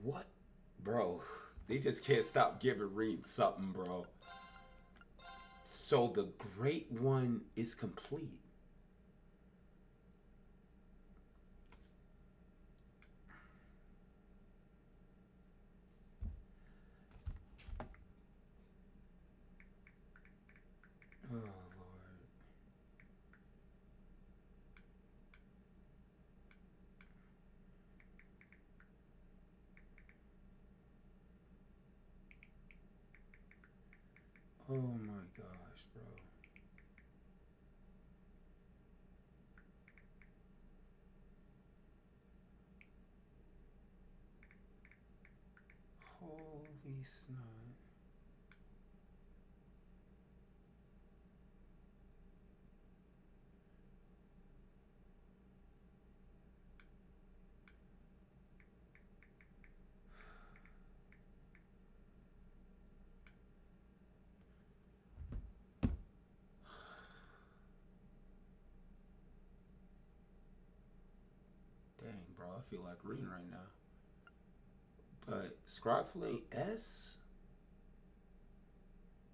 What? Bro, they just can't stop giving Reed something, bro. So the Great One is complete. Oh, Lord. Oh my gosh, bro. Holy snot. Dang, bro, I feel like reading right now. But Scrofley S,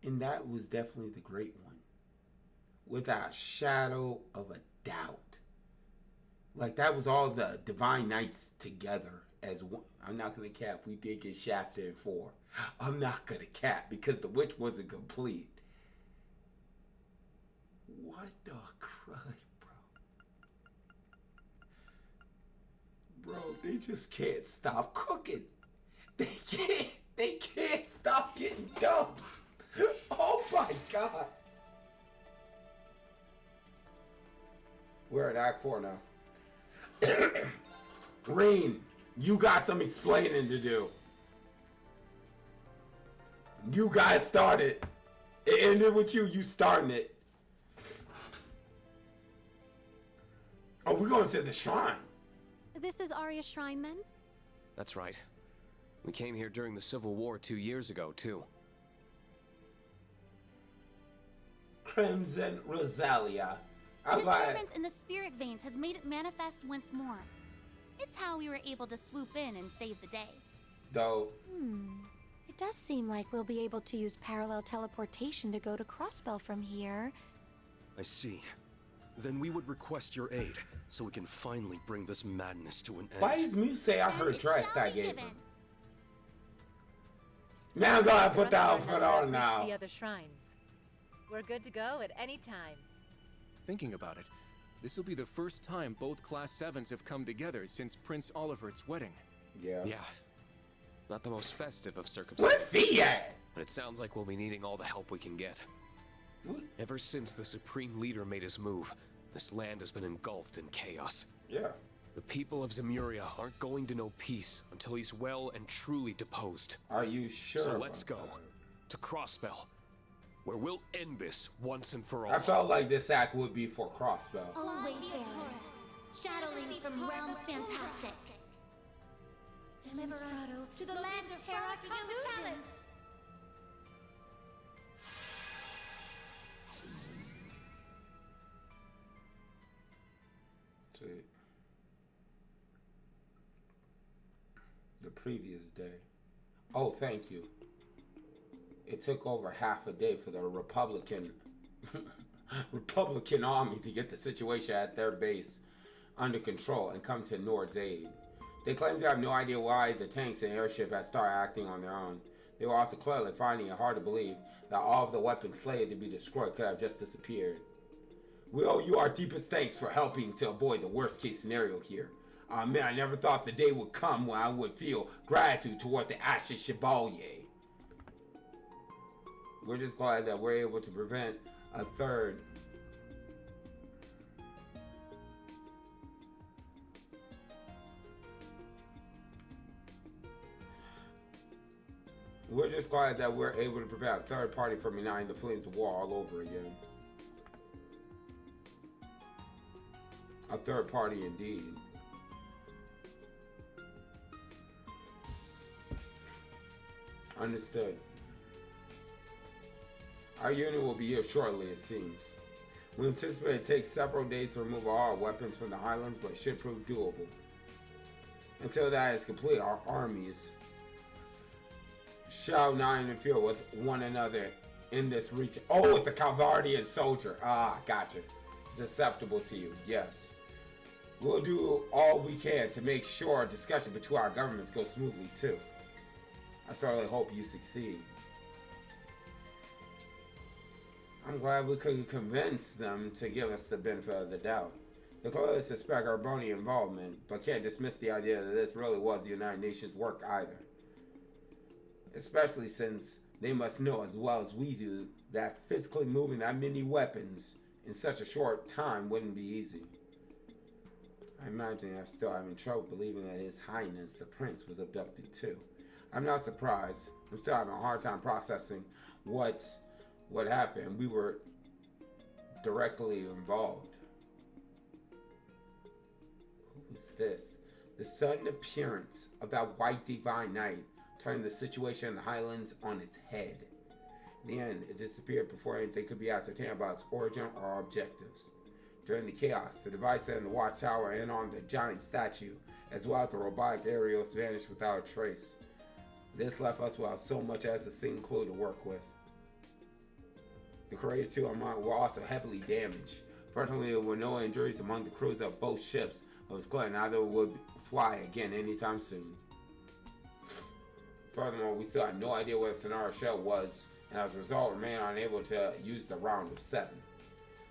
and that was definitely the Great One. Without shadow of a doubt. Like, that was all the Divine Knights together as one. I'm not going to cap. We did get shafted in 4. I'm not going to cap because the witch wasn't complete. What the crud, bro? Bro, they just can't stop cooking. They can't stop getting dumps. Oh my god. We're at Act 4 now. Rain, you got some explaining to do. You guys started. It ended with you starting it. Oh, we're going to the shrine. This is Arya's shrine, then? That's right. We came here during the Civil War 2 years ago, too. Crimson Rosalia. The disturbance in the spirit veins has made it manifest once more. It's how we were able to swoop in and save the day. Though. It does seem like we'll be able to use parallel teleportation to go to Crossbell from here. I see. Then we would request your aid, so we can finally bring this madness to an end. Why does Mew say I heard dress I gave given. her? Now I'm gonna put the outfit on now. The other shrines. We're good to go at any time. Thinking about it, this will be the first time both Class 7s have come together since Prince Olivert's wedding. Yeah. Yeah. Not the most festive of circumstances. Where's he at? But it sounds like we'll be needing all the help we can get. What? Ever since the Supreme Leader made his move, this land has been engulfed in chaos. Yeah. The people of Zemuria aren't going to know peace until he's well and truly deposed. Are you sure? So let's go to Crossbell, where we'll end this once and for all. I felt like this act would be for Crossbell. Oh, wayfarers, shadowlings from realms fantastic. Deliver us to the land of Terra Illusions. See. The previous day. Oh, thank you. It took over half a day for the Republican army to get the situation at their base under control and come to Nord's aid. They claim to have no idea why the tanks and airship had started acting on their own. They were also clearly finding it hard to believe that all of the weapons slated to be destroyed could have just disappeared. We owe you our deepest thanks for helping to avoid the worst case scenario here. Man, I never thought the day would come when I would feel gratitude towards the Ashes Chevalier. We're just glad that we're able to prevent a third. We're just glad that we're able to prevent a third party from igniting the flames of war all over again. A third party indeed. Understood. Our unit will be here shortly, it seems. We anticipate it takes several days to remove all our weapons from the islands, but it should prove doable. Until that is complete, our armies shall not interfere with one another in this region. Oh, it's a Calvardian soldier. Ah, gotcha. It's acceptable to you. Yes. We'll do all we can to make sure discussion between our governments goes smoothly, too. I certainly hope you succeed. I'm glad we could convince them to give us the benefit of the doubt. They clearly suspect our bony involvement, but can't dismiss the idea that this really was the United Nations work either. Especially since they must know as well as we do that physically moving that many weapons in such a short time wouldn't be easy. I imagine I'm still having trouble believing that His Highness the Prince was abducted too. I'm not surprised. I'm still having a hard time processing what happened. We were directly involved. Who is this? The sudden appearance of that white divine knight turned the situation in the Highlands on its head. In the end, it disappeared before anything could be ascertained about its origin or objectives. During the chaos, the device in the watchtower and on the giant statue, as well as the robotic aerials, vanished without a trace. This left us without so much as a single clue to work with. The Courageous 2 and mine were also heavily damaged. Fortunately, there were no injuries among the crews of both ships. It was clear neither would fly again anytime soon. Furthermore, we still had no idea where the Sonara shell was, and as a result, remained unable to use the round of 7.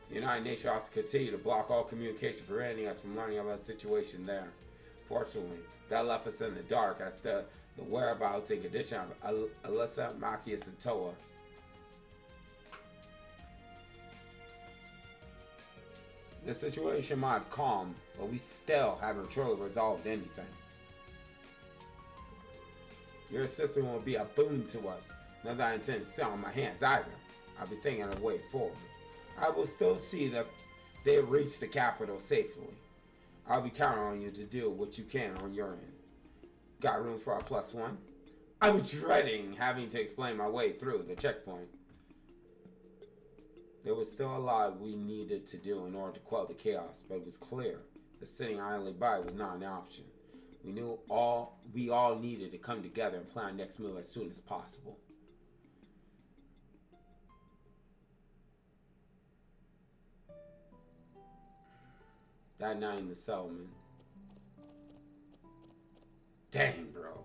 The United Nations also continued to block all communication, preventing us from learning about the situation there. Fortunately, that left us in the dark as to the whereabouts and condition of Alyssa, Machias, and Toa. The situation might have calmed, but we still haven't truly resolved anything. Your assistance will be a boon to us. Not that I intend to sit on my hands either. I'll be thinking of a way forward. I will still see that they reach the capital safely. I'll be counting on you to do what you can on your end. Got room for a +1? I was dreading having to explain my way through the checkpoint. There was still a lot we needed to do in order to quell the chaos, but it was clear that sitting idly by was not an option. We knew we all needed to come together and plan our next move as soon as possible. That night in the settlement. Dang, bro.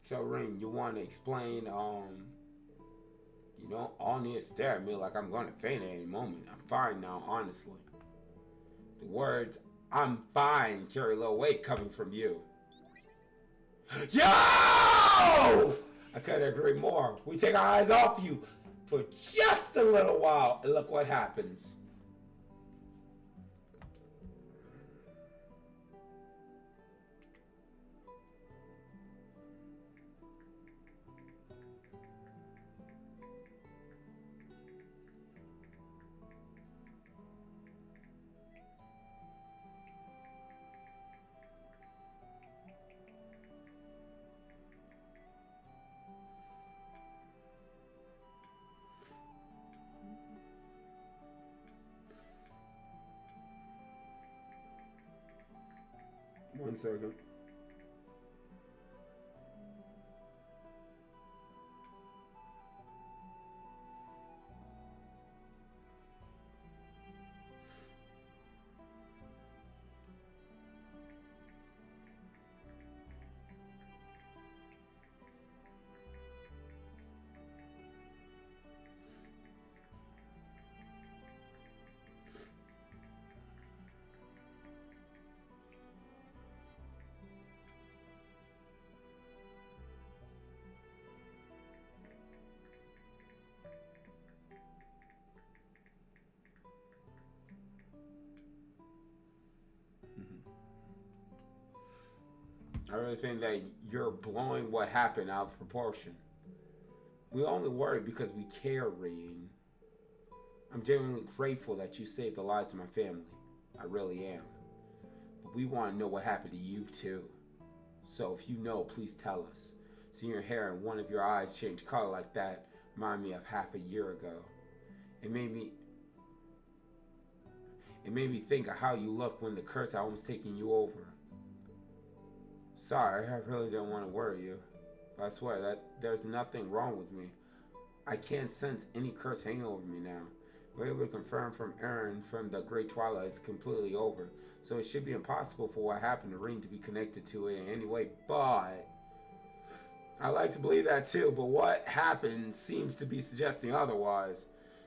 So, Ring, you want to explain, you don't all need to stare at me like I'm going to faint at any moment. I'm fine now, honestly. The words, I'm fine, carry a little weight coming from you. Yo! I couldn't agree more. We take our eyes off you for just a little while, and look what happens. One second. I really think that you're blowing what happened out of proportion. We only worry because we care, Rain. I'm genuinely grateful that you saved the lives of my family. I really am. But we want to know what happened to you too. So if you know, please tell us. Seeing your hair and one of your eyes change color like that remind me of half a year ago. It made me think of how you looked when the curse had almost taken you over. Sorry, I really didn't want to worry you, but I swear that there's nothing wrong with me. I can't sense any curse hanging over me now. We're able to confirm from Aaron from the Great Twilight it's completely over, so it should be impossible for what happened to Rean to be connected to it in any way, but I like to believe that too, but what happened seems to be suggesting otherwise.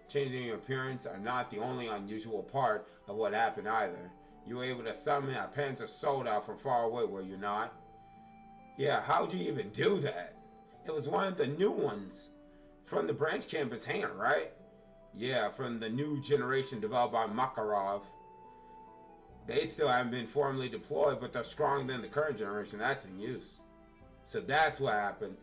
Changing your appearance are not the only unusual part of what happened either. You were able to summon a Panther Soda from far away, were you not? Yeah, how'd you even do that? It was one of the new ones from the branch campus hangar, right? Yeah, from the new generation developed by Makarov. They still haven't been formally deployed, but they're stronger than the current generation that's in use. So that's what happened.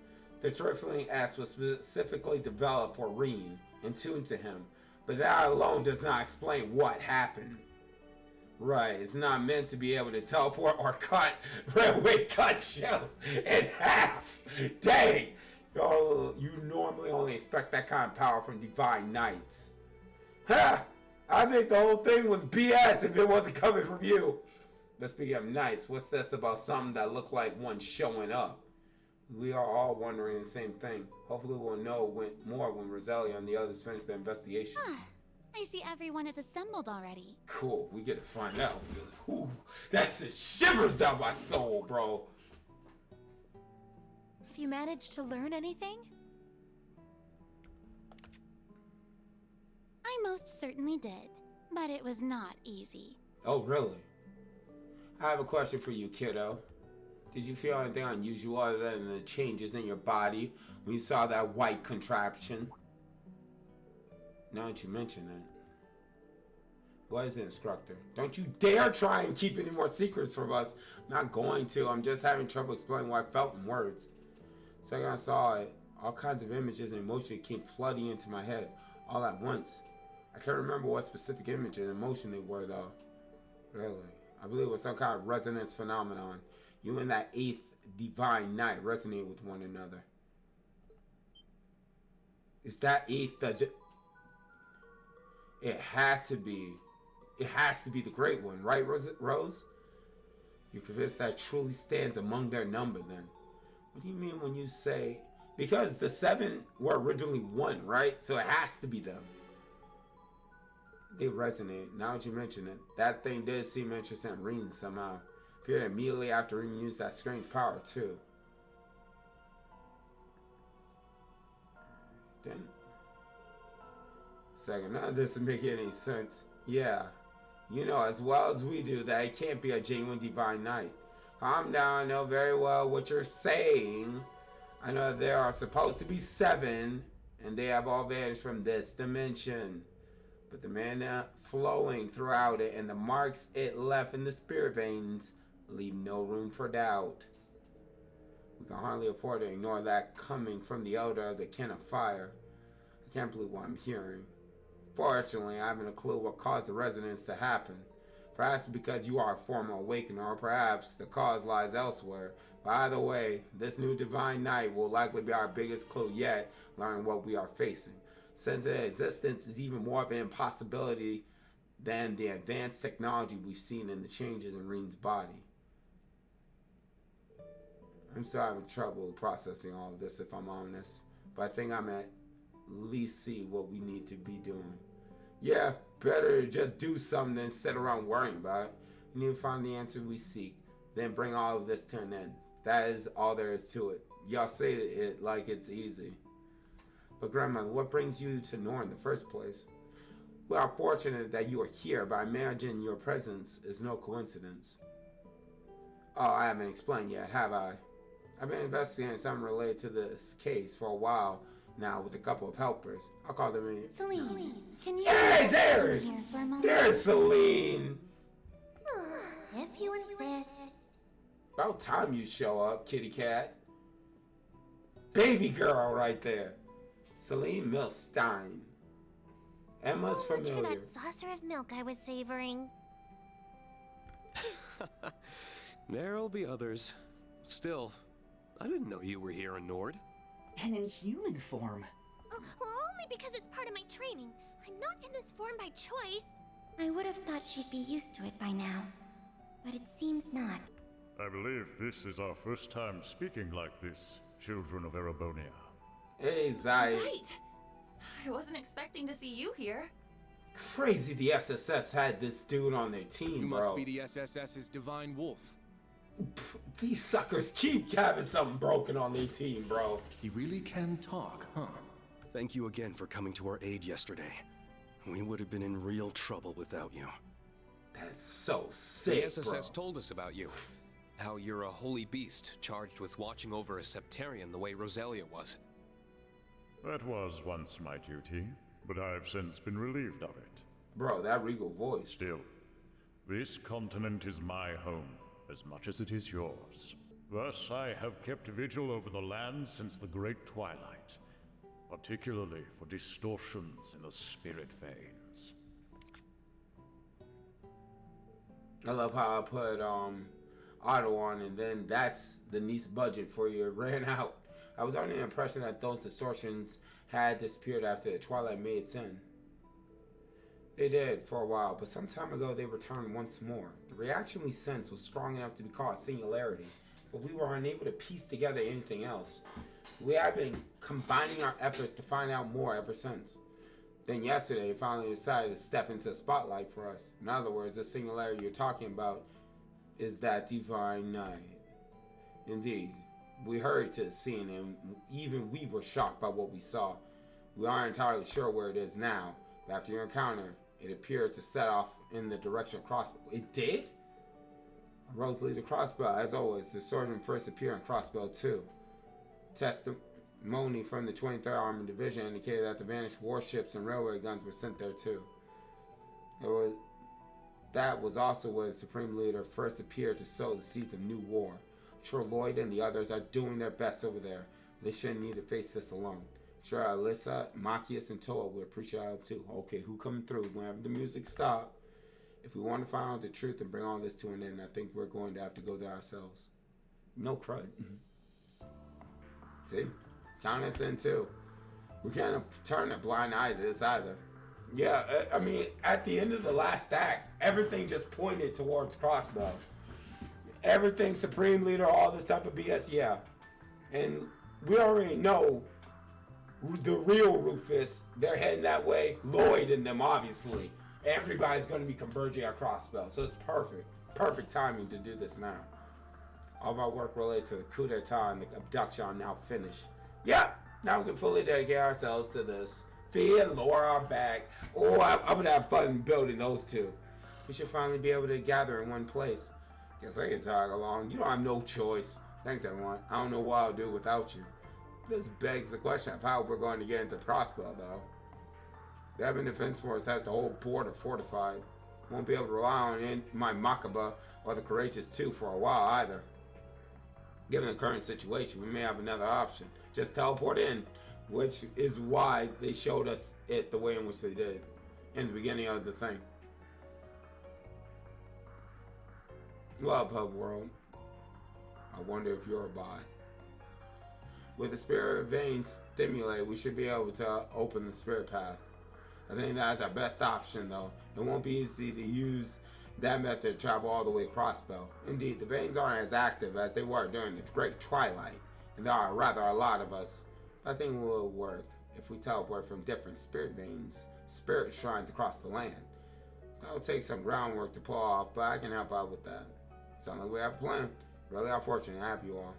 The Trifling S was specifically developed for Rean and tuned to him, but that alone does not explain what happened. Right, it's not meant to be able to teleport or cut railway cut shells in half. Dang! You normally only expect that kind of power from Divine Knights. Ha! I think the whole thing was BS if it wasn't coming from you. But speaking of Knights, what's this about something that looked like one showing up? We are all wondering the same thing. Hopefully we'll know more when Rosalia and the others finish their investigation. I see everyone is assembled already. Cool, we get to find out. Ooh, that sent shivers down my soul, bro. Have you managed to learn anything? I most certainly did, but it was not easy. Oh, really? I have a question for you, kiddo. Did you feel anything unusual other than the changes in your body when you saw that white contraption? Now that you mention it. What is it, instructor? Don't you dare try and keep any more secrets from us. I'm not going to. I'm just having trouble explaining what I felt in words. Second I saw it, all kinds of images and emotion came flooding into my head all at once. I can't remember what specific image and emotion they were, though. Really? I believe it was some kind of resonance phenomenon. You and that 8th Divine Knight resonate with one another. Is that 8th It had to be. It has to be the Great One, right, Rose? You're convinced that truly stands among their number, then? What do you mean when you say... Because the 7 were originally 1, right? So it has to be them. They resonate. Now that you mention it, that thing did seem interesting in Rean somehow. Appeared immediately after Rean used that strange power, too. Then... Second, none of this is making any sense. Yeah. You know as well as we do that it can't be a genuine Divine Knight. Calm down, I know very well what you're saying. I know there are supposed to be 7, and they have all vanished from this dimension. But the mana flowing throughout it and the marks it left in the spirit veins leave no room for doubt. We can hardly afford to ignore that coming from the Elder of the Kin of Fire. I can't believe what I'm hearing. Fortunately, I haven't a clue what caused the resonance to happen. Perhaps because you are a former awakener, or perhaps the cause lies elsewhere. But either way, this new Divine Knight will likely be our biggest clue yet, learning what we are facing. Since its existence is even more of an impossibility than the advanced technology we've seen in the changes in Rean's body. I'm still having trouble processing all of this, if I'm honest. But I think I'm at least see what we need to be doing. Yeah, better to just do something than sit around worrying about it. We need to find the answer we seek, then bring all of this to an end. That is all there is to it. Y'all say it like it's easy. But Grandmother, what brings you to Nor in the first place? We are fortunate that you are here, but I imagine your presence is no coincidence. Oh, I haven't explained yet, have I? I've been investigating something related to this case for a while now with a couple of helpers. I'll call them in. Celine, can you Hey, there! come here for a moment? There's Celine! If you insist. About time you show up, kitty cat. Baby girl right there. Celine Milstein. Emma's So much familiar. for that saucer of milk I was savoring. There'll be others. Still, I didn't know you were here in Nord. And in human form. Only because it's part of my training. I'm not in this form by choice. I would have thought she'd be used to it by now, but it seems not. I believe this is our first time speaking like this, children of Erebonia. Hey, Zai. Right. I wasn't expecting to see you here. Crazy the SSS had this dude on their team, You bro. must be the SSS's Divine Wolf. Pff, these suckers keep having something broken on their team, bro. He really can talk, huh? Thank you again for coming to our aid yesterday. We would have been in real trouble without you. That's so sick, The SSS bro. told us about you. How you're a holy beast charged with watching over a Septarian the way Rosalia was. That was once my duty, but I've since been relieved of it. Bro, that regal voice. Still, this continent is my home, as much as it is yours. Thus, I have kept vigil over the land since the Great Twilight, particularly for distortions in the spirit veins. I love how I put auto on, and then that's the nice budget for you. It ran out. I was under the impression that those distortions had disappeared after the Twilight made its end. They did for a while, but some time ago they returned once more. The reaction we sensed was strong enough to be called singularity, but we were unable to piece together anything else. We have been combining our efforts to find out more ever since. Then yesterday, it finally decided to step into the spotlight for us. In other words, the singularity you're talking about is that divine night. Indeed, we hurried to the scene, and even we were shocked by what we saw. We aren't entirely sure where it is now, but after your encounter, it appeared to set off in the direction of Crossbell. It did? A road to lead to Crossbell. As always, the swordman first appeared in Crossbell 2. Testimony from the 23rd Armored Division indicated that the vanished warships and railway guns were sent there too. That was also where the Supreme Leader first appeared to sow the seeds of new war. I'm sure Lloyd and the others are doing their best over there. They shouldn't need to face this alone. I'm sure Alyssa, Machias, and Toa would appreciate our help too. Okay, who coming through? Whenever the music stops. If we want to find out the truth and bring all this to an end, I think we're going to have to go there ourselves. No crud. See? Count us in too. We can't turn a blind eye to this either. Yeah, I mean, at the end of the last act, everything just pointed towards Crossbell. Everything, Supreme Leader, all this type of BS, yeah. And we already know the real Rufus, they're heading that way. Lloyd and them, obviously. Everybody's going to be converging at Crossbell. So it's perfect. Perfect timing to do this now. All of our work related to the coup d'etat and the abduction are now finished. Yep, now we can fully dedicate ourselves to this. Fee and Laura are back. Oh, I would have fun building those two. We should finally be able to gather in one place. Guess I can tag along. You don't have no choice. Thanks, everyone. I don't know what I'll do without you. This begs the question of how we're going to get into Crossbell, though. The Urban Defense Force has the whole border fortified. Won't be able to rely on my Makaba or the Courageous 2 for a while either. Given the current situation, we may have another option. Just teleport in, which is why they showed us it the way in which they did in the beginning of the thing. Well, Pub World, I wonder if you're a bot. With the spirit vein stimulated, we should be able to open the spirit path. I think that's our best option, though. It won't be easy to use that method to travel all the way to Crossbell. Indeed, the veins aren't as active as they were during the Great Twilight, and there are rather a lot of us. But I think it will work if we teleport from different spirit veins, spirit shrines across the land. That'll take some groundwork to pull off, but I can help out with that. Sounds like we have a plan. Really are fortunate to have you all.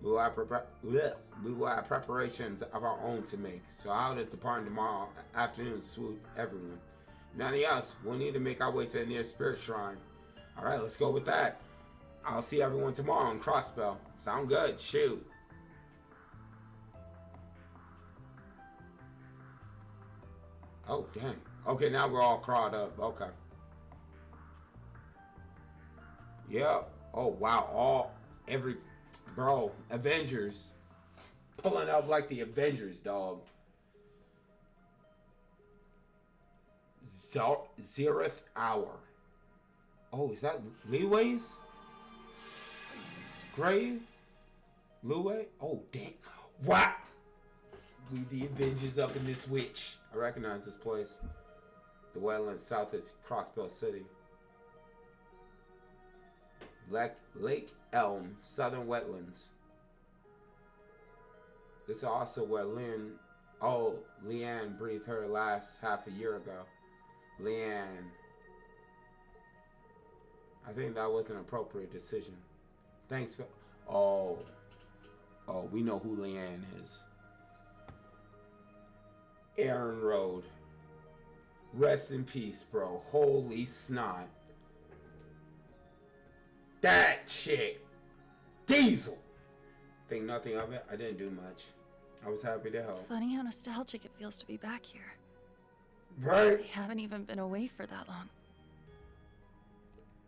We will have preparations of our own to make, so I'll just depart tomorrow afternoon to swoop everyone. If nothing else, we'll need to make our way to the nearest spirit shrine. Alright, let's go with that. I'll see everyone tomorrow in Crossbell. Sound good? Shoot. Oh, dang. Okay, now we're all crawled up. Okay. Yep. Oh, wow. Bro, Avengers. Pulling up like the Avengers, dog. Zeroth hour. Oh, is that Leeway's grave? Leeway? Oh, dang. What? We the Avengers up in this witch. I recognize this place. The wetlands south of Crossbell City. Lake Elm, Southern Wetlands. This is also where Leanne breathed her last half a year ago. Leanne. I think that was an appropriate decision. Thanks for... Oh, we know who Leanne is. Aaron Road. Rest in peace, bro. Holy snot. That chick. Diesel. Think nothing of it. I didn't do much. I was happy to help. It's funny how nostalgic it feels to be back here. Right? I haven't even been away for that long.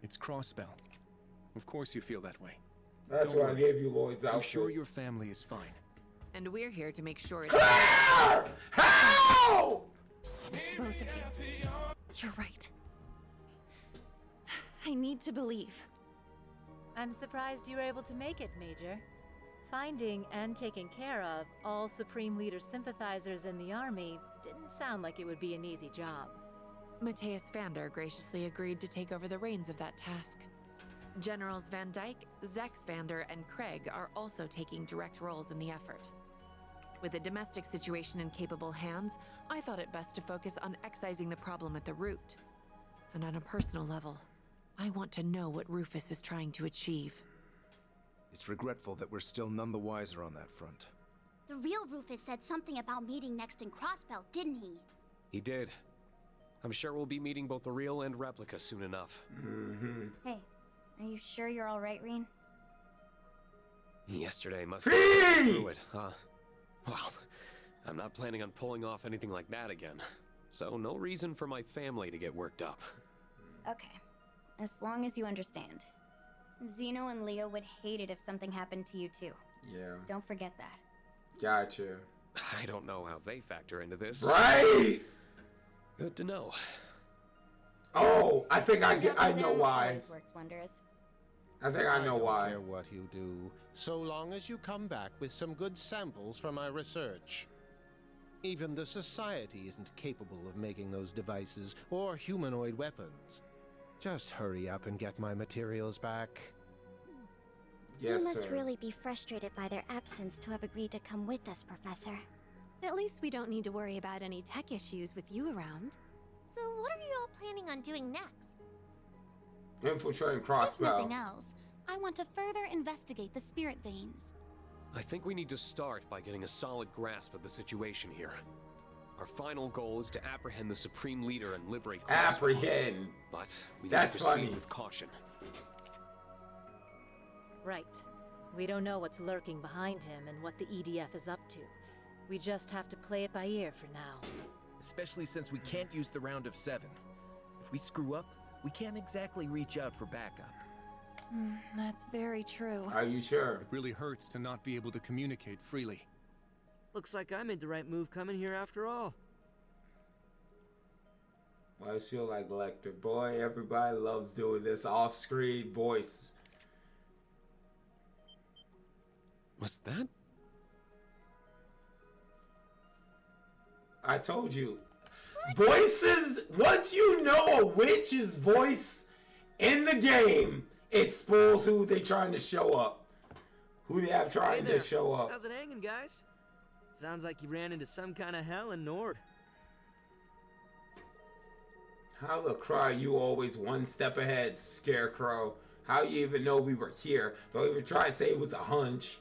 It's Crossbell. Of course you feel that way. That's why I gave you Lloyd's outfit. I'm sure your family is fine. And we're here to make sure it's... Claire! How? Both of you. You're right. I need to believe. I'm surprised you were able to make it, Major. Finding and taking care of all Supreme Leader sympathizers in the army didn't sound like it would be an easy job. Matthias Vander graciously agreed to take over the reins of that task. Generals Van Dyke, Zex Vander, and Craig are also taking direct roles in the effort. With the domestic situation in capable hands, I thought it best to focus on excising the problem at the root. And on a personal level, I want to know what Rufus is trying to achieve. It's regretful that we're still none the wiser on that front. The real Rufus said something about meeting next in Crossbell, didn't he? He did. I'm sure we'll be meeting both the real and replica soon enough. Mm-hmm. Hey, are you sure you're alright, Reen? Yesterday must have been through it, huh? Well, I'm not planning on pulling off anything like that again. So no reason for my family to get worked up. Okay. As long as you understand. Zeno and Leo would hate it if something happened to you too. Yeah. Don't forget that. Gotcha. I don't know how they factor into this. Right! Good to know. Oh, I think I know why. Always works wonders. I think I know why. I don't care what you do, so long as you come back with some good samples for my research. Even the Society isn't capable of making those devices or humanoid weapons. Just hurry up and get my materials back. Yes, you must sir. really be frustrated by their absence to have agreed to come with us, Professor. At least we don't need to worry about any tech issues with you around. So what are you all planning on doing next? Infiltrating If Crossbell. nothing else, I want to further investigate the spirit veins. I think we need to start by getting a solid grasp of the situation here. Our final goal is to apprehend the Supreme Leader and liberate Crossbell. Apprehend. But we need That's to proceed funny. with caution. Right. We don't know what's lurking behind him and what the EDF is up to. We just have to play it by ear for now. Especially since we can't use the round of 7. If we screw up, we can't exactly reach out for backup. That's very true. Are you sure? It really hurts to not be able to communicate freely. Looks like I made the right move coming here after all. Well, I feel like Lecter. Boy, everybody loves doing this off-screen voice. What's that? I told you. Voices, once you know a witch's voice in the game, it spoils who they trying to show up. Who they have trying Hey there. to show up. How's it hanging, guys? Sounds like you ran into some kind of hell in Nord. How the cry you always one step ahead, Scarecrow. How you even know we were here? Don't even try to say it was a hunch.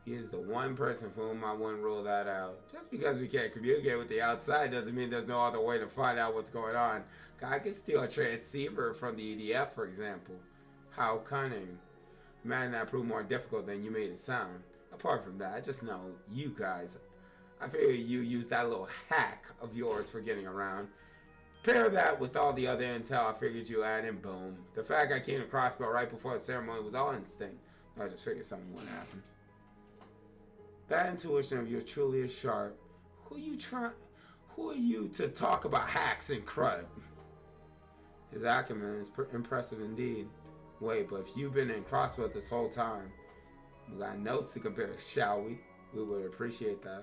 He is the one person for whom I wouldn't rule that out. Just because we can't communicate with the outside doesn't mean there's no other way to find out what's going on. I could steal a transceiver from the EDF, for example. How cunning. Man, that proved more difficult than you made it sound. Apart from that, I just know you guys. I figure you use that little hack of yours for getting around. Pair that with all the other intel I figured you had, and boom. The fact I came to Crossbell right before the ceremony was all instinct. I just figured something would happen. That intuition of yours truly is sharp. Who are you to talk about hacks and crud? His acumen is impressive indeed. Wait, but if you've been in Crossbell this whole time, we got notes to compare, shall we? We would appreciate that.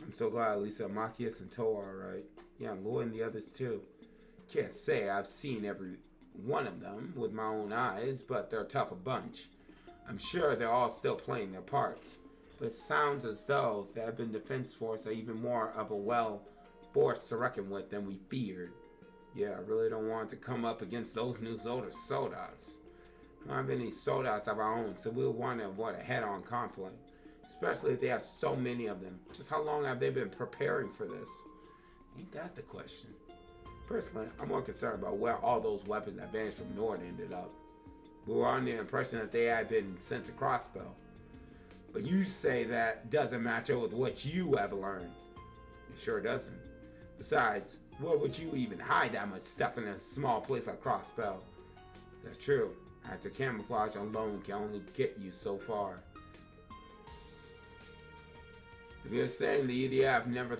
I'm so glad Lisa, Machias, and Toa are alright. Yeah, Lloyd and the others too. Can't say I've seen every one of them with my own eyes, but they're a tough a bunch. I'm sure they're all still playing their parts. But it sounds as though the Ebon Defense Force are even more of a force to reckon with than we feared. Yeah, I really don't want to come up against those new Soldats. We don't have any Soldats of our own, so we'll want to avoid a head-on conflict. Especially if they have so many of them. Just how long have they been preparing for this? Ain't that the question? Personally, I'm more concerned about where all those weapons that vanished from Nord ended up. We were under the impression that they had been sent to Crossbell. But you say that doesn't match up with what you have learned. It sure doesn't. Besides, where would you even hide that much stuff in a small place like Crossbell? That's true. Actor camouflage alone can only get you so far. If you're saying the EDF never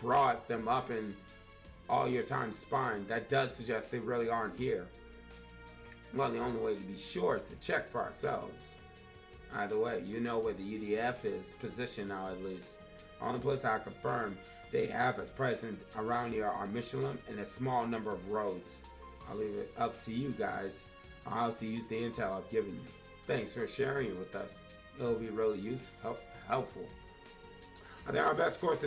brought them up in all your time spying, that does suggest they really aren't here. Well, the only way to be sure is to check for ourselves. Either way, you know where the EDF is positioned now at least. The only place I confirm they have as present around here are Michelin and a small number of roads. I'll leave it up to you guys on how to use the intel I've given you. Thanks for sharing it with us. It'll be really useful, helpful. I think our best course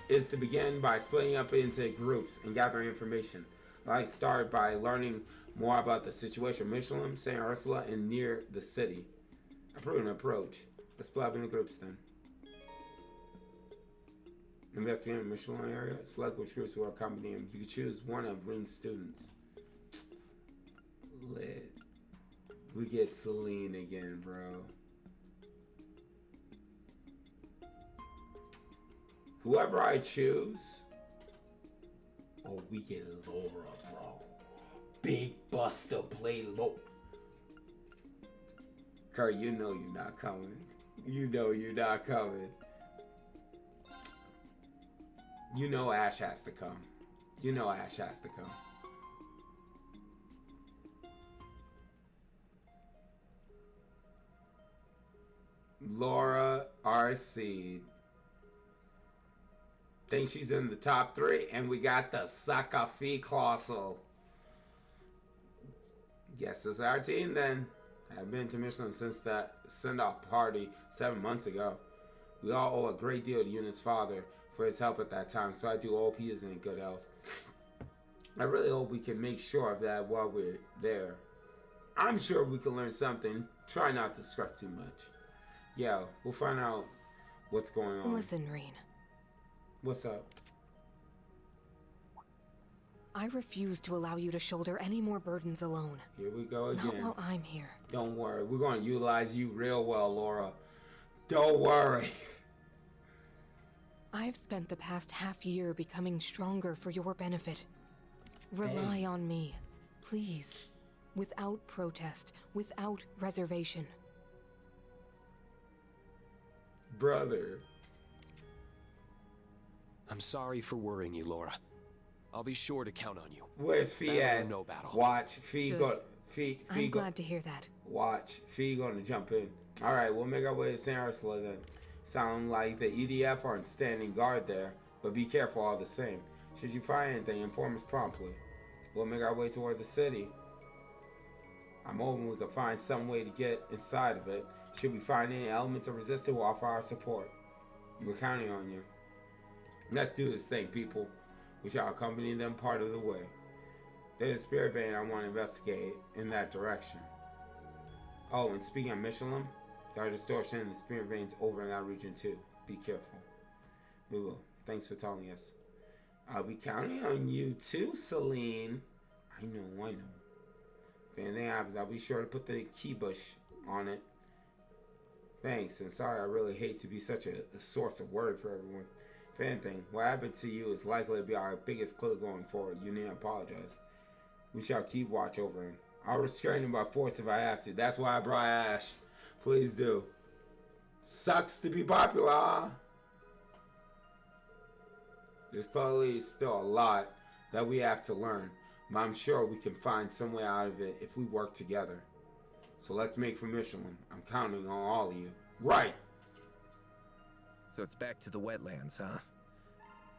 is to begin by splitting up into groups and gathering information. I start by learning more about the situation Michelin, St. Ursula, and near the city. A prudent approach. Let's split up into groups then. Investigate the Michelin area. Select which groups will accompany him. You can choose one of Reen's students. Lit. We get Celine again, bro. Whoever I choose. Oh, we get Laura, bro. Big Buster play low. Kurt, you know you're not coming. You know you're not coming. You know Ash has to come. You know Ash has to come. Laura RC. Think she's in the top 3, and we got the Sakafi Colossal. Yes, this is our team then. I've been to Michelin since that send-off party 7 months ago. We all owe a great deal to Eunice's father for his help at that time, so I do hope he is in good health. I really hope we can make sure of that while we're there. I'm sure we can learn something. Try not to stress too much. Yeah, we'll find out what's going on. Listen, Reen. What's up? I refuse to allow you to shoulder any more burdens alone. Here we go again. Not while I'm here. Don't worry. We're going to utilize you real well, Laura. Don't worry. I've spent the past half year becoming stronger for your benefit. Rely on me, please. Without protest, without reservation. Brother. I'm sorry for worrying you, Laura. I'll be sure to count on you. Where's Fee at? No battle. Watch. Fee go. Fee I'm glad to hear that. Watch. Fee gonna jump in. Alright, we'll make our way to St. Ursula then. Sound like the EDF aren't standing guard there, but be careful all the same. Should you find anything, inform us promptly. We'll make our way toward the city. I'm hoping we can find some way to get inside of it. Should we find any elements of resistance, we'll offer our support. We're counting on you. Let's do this thing, people. We shall accompany them part of the way. There's a spirit vein I want to investigate in that direction. Oh, and speaking of Michelin, there are distortion in the spirit veins over in that region too. Be careful. We will. Thanks for telling us. I'll be counting on you too, Celine. I know. If anything happens, I'll be sure to put the key bush on it. Thanks, and sorry I really hate to be such a source of worry for everyone. If anything, what happened to you is likely to be our biggest clue going forward. You needn't apologize. We shall keep watch over him. I'll restrain him by force if I have to. That's why I brought Ash. Please do. Sucks to be popular, huh? There's probably still a lot that we have to learn, but I'm sure we can find some way out of it if we work together. So let's make for Michelin. I'm counting on all of you. Right! So it's back to the wetlands, huh?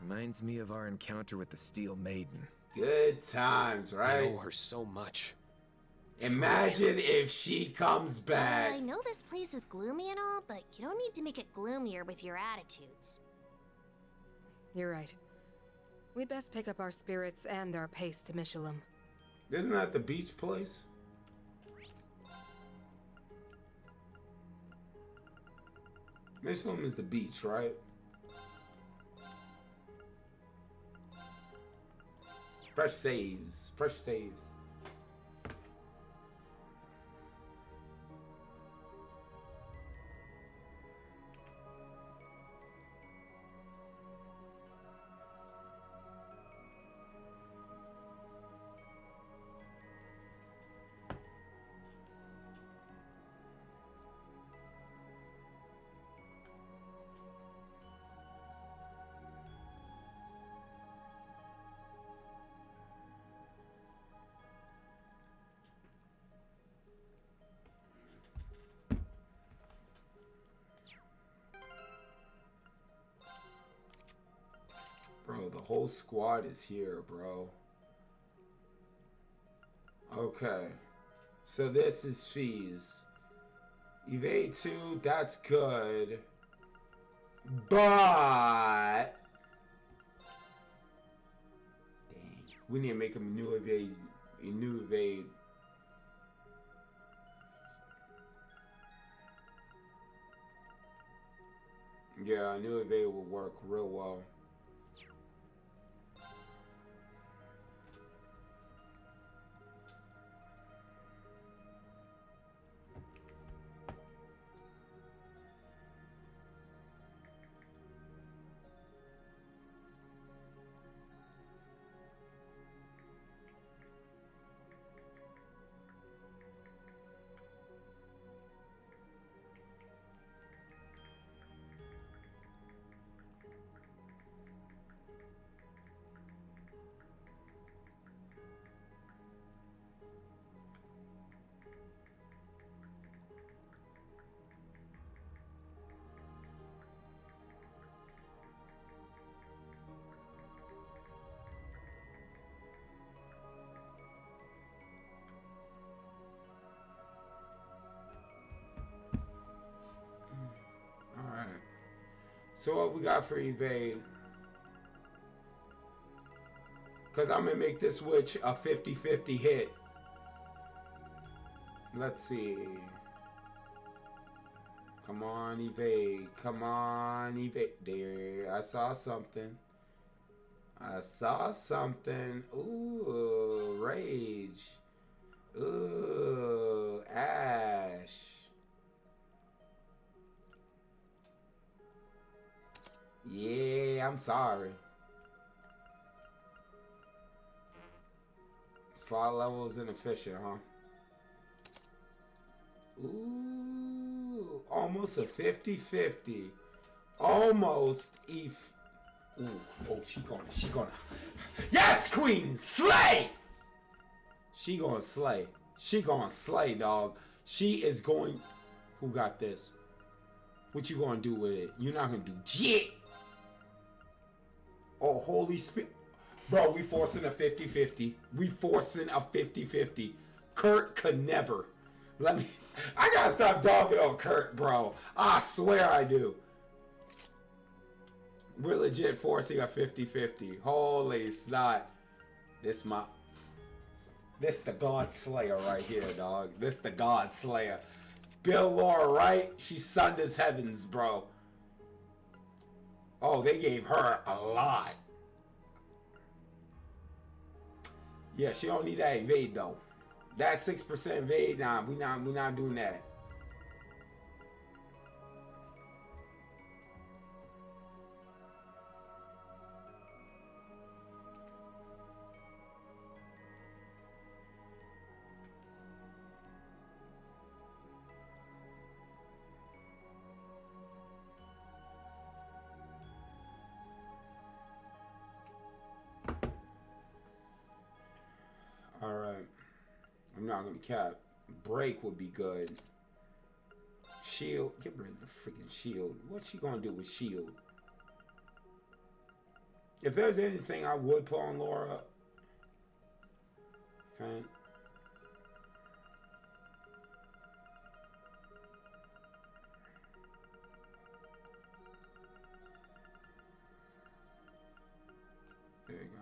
Reminds me of our encounter with the Steel Maiden. Good times, right? I owe her so much. Imagine if she comes back. I know this place is gloomy and all, but you don't need to make it gloomier with your attitudes. You're right. We'd best pick up our spirits and our pace to Michelum. Isn't that the beach place? Michelum is the beach, right? Fresh saves. Fresh saves. Bro, the whole squad is here, bro. Okay. So this is fees. Evade 2, that's good. But... dang. We need to make him a new evade. A new evade. Yeah, a new evade will work real well. Alright. So what we got for evade? Because I'm going to make this witch a 50-50 hit. Let's see. Come on, evade. Come on, evade. There, I saw something. I saw something. Ooh, rage. Ooh, ash. Yeah, I'm sorry. Slot level is inefficient, huh? Ooh, almost a 50-50. Almost Ooh, oh, she gonna. Yes, queen, slay! She gonna slay. She gonna slay, dog. She is going. Who got this? What you gonna do with it? You're not gonna do shit. Oh, Holy Spirit. Bro, we forcing a 50-50. We forcing a 50-50. Kurt could never. I gotta stop dogging on Kurt, bro. I swear I do. We're legit forcing a 50-50. Holy snot. This the God Slayer right here, dog. This the God Slayer. Bill Laura, right? She sunned as heavens, bro. Oh, they gave her a lot. Yeah, she don't need that evade though. That 6% evade, nah, we not doing that. Alright. I'm not gonna cap. Break would be good. shield. Get rid of the freaking shield. What's she gonna do with shield? If there's anything I would put on Laura, fan. There you go.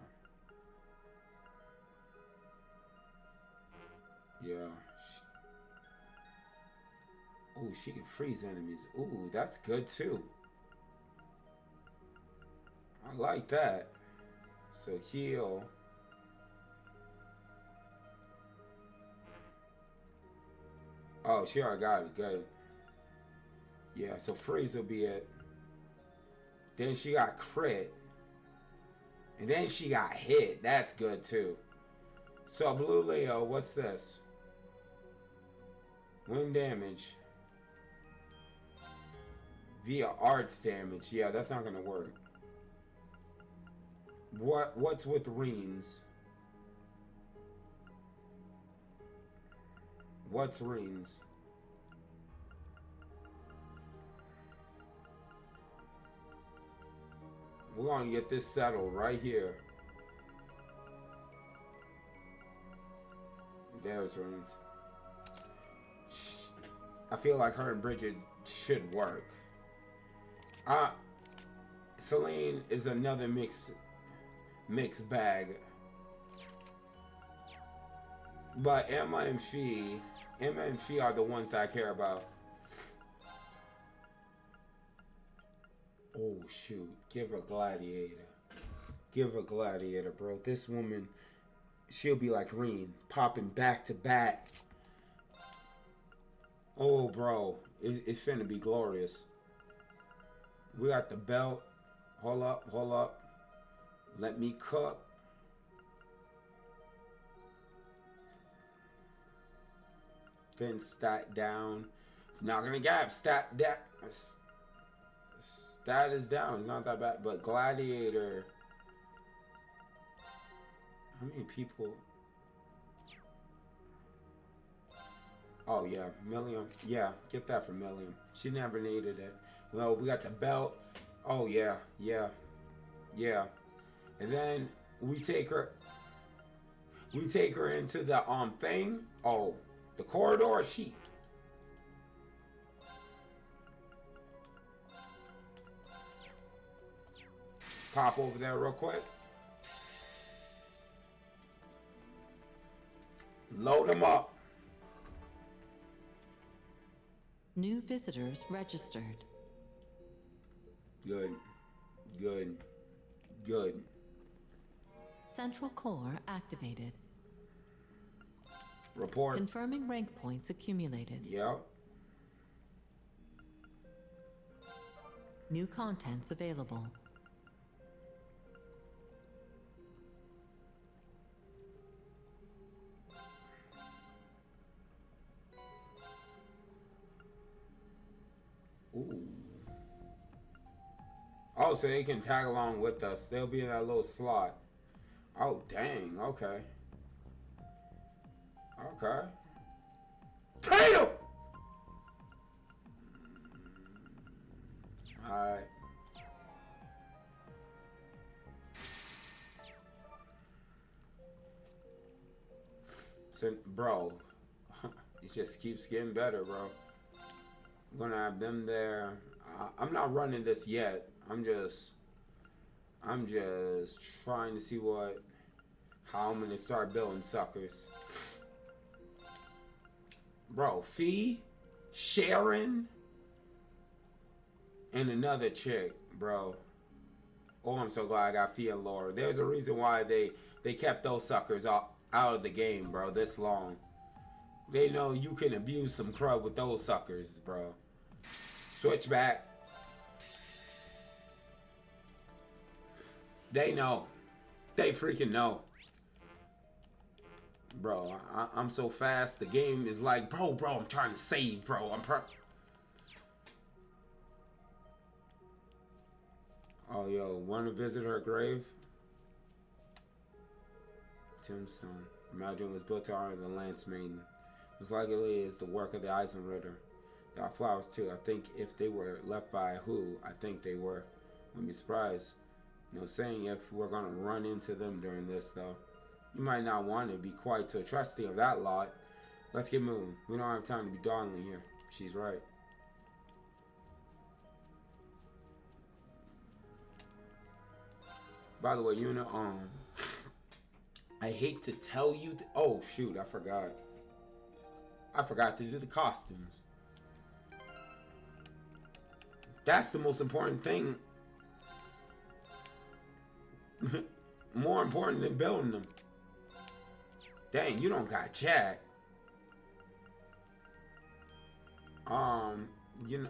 Yeah. Oh, she can freeze enemies. Ooh, that's good too. I like that. So heal. Oh, she already got it. Good. Yeah, so freeze will be it. Then she got crit. And then she got hit. That's good too. So Blue Leo, what's this? Wind damage. Via arts damage. Yeah, that's not gonna work. What's with Reens? What's Reens? We're gonna get this settled right here. There's Reens. I feel like her and Bridget should work. Celine is another mixed bag. But Emma and Fee are the ones that I care about. Oh shoot, give her Gladiator. Give her Gladiator, bro. This woman, she'll be like Reen, popping back to back. Oh bro, it's finna be glorious. We got the belt. Hold up. Let me cook. Then stat down. Not gonna gap. Stat is down. It's not that bad. But Gladiator. How many people? Oh yeah, Milliam. Yeah, get that from Milliam. She never needed it. Well, we got the belt. Oh yeah. And then we take her into the thing. Oh, the corridor sheet. Pop over there real quick. Load them up. New visitors registered. Good. Central core activated. Report. Confirming rank points accumulated. Yep. New contents available. Ooh. Oh, so they can tag along with us. They'll be in that little slot. Oh, dang. Okay. Tatum! Alright. So, bro, it just keeps getting better, bro. I'm gonna have them there. I'm not running this yet. I'm just trying to see how I'm gonna start building suckers. Bro, Fee, Sharon, and another chick, bro. Oh, I'm so glad I got Fee and Laura. There's a reason why they kept those suckers out of the game, bro, this long. They know you can abuse some crud with those suckers, bro. Switch back. They know. They freaking know. Bro, I'm so fast. The game is like, bro, I'm trying to save, bro. Oh, yo, want to visit her grave? Tombstone. Imagine it was built to honor the Lance Maiden. Most likely is the work of the Eisenritter. Got flowers too. I think if they were left by who, I think they were. Wouldn't be surprised. No saying if we're gonna run into them during this though. You might not want to be quite so trusting of that lot. Let's get moving. We don't have time to be dawdling here. She's right. By the way, you know, I hate to tell you. Oh shoot, I forgot. I forgot to do the costumes. That's the most important thing. More important than building them. Dang, you don't got jack. You know,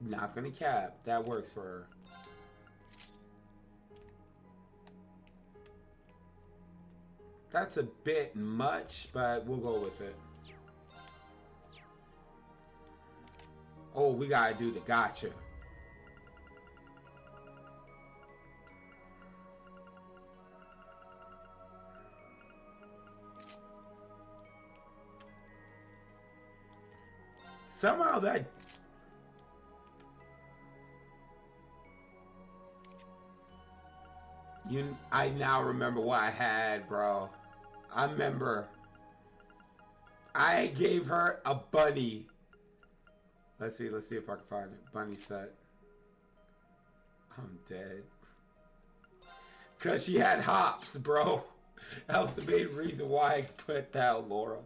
not gonna cap. That works for her. That's a bit much, but we'll go with it. Oh, we gotta do the gotcha. Somehow that... I now remember what I had, bro. I remember. I gave her a bunny. Let's see if I can find it. Bunny set. I'm dead. Cause she had hops, bro. That was the main reason why I put that, Laura.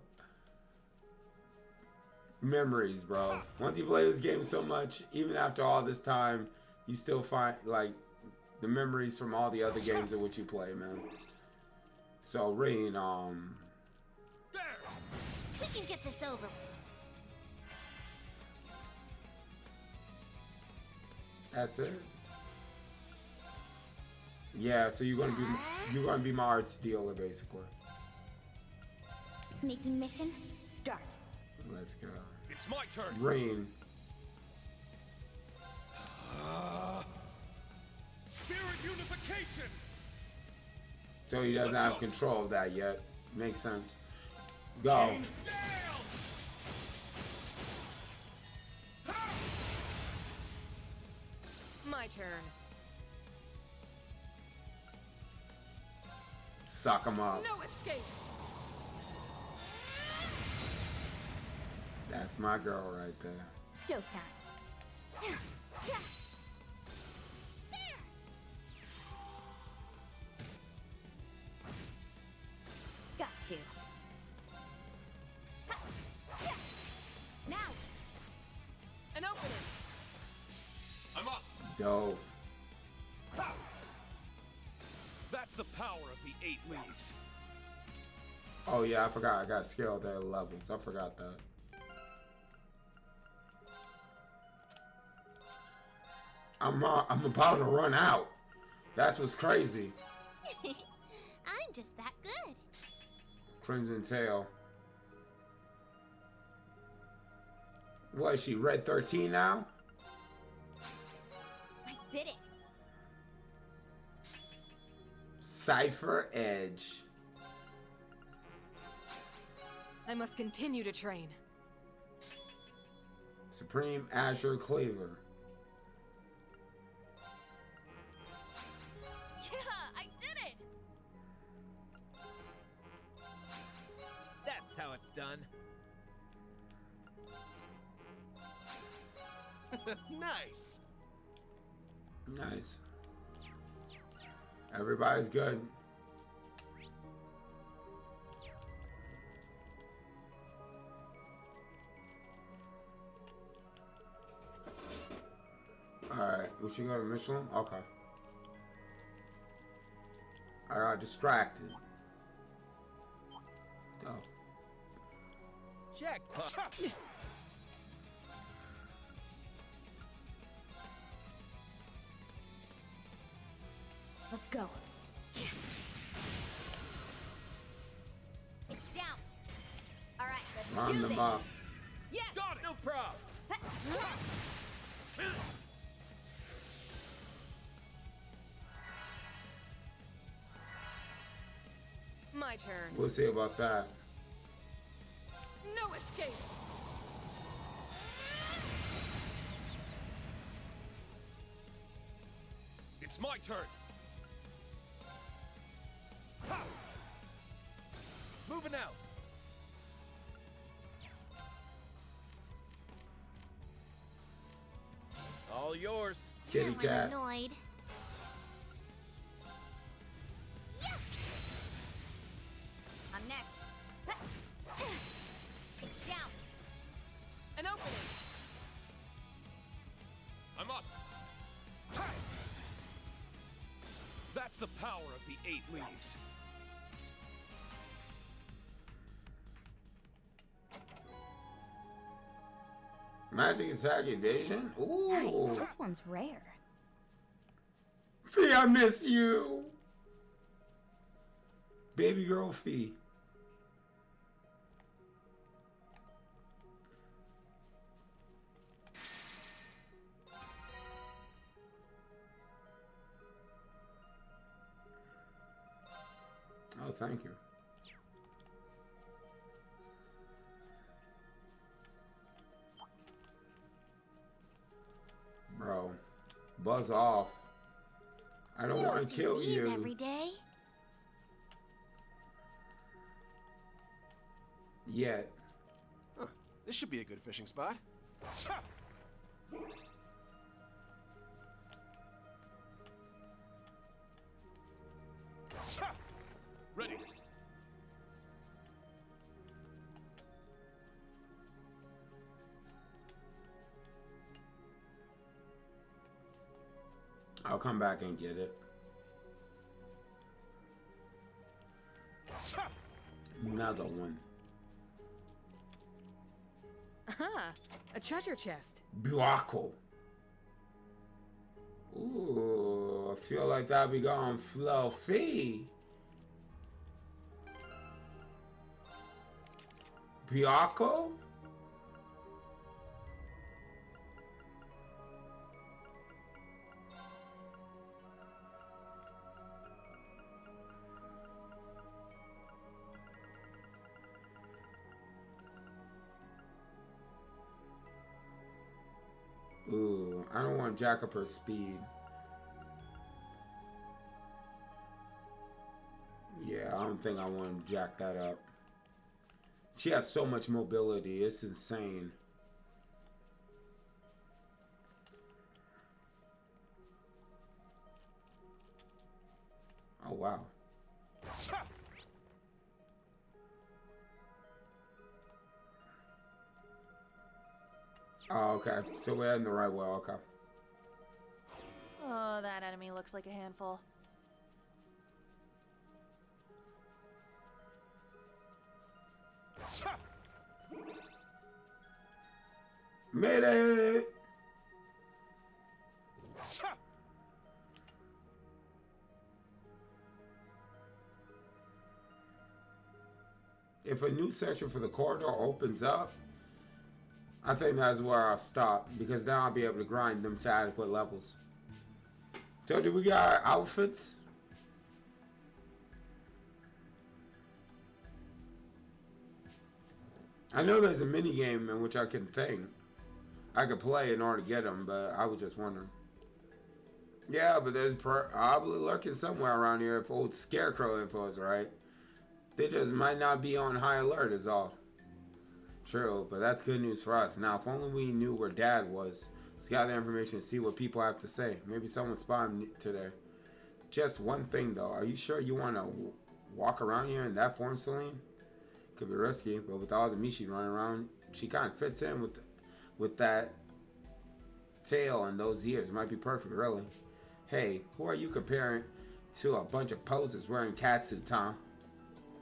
Memories, bro. Once you play this game so much, even after all this time, you still find like the memories from all the other games in which you play, man. So Rain, We can get this over. That's it. Yeah, so you're gonna be my arts dealer, basically. Sneaking mission, start. Let's go. It's my turn. Rain. Spirit unification. So he doesn't have control of that yet. Makes sense. Go. My turn. Suck him up. No escape. That's my girl right there. Showtime. Got you. Now. An opening. I'm up. Dope. That's the power of the 8 leaves. Oh yeah, I forgot. I got skill at levels. I forgot that. I'm about to run out. That's what's crazy. I'm just that good. Crimson Tail. What is she? Red 13 now? I did it. Cypher Edge. I must continue to train. Supreme Azure Cleaver. Yeah, I did it. That's how it's done. Nice. Nice. Everybody's good. Alright, we should go to Michelin? Okay. I got distracted. Go. Jackpot. Let's go. It's down. All right, let's Round do them this. up. Yes. Got it. No problem. My turn. We'll see about that. No escape. escape! It's my turn! Ha! Moving out! All yours. Kitty Now cat. I'm annoyed. Yeah! I'm next. It's down. An opening! I'm up! That's the power of the 8 leaves. Magic attack evasion? Ooh. Nice. This one's rare. Fee, I miss you. Baby girl Fee. Oh, thank you. Bro, buzz off. I don't want to kill these you. every day. Yet. Huh, this should be a good fishing spot. Ready. I'll come back and get it. Another one. Aha! A treasure chest. Buaco. Ooh, I feel like that'll be going fluffy. Buaco? Ooh, I don't want to jack up her speed. Yeah, I don't think I want to jack that up. She has so much mobility, it's insane. Oh, wow. Oh, okay. So we're in the right way, okay. Oh, that enemy looks like a handful. Mayday! If a new section for the corridor opens up, I think that's where I'll stop, because then I'll be able to grind them to adequate levels. So do we got our outfits? I know there's a mini game in which I could play in order to get them, but I was just wondering. Yeah, but there's probably lurking somewhere around here if old Scarecrow info is right. They just might not be on high alert is all. True, but that's good news for us. Now, if only we knew where Dad was. Let's gather information and see what people have to say. Maybe someone spotted him today. Just one thing, though. Are you sure you want to walk around here in that form, Celine? Could be risky, but with all the Mishi running around, she kind of fits in with that tail and those ears. Might be perfect, really. Hey, who are you comparing to a bunch of posers wearing catsuit, Tom?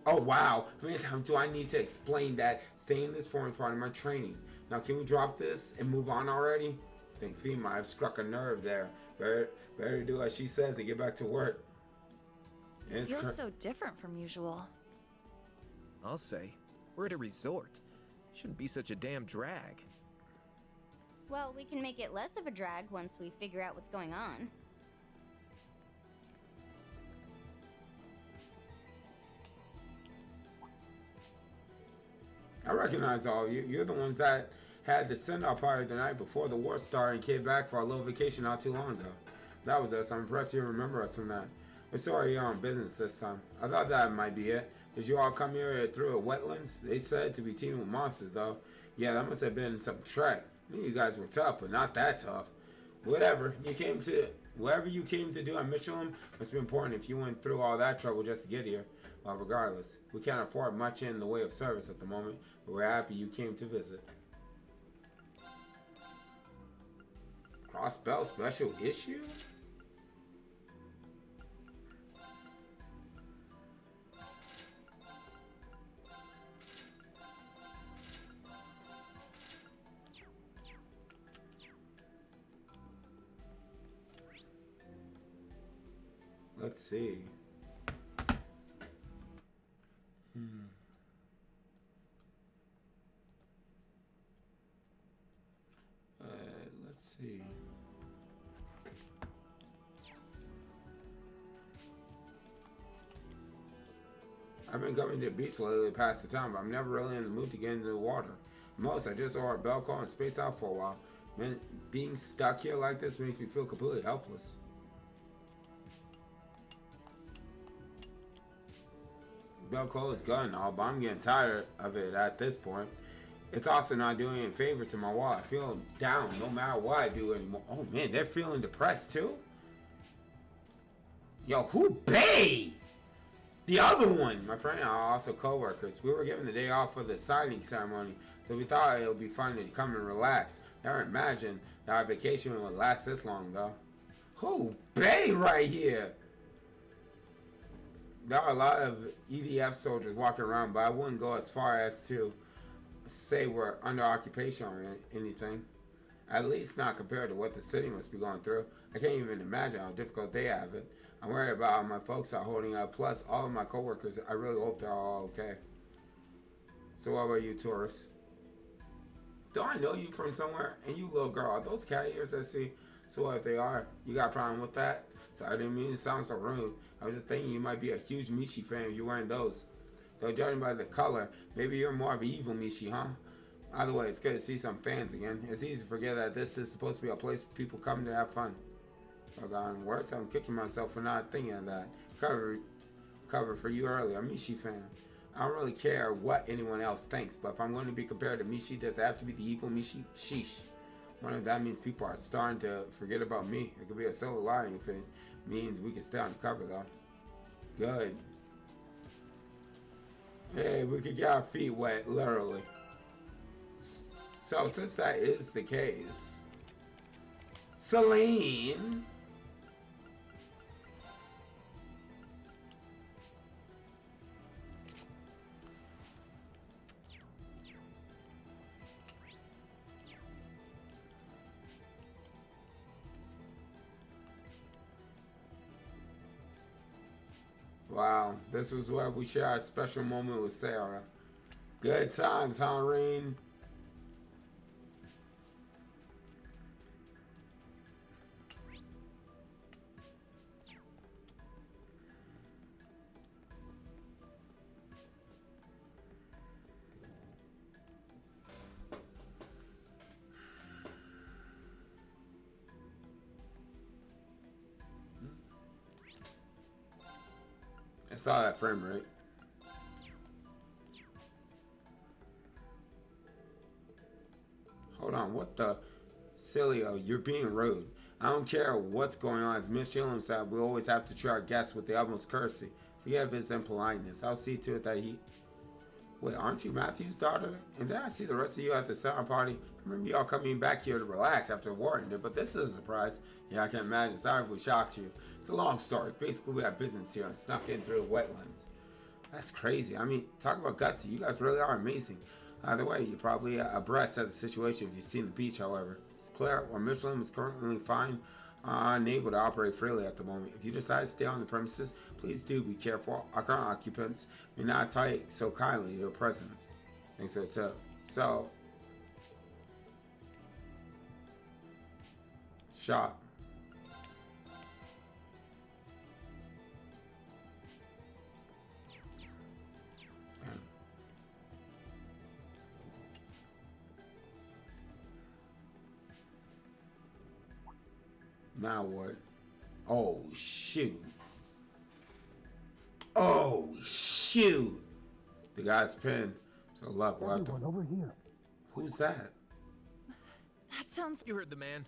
Oh, wow. How many times do I need to explain that staying in this form is part of my training? Now, can we drop this and move on already? I think Fee might have struck a nerve there. Better do as she says and get back to work. It feels so different from usual. I'll say. We're at a resort. Shouldn't be such a damn drag. Well, we can make it less of a drag once we figure out what's going on. I recognize all of you. You're the ones that had the send-off party the night before the war started and came back for our little vacation not too long ago. That was us. I'm impressed you remember us from that. We're sorry you're on business this time. I thought that might be it. Did you all come here through a wetlands? They said to be teaming with monsters, though. Yeah, that must have been some trek. I knew you guys were tough, but not that tough. Whatever you came to do on Michelin must be important if you went through all that trouble just to get here. Well, regardless, we can't afford much in the way of service at the moment, but we're happy you came to visit. Crossbell special issue? Let's see. Let's see. I've been coming to the beach lately to pass the time, but I'm never really in the mood to get into the water. Most, I just order a bell call and space out for a while. Man, being stuck here like this makes me feel completely helpless. Belco is good and all, but I'm getting tired of it at this point. It's also not doing any favors to my wallet. I feel down no matter what I do anymore. Oh man, they're feeling depressed too? Yo, who Bay? The other one! My friend and I are also co-workers. We were given the day off for the signing ceremony, so we thought it would be fun to come and relax. Never imagined that our vacation would last this long though. Who Bay right here? There are a lot of EDF soldiers walking around, but I wouldn't go as far as to say we're under occupation or anything. At least not compared to what the city must be going through. I can't even imagine how difficult they have it. I'm worried about how my folks are holding up. Plus, all of my coworkers, I really hope they're all okay. So what about you, tourists? Do I know you from somewhere? And you little girl, are those cat ears I see? So if they are, you got a problem with that? Sorry, I didn't mean to sound so rude. I was just thinking you might be a huge Mishi fan if you're wearing those. Though judging by the color, maybe you're more of an evil Mishi, huh? Either way, it's good to see some fans again. It's easy to forget that this is supposed to be a place where people come to have fun. I've gotten worse. I'm kicking myself for not thinking of that. Cover for you earlier. I'm a Mishi fan. I don't really care what anyone else thinks, but if I'm going to be compared to Mishi, does it have to be the evil Mishi? Sheesh. I wonder if that means people are starting to forget about me. It could be a silver lining if it means we can stay on the cover, though. Good. Hey, we could get our feet wet, literally. So, since that is the case, Celine. Wow, this was where we share our special moment with Sarah. Good times, huh, Reen? I saw that frame rate. Hold on, what the? Cilio, you're being rude. I don't care what's going on. As Miss Shillam said, we always have to treat our guests with the utmost courtesy. Forget his impoliteness. I'll see to it that he... Wait, aren't you Matthew's daughter? And did I see the rest of you at the summer party? I remember y'all coming back here to relax after the war ended, but this is a surprise. Yeah, I can imagine. Sorry if we shocked you. It's a long story. Basically, we have business here and snuck in through the wetlands. That's crazy. I mean, talk about gutsy. You guys really are amazing. Either way, you're probably abreast of the situation if you've seen the beach, however. It's clear where Michelin is currently fine, unable to operate freely at the moment. If you decide to stay on the premises, please do be careful. Our current occupants may not take so kindly to your presence. Thanks for the tip. So, shot. Now what? Oh, shoot. Oh, shoot. The guy's pinned. So luck, what the... over here. Who's that? That sounds... You heard the man.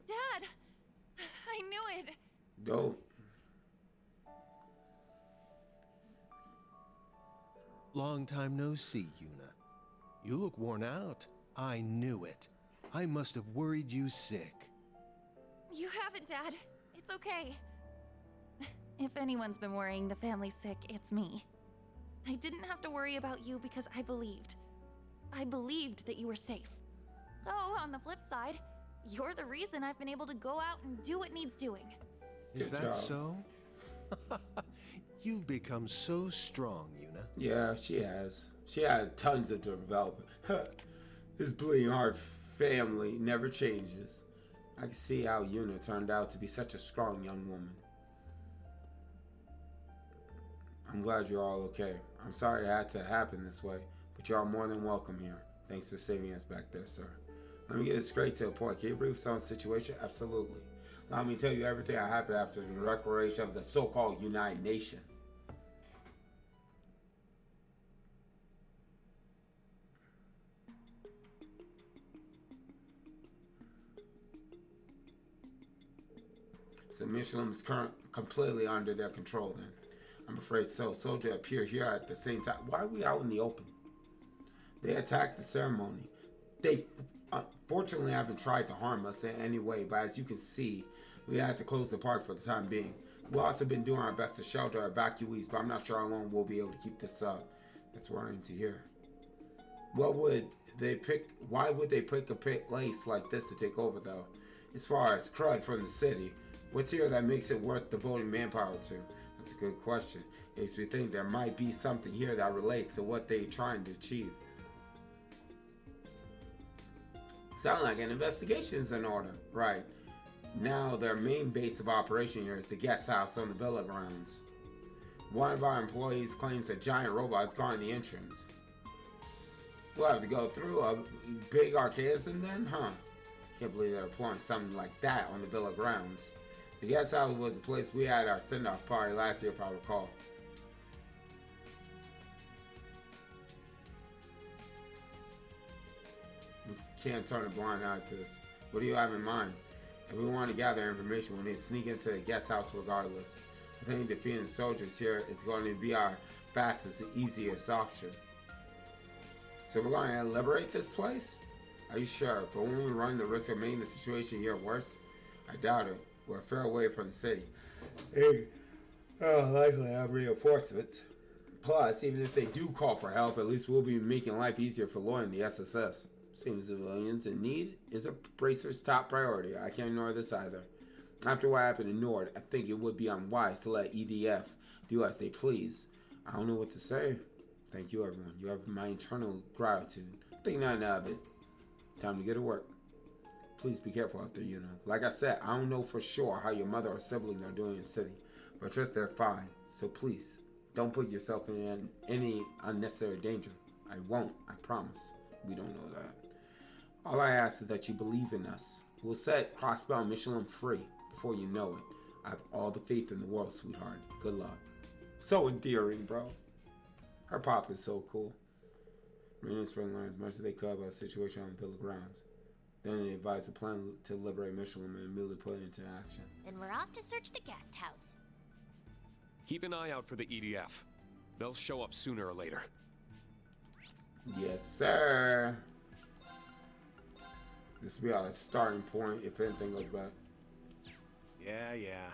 Dad! I knew it! Go. Long time no see, Yuna. You look worn out. I knew it. I must have worried you sick. You haven't, Dad. It's okay. If anyone's been worrying the family sick, it's me. I didn't have to worry about you because I believed. I believed that you were safe. So, on the flip side, you're the reason I've been able to go out and do what needs doing. Is that so? You've become so strong, Yuna. Yeah, she has. She had tons of development. This bleeding heart family never changes. I can see how Yuna turned out to be such a strong young woman. I'm glad you're all okay. I'm sorry it had to happen this way, but you're all more than welcome here. Thanks for saving us back there, sir. Let me get it straight to the point. Can you brief on the situation? Absolutely. Allow me to tell you everything that happened after the declaration of the so-called United Nation. So Michelin is completely under their control then. I'm afraid so. Soldiers appear here at the same time. Why are we out in the open? They attacked the ceremony. They fortunately haven't tried to harm us in any way, but as you can see, we had to close the park for the time being. We've also been doing our best to shelter our evacuees, but I'm not sure how long we'll be able to keep this up. That's worrying to hear. What would they pick? Why would they pick a place like this to take over, though? As far as crud from the city, what's here that makes it worth devoting manpower to? That's a good question. It makes me think there might be something here that relates to what they're trying to achieve. Sound like an investigation is in order. Right. Now their main base of operation here is the guest house on the villa grounds. One of our employees claims a giant robot is guarding the entrance. We'll have to go through a big archaism then, huh? Can't believe they're employing something like that on the villa grounds. The guest house was the place we had our send-off party last year, if I recall. We can't turn a blind eye to this. What do you have in mind? If we want to gather information, we need to sneak into the guest house regardless. I think defeating soldiers here is going to be our fastest and easiest option. So we're going to liberate this place? Are you sure? But when we run the risk of making the situation here worse? I doubt it. We're a fair way from the city. Hey, likely have reinforcements. Plus, even if they do call for help, at least we'll be making life easier for Lloyd and the SSS. Seems civilians in need is a Bracer's top priority. I can't ignore this either. After what happened in Nord, I think it would be unwise to let EDF do as they please. I don't know what to say. Thank you, everyone. You have my eternal gratitude. Think nothing of it. Time to get to work. Please be careful out there, you know. Like I said, I don't know for sure how your mother or siblings are doing in the city, but I trust they're fine. So please, don't put yourself in any unnecessary danger. I won't, I promise. We don't know that. All I ask is that you believe in us. We'll set Crossbell and Michelin free before you know it. I have all the faith in the world, sweetheart. Good luck. So endearing, bro. Her pop is so cool. Marina's friend learned as much as they could about the situation on the villa grounds. Then they advised the plan to liberate Michelin and immediately put it into action. Then we're off to search the guest house. Keep an eye out for the EDF. They'll show up sooner or later. Yes, sir. This will be our starting point if anything goes bad. Yeah.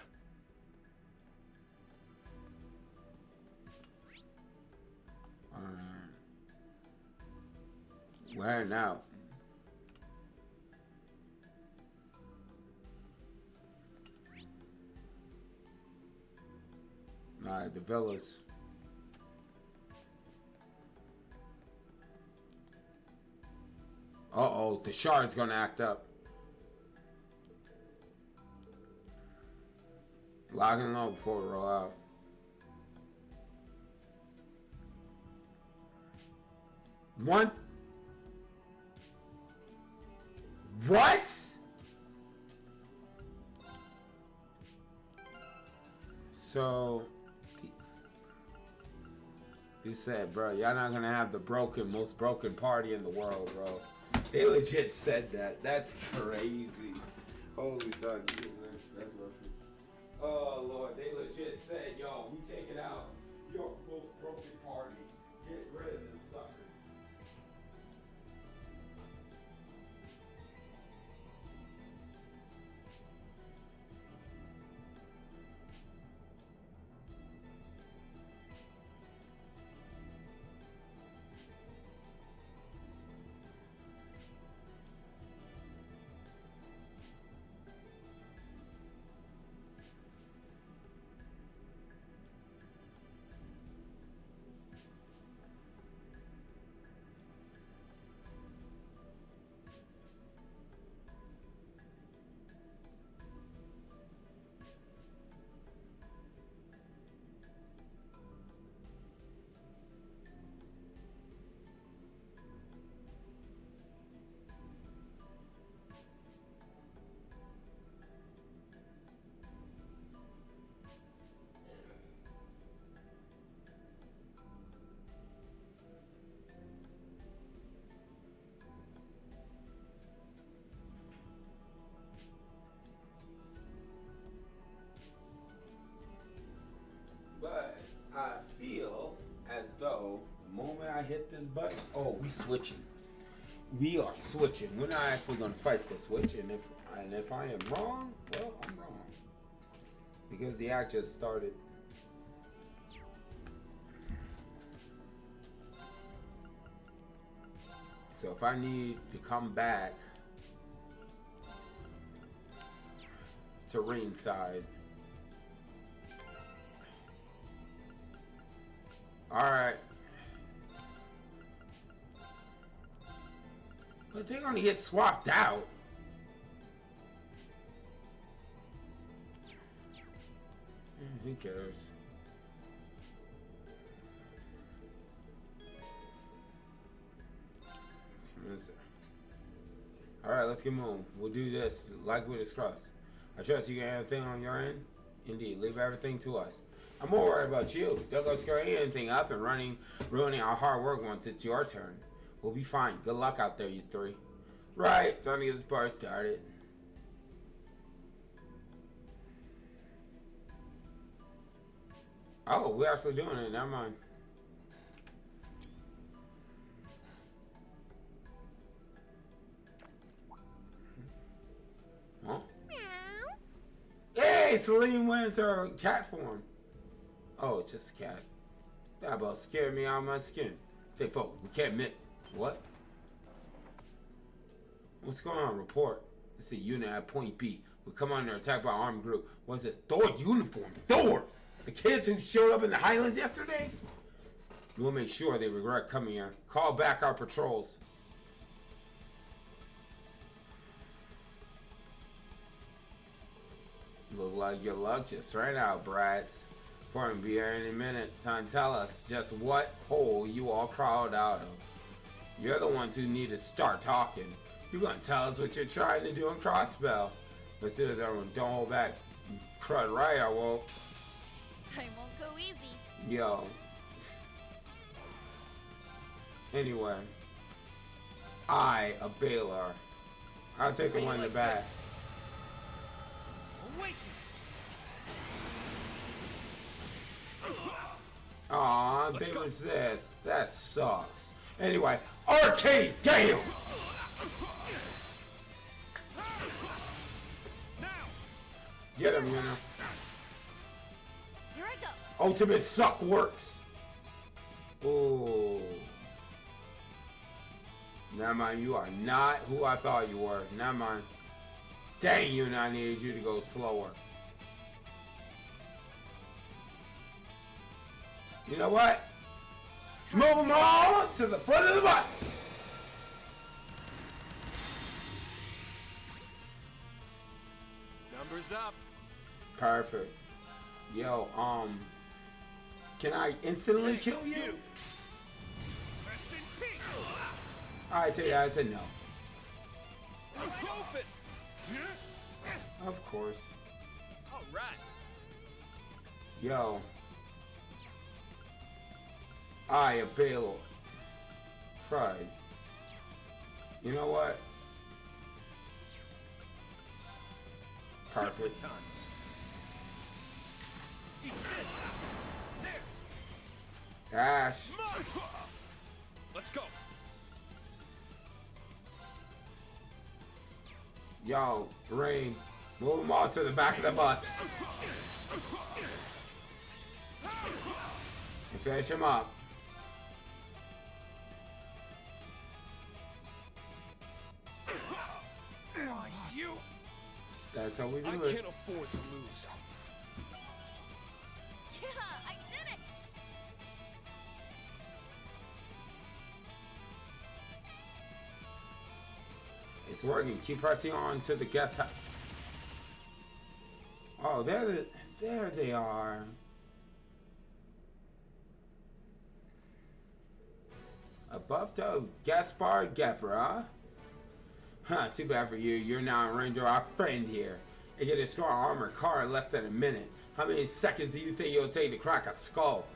We're heading out. Alright, the villas. Uh-oh, the shard's gonna act up. Lock and load before we roll out. One. What? So he said, bro, y'all not gonna have the most broken party in the world, bro. They legit said that. That's crazy. Holy son, that's rough. Oh Lord, they legit said, yo, we taking out your most broken party. Get rid of them suckers. But I feel as though the moment I hit this button, oh, we switching. We are switching. We're not actually going to fight this switch, and if I am wrong, well, I'm wrong. Because the act just started. So if I need to come back to ringside. Alright. But they're gonna get swapped out. Who cares? Alright, let's get moving. We'll do this like we discussed. I trust you get everything on your end. Indeed, leave everything to us. I'm more worried about you. Don't go screwing anything up and ruining our hard work once it's your turn. We'll be fine. Good luck out there, you three. Right, time to get this party started. Oh, we're actually doing it. Never mind. Huh? Hey, Celine went into her cat form. Oh, it's just a cat. That about scared me out of my skin. Stay focused. We can't admit. What? What's going on? Report. It's a unit at point B. We come under attack by an armed group. What's this? Thor uniform. Thor! The kids who showed up in the Highlands yesterday? We'll make sure they regret coming here. Call back our patrols. Look like your luck just ran out, brats. For him to be here any minute. Time to tell us just what hole you all crawled out of. You're the ones who need to start talking. You're gonna tell us what you're trying to do in Crossbell. But still, everyone, don't hold back. Crud right, I won't. I won't go easy. Yo. Anyway. A Baylor. I'll take a one in the back. Aw, they resist. That sucks. Anyway, arcade game! Get him, you know. Here I go. Ultimate suck works. Ooh. Never mind, you are not who I thought you were. Never mind. Dang, you and I needed you to go slower. You know what? Move them all to the front of the bus. Numbers up. Perfect. Yo, can I instantly kill you? I tell you, I said no. open. Of course. All right. Yo. I obey, Lord. Pride. You know what? Perfect. Ash. Let's go. Yo, Rain. Move them all to the back of the bus. And finish him up. You. That's how we do I it. can't afford to lose. Yeah, I did it! It's working. Keep pressing on to the guest house. Oh, there they are. A buffed up Gaspar Gepra. Huh, too bad for you. You're now a ranger, our friend here. You can destroy an armored car in less than a minute. How many seconds do you think it'll take to crack a skull?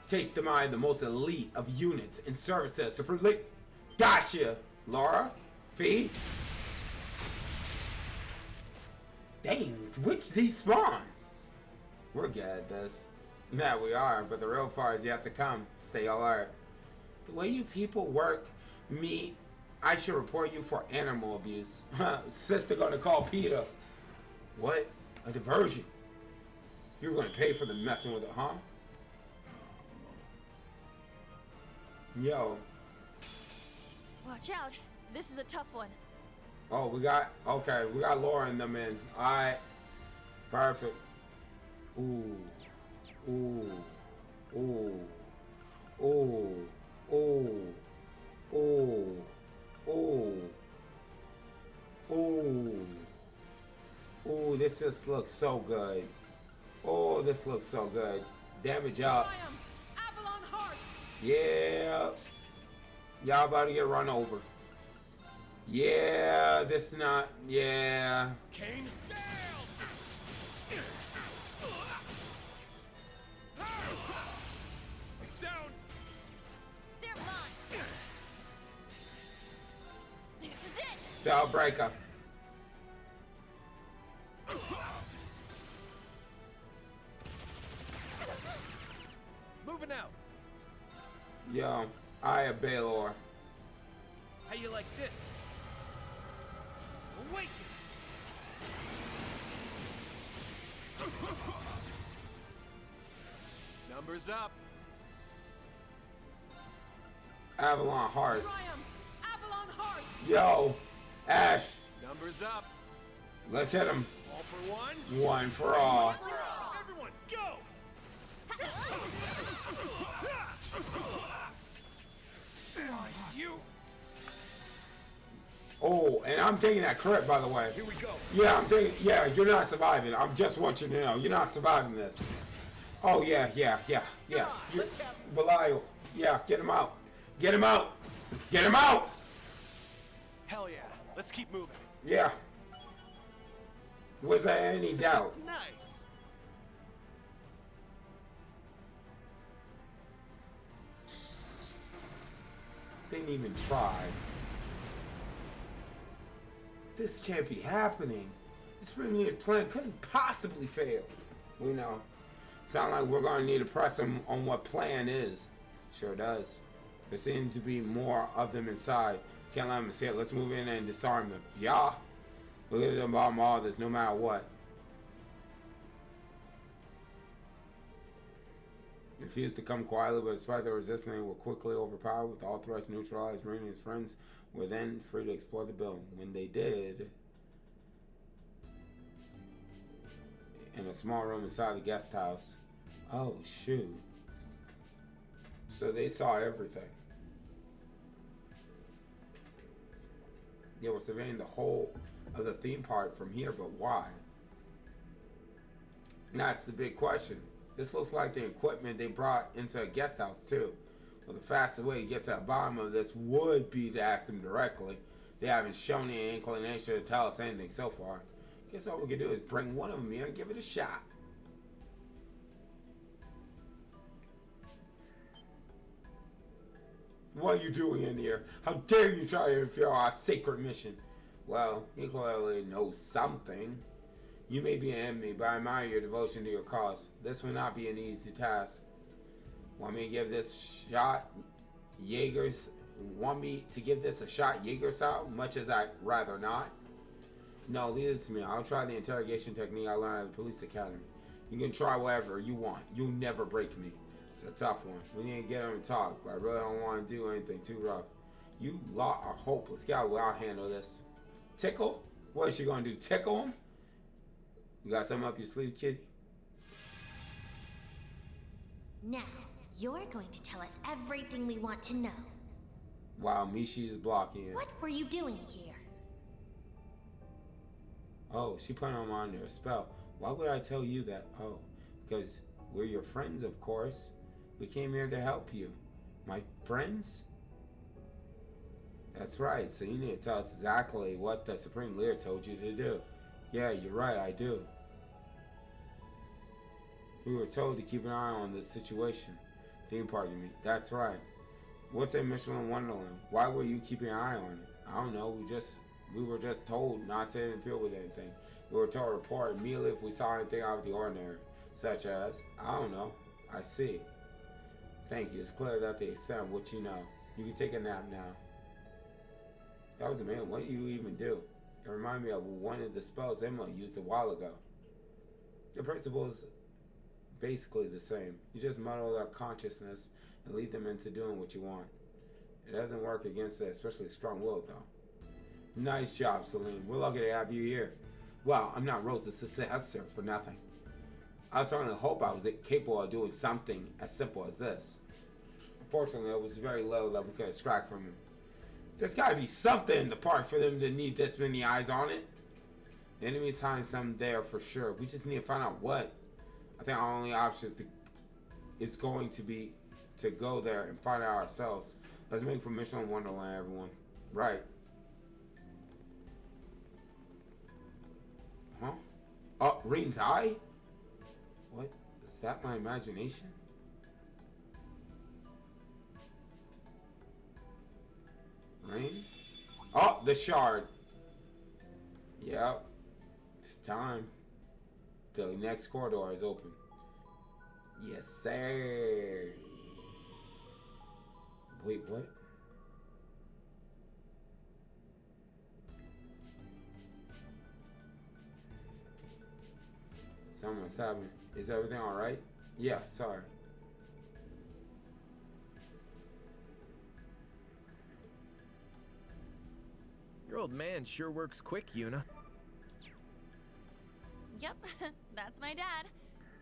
Chase the mind, the most elite of units in service to the Supreme League. Gotcha, Laura. Fee. Dang, which despawn? We're good at this. Yeah, we are, but the real far is yet to come. Stay alert. The way you people work me, I should report you for animal abuse. Sister gonna call Peter. What? A diversion? You're gonna pay for the messing with it, huh? Yo. Watch out. This is a tough one. Oh, we got Laura and them in. Alright. Perfect. Ooh. Ooh. Ooh. Ooh. Ooh. Ooh. Ooh. Ooh. Ooh, this just looks so good. Oh, this looks so good. Damage up. Avalon Heart! Yeah. Y'all about to get run over. Yeah, this not. Yeah. Kane. Down. They're mine. This is it. Cell breaker. Moving out. Yo, I am Baylor. How you like this? Awaken. Numbers up. Avalon Hearts. Avalon Heart! Yo, Ash. Numbers up. Let's hit him. All for one. One for all. Everyone, go. You. Oh, and I'm taking that crit, by the way. Here we go. Yeah, I'm taking. Yeah, you're not surviving. I'm just want you to know, you're not surviving this. Oh yeah. Belial. Yeah, get him out. Get him out. Get him out. Hell yeah. Let's keep moving. Yeah. Was there any doubt? Nice. Didn't even try. This can't be happening. This Supreme Leader's plan couldn't possibly fail. We know. Sound like we're gonna need to press them on what plan is. Sure does. There seems to be more of them inside. Can't let them escape. Let's move in and disarm them. Yeah. Look at them about all this, no matter what. Refused to come quietly, but despite their resistance, they were quickly overpowered. With all threats neutralized, Ring and his friends were then free to explore the building. When they did, in a small room inside the guest house. Oh, shoot. So they saw everything. Yeah, we're surveying the whole of the theme park from here, but why? And that's the big question. This looks like the equipment they brought into a guest house too. Well, the fastest way to get to the bottom of this would be to ask them directly. They haven't shown any inclination to tell us anything so far. Guess all we can do is bring one of them here and give it a shot. What are you doing in here? How dare you try to interfere with our sacred mission? Well, you clearly know something. You may be an enemy, but I admire your devotion to your cause. This will not be an easy task. Want me to give this shot, Jaeger's? Want me to give this a shot, Jaeger style? Much as I'd rather not. No, leave this to me. I'll try the interrogation technique I learned at the police academy. You can try whatever you want. You'll never break me. It's a tough one. We need to get him to talk, but I really don't want to do anything too rough. You lot are hopeless. Get out of the way. I'll handle this. Tickle? What is she going to do? Tickle him? You got something up your sleeve, kitty? Now, you're going to tell us everything we want to know. Wow, Mishi is blocking it. What were you doing here? Oh, she put him under a spell. Why would I tell you that? Oh, because we're your friends, of course. We came here to help you. My friends? That's right, so you need to tell us exactly what the Supreme Leader told you to do. Yeah, you're right, I do. We were told to keep an eye on this situation. Theme park, you mean? That's right. What's a Michelin Wonderland? Why were you keeping an eye on it? I don't know, we were just told not to interfere with anything. We were told to report immediately if we saw anything out of the ordinary. Such as, I don't know. I see. Thank you. It's clear that they accept what you know. You can take a nap now. That was amazing. What do you even do? It reminded me of one of the spells Emily used a while ago. The principle is basically the same. You just muddle their consciousness and lead them into doing what you want. It doesn't work against it, especially strong-willed though. Nice job, Celine. We're lucky to have you here. Well, I'm not Rose's successor for nothing. I certainly hope I was capable of doing something as simple as this. Unfortunately, it was very little that we could extract from him. There's gotta be something in the park for them to need this many eyes on it. The enemy's hiding something there for sure. We just need to find out what. I think our only option is going to be to go there and find out ourselves. Let's make for Michelin Wonderland, everyone. Right. Huh? Oh, Reen's eye? What? Is that my imagination? Rain? Oh, the shard. Yep. It's time. The next corridor is open. Yes, sir. Wait, what? Something's happening. Is everything alright? Yeah, sorry. Your old man sure works quick, Yuna. Yep, that's my dad.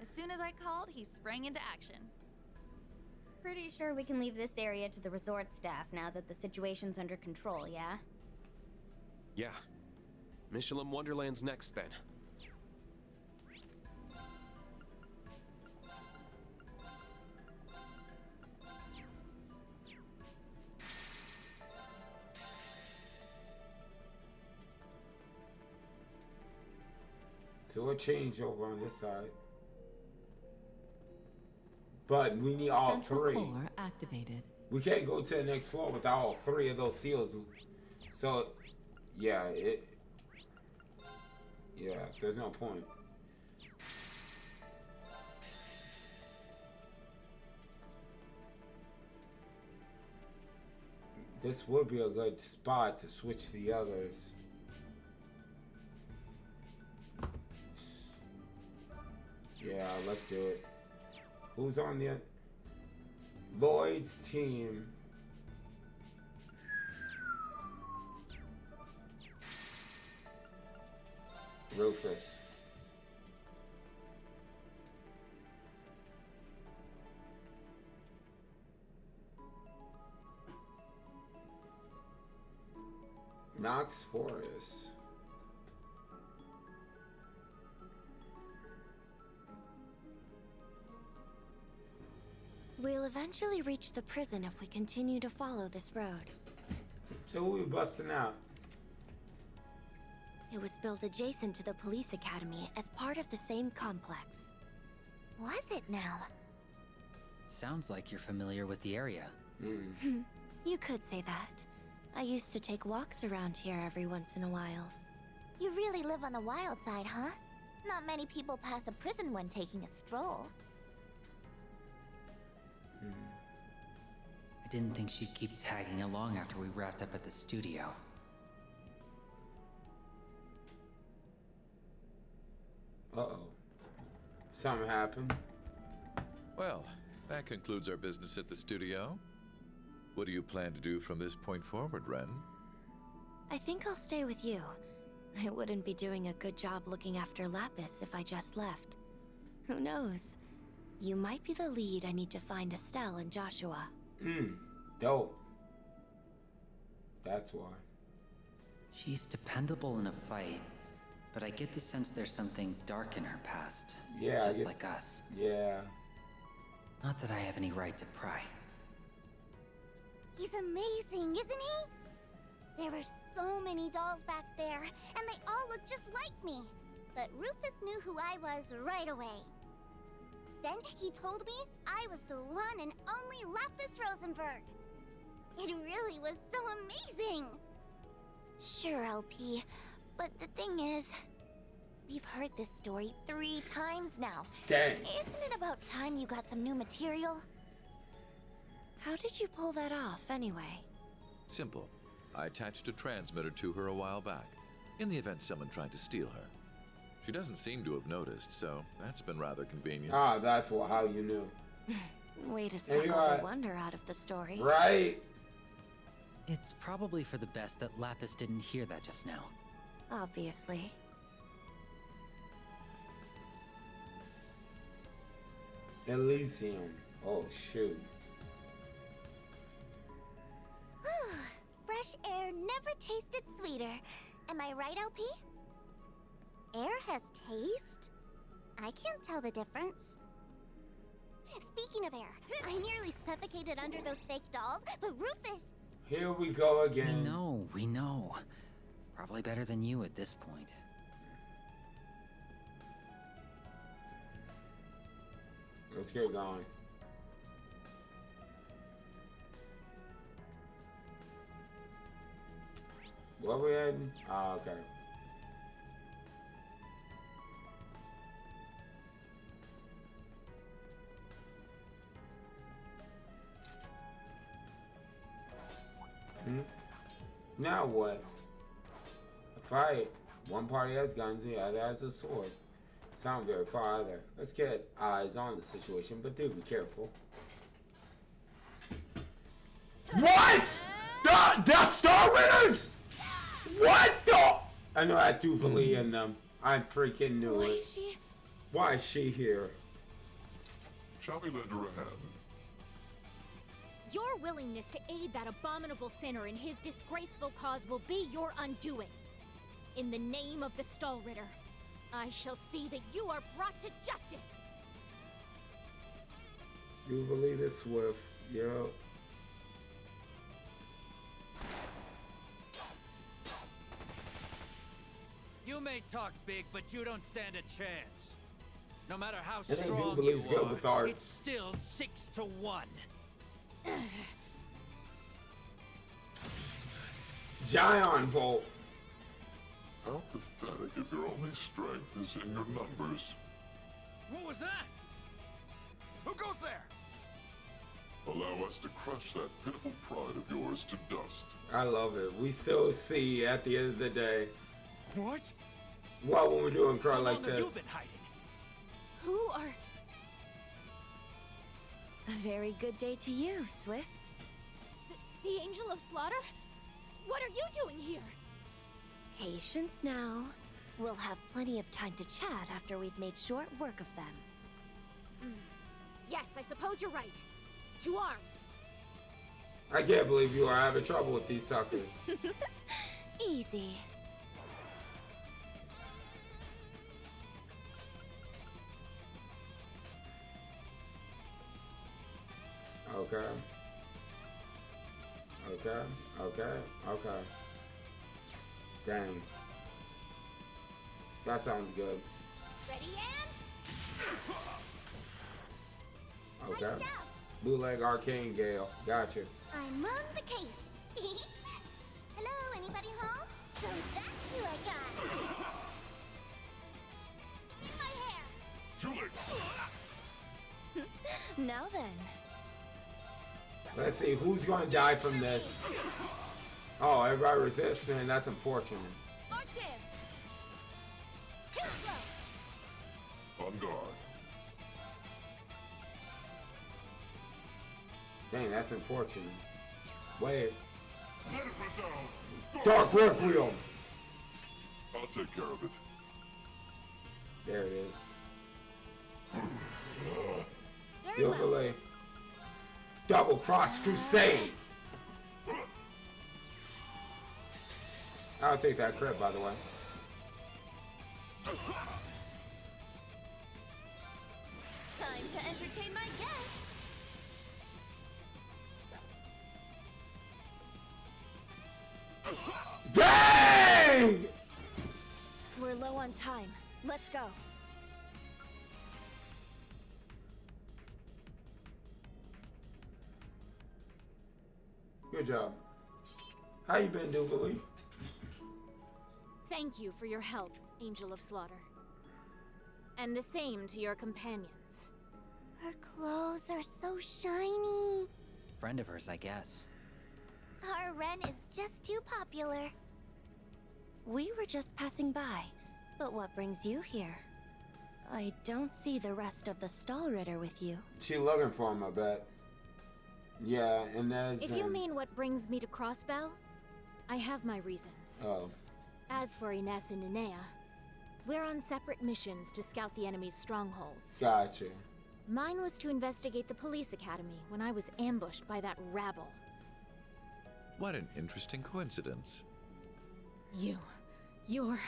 As soon as I called, he sprang into action. Pretty sure we can leave this area to the resort staff now that the situation's under control, yeah? Yeah. Michelin Wonderland's next, then. So we'll change over on this side. But we need all Central three. Core activated. We can't go to the next floor without all three of those seals. So, yeah, there's no point. This would be a good spot to switch the others. Yeah, let's do it. Who's on the Lloyd's team? Rufus. Knox Forest. We'll eventually reach the prison if we continue to follow this road. So who we busting out? It was built adjacent to the police academy as part of the same complex. Was it now? Sounds like you're familiar with the area. You could say that. I used to take walks around here every once in a while. You really live on the wild side, huh? Not many people pass a prison when taking a stroll. I didn't think she'd keep tagging along after we wrapped up at the studio. Uh-oh. Something happened. Well, that concludes our business at the studio. What do you plan to do from this point forward, Ren? I think I'll stay with you. I wouldn't be doing a good job looking after Lapis if I just left. Who knows? You might be the lead I need to find Estelle and Joshua. Dope. That's why. She's dependable in a fight, but I get the sense there's something dark in her past. Yeah, just like us. Yeah. Not that I have any right to pry. He's amazing, isn't he? There were so many dolls back there, and they all look just like me. But Rufus knew who I was right away. Then he told me I was the one and only Lapis Rosenberg. It really was so amazing. Sure, LP, but the thing is, we've heard this story 3 times now. Dang. Isn't it about time you got some new material? How did you pull that off, anyway? Simple. I attached a transmitter to her a while back, in the event someone tried to steal her. She doesn't seem to have noticed, so that's been rather convenient. Ah, that's how you knew. Way to suck all the wonder out of the story. Right? It's probably for the best that Lapis didn't hear that just now. Obviously. Elysium. Oh, shoot. Fresh air never tasted sweeter. Am I right, LP? Air has taste? I can't tell the difference. Speaking of air, I nearly suffocated under those fake dolls, but Rufus... Here we go again. We know. Probably better than you at this point. Let's get going. Where we heading? Ah, okay. Now what? A fight. One party has guns, the other has a sword. Sound very far either. Let's get eyes on the situation, but do be careful. What? The Star Winners? What the? I know I do believe in them. I freaking knew it. Why is she here? Shall we lend her a hand? Your willingness to aid that abominable sinner in his disgraceful cause will be your undoing. In the name of the Stallritter, I shall see that you are brought to justice. You believe this, Swift? Yo. You may talk big, but you don't stand a chance. No matter how And strong do you believe good with are, arts. it's still 6-1. Giant Volt. How pathetic if your only strength is in your numbers. What was that? Who goes there? Allow us to crush that pitiful pride of yours to dust. I love it. We still see at the end of the day. What? What when we're doing cry like How long have this? you been hiding? Who are... A very good day to you, Swift. The Angel of Slaughter? What are you doing here? Patience now. We'll have plenty of time to chat after we've made short work of them. Yes, I suppose you're right. To arms. I can't believe you are having trouble with these suckers. Easy. Okay. Okay. Okay. Okay. Dang. That sounds good. Ready and... Okay. Bootleg Arcane Gale. Gotcha. I'm on the case. Hello, anybody home? So that's who I got. In my hair. Too late. Now then. Let's see who's gonna die from this. Oh, everybody resists, man. That's unfortunate. Our chance. Too slow. On guard. Dang, that's unfortunate. Wait. Let it resound. Dark Requiem. I'll take care of it. There it is. Very well. Jubilee. Double Cross Crusade. I'll take that crit, by the way. Time to entertain my guests. Dang! We're low on time. Let's go. Good job. How you been, Jubilee? Thank you for your help, Angel of Slaughter. And the same to your companions. Her clothes are so shiny. Friend of hers, I guess. Our Ren is just too popular. We were just passing by, but what brings you here? I don't see the rest of the Stallritter with you. She looking for him, I bet. Yeah, and there's... If you mean what brings me to Crossbell, I have my reasons. Oh. As for Ines and Nenea, we're on separate missions to scout the enemy's strongholds. Gotcha. Mine was to investigate the police academy when I was ambushed by that rabble. What an interesting coincidence. You're...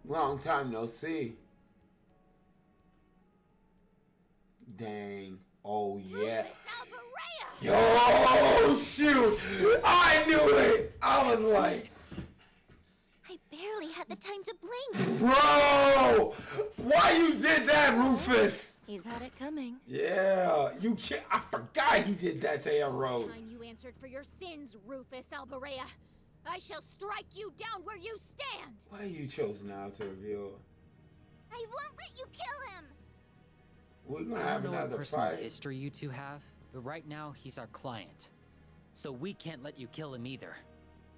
Long time no see. Dang. Oh, yeah. Yo, shoot! I knew it! I was like... I barely had the time to blink. Bro! Why you did that, Rufus? He's had it coming. Yeah, you can't... I forgot he did that to Arrow. It's time you answered for your sins, Rufus Alberea. I shall strike you down where you stand! Why you chose now to reveal? I won't let you kill him. We're gonna I have don't know what another personal fight. history you two have, but right now he's our client. So we can't let you kill him either.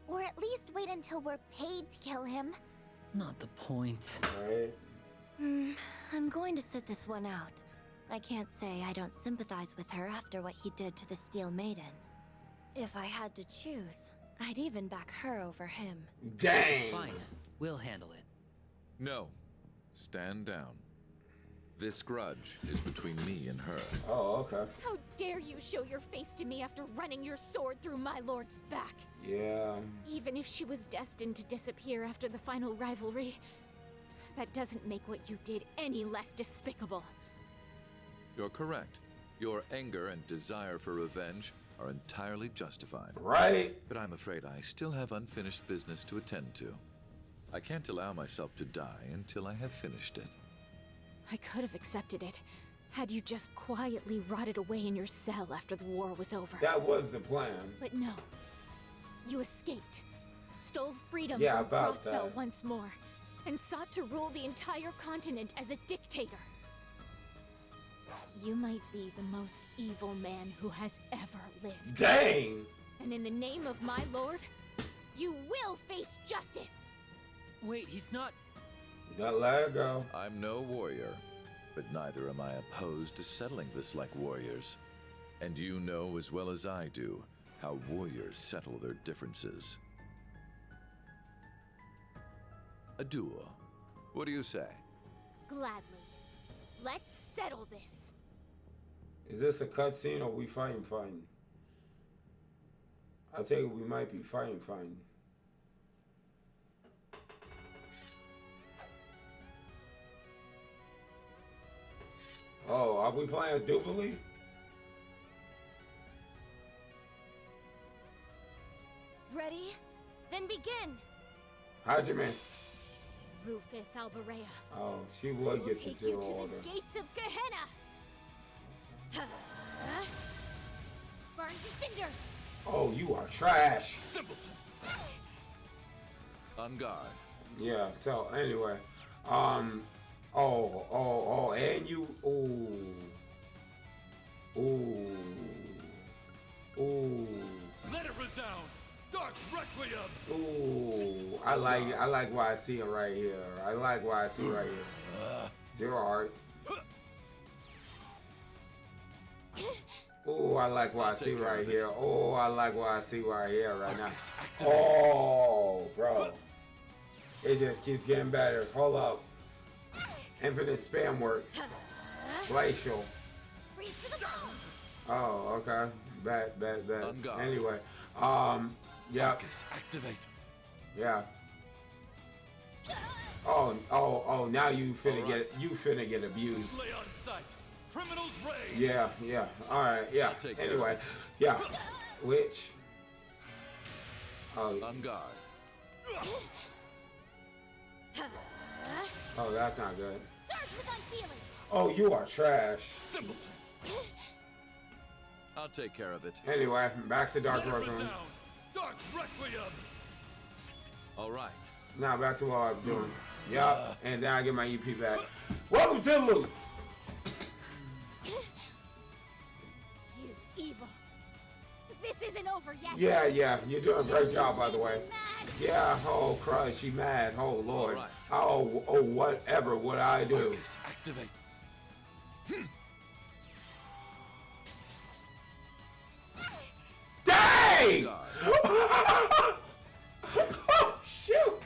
Or at least wait until we're paid to kill him. Not the point. Right? I'm going to sit this one out. I can't say I don't sympathize with her after what he did to the Steel Maiden. If I had to choose, I'd even back her over him. Dang! It's fine. We'll handle it. No. Stand down. This grudge is between me and her. Oh, okay. How dare you show your face to me after running your sword through my lord's back? Yeah. Even if she was destined to disappear after the final rivalry, that doesn't make what you did any less despicable. You're correct. Your anger and desire for revenge are entirely justified. Right? But I'm afraid I still have unfinished business to attend to. I can't allow myself to die until I have finished it. I could have accepted it, had you just quietly rotted away in your cell after the war was over. That was the plan. But no. You escaped, stole freedom Yeah, from about Crossbell that. once more, and sought to rule the entire continent as a dictator. You might be the most evil man who has ever lived. Dang! And in the name of my lord, you will face justice! Wait, he's not... Gotta let her go. I'm no warrior, but neither am I opposed to settling this like warriors. And you know as well as I do how warriors settle their differences. A duel. What do you say? Gladly. Let's settle this. Is this a cutscene or we fighting? I take it we might be fighting. Oh, are we playing as Jubilee? Ready? Then begin! Hajime. Rufus Alberea. Oh, she would We'll get to take see you to older. the gates of Gehenna. Burn to cinders. Oh, you are trash. Simpleton. On guard. Yeah. So anyway, and you. Ooh. Let it resound. Dark Requiem. Ooh. I like what I see right here. I like what I see right here. Zero heart. Oh, I like what I see right here. Oh, I like what I see right here right now. Oh, bro. It just keeps getting better. Hold up. Infinite spam works. Glacial. Oh, okay. Bet. Anyway. Yeah. Activate. Yeah. Oh, now you finna get abused. Slay on sight. Criminals raid. Yeah. Alright, yeah. Anyway. Yeah. Which On guard. Oh, that's not good. Surge with unfeeling. Oh, you are trash. Simpleton. I'll take care of it. Anyway, back to Dark Requiem. Dark Requiem. All right. Now back to what I'm doing. Yup, and then I get my EP back. Welcome to the loop. You evil. This isn't over yet. Yeah, you're doing a great job, by the way. Yeah, oh Christ, she mad. Oh Lord. Right. Oh, whatever would I do? Focus. Activate. Dang! Oh, shoot!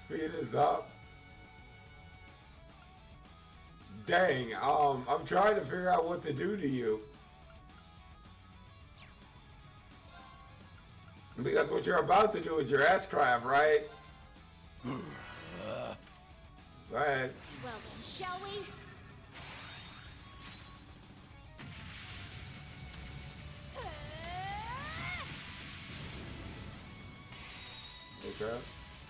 Speed is up. Dang, I'm trying to figure out what to do to you. Because what you're about to do is your S-craft, right? Go ahead. Well then, shall we? Okay.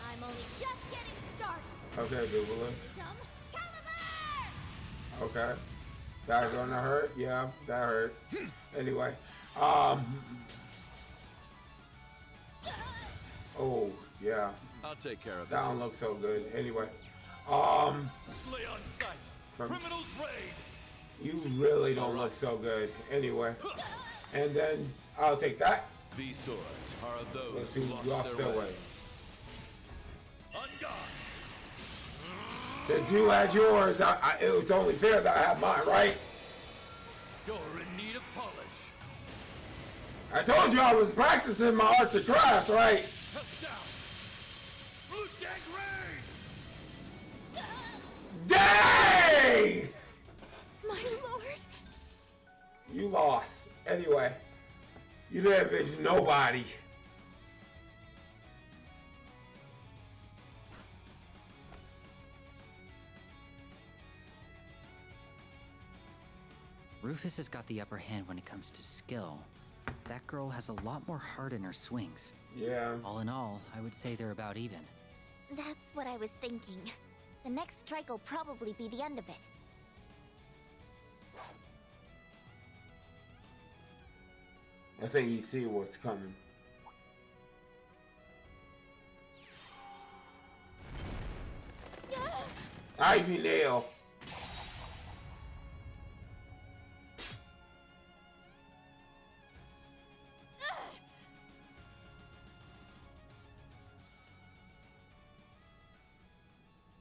I'm only just getting started. Okay, Googler. Some caliber! Okay. That gonna hurt? Yeah, that hurt. Anyway. Oh, yeah. I'll take care of it. That don't look so good. Anyway. Slay on sight. Criminals raid. You really don't look so good. Anyway. And then I'll take that. These swords are those Let's see who who lost their way. On guard. Since you had yours, it was only fair that I have mine, right? You're in need of polish. I told you I was practicing my arts and crafts, right? Held down. Root gang raid. Dang! My lord. You lost. Anyway. You didn't avenge nobody. Rufus has got the upper hand when it comes to skill. That girl has a lot more heart in her swings. Yeah. All in all, I would say they're about even. That's what I was thinking. The next strike will probably be the end of it. I think you see what's coming. Ivy nail.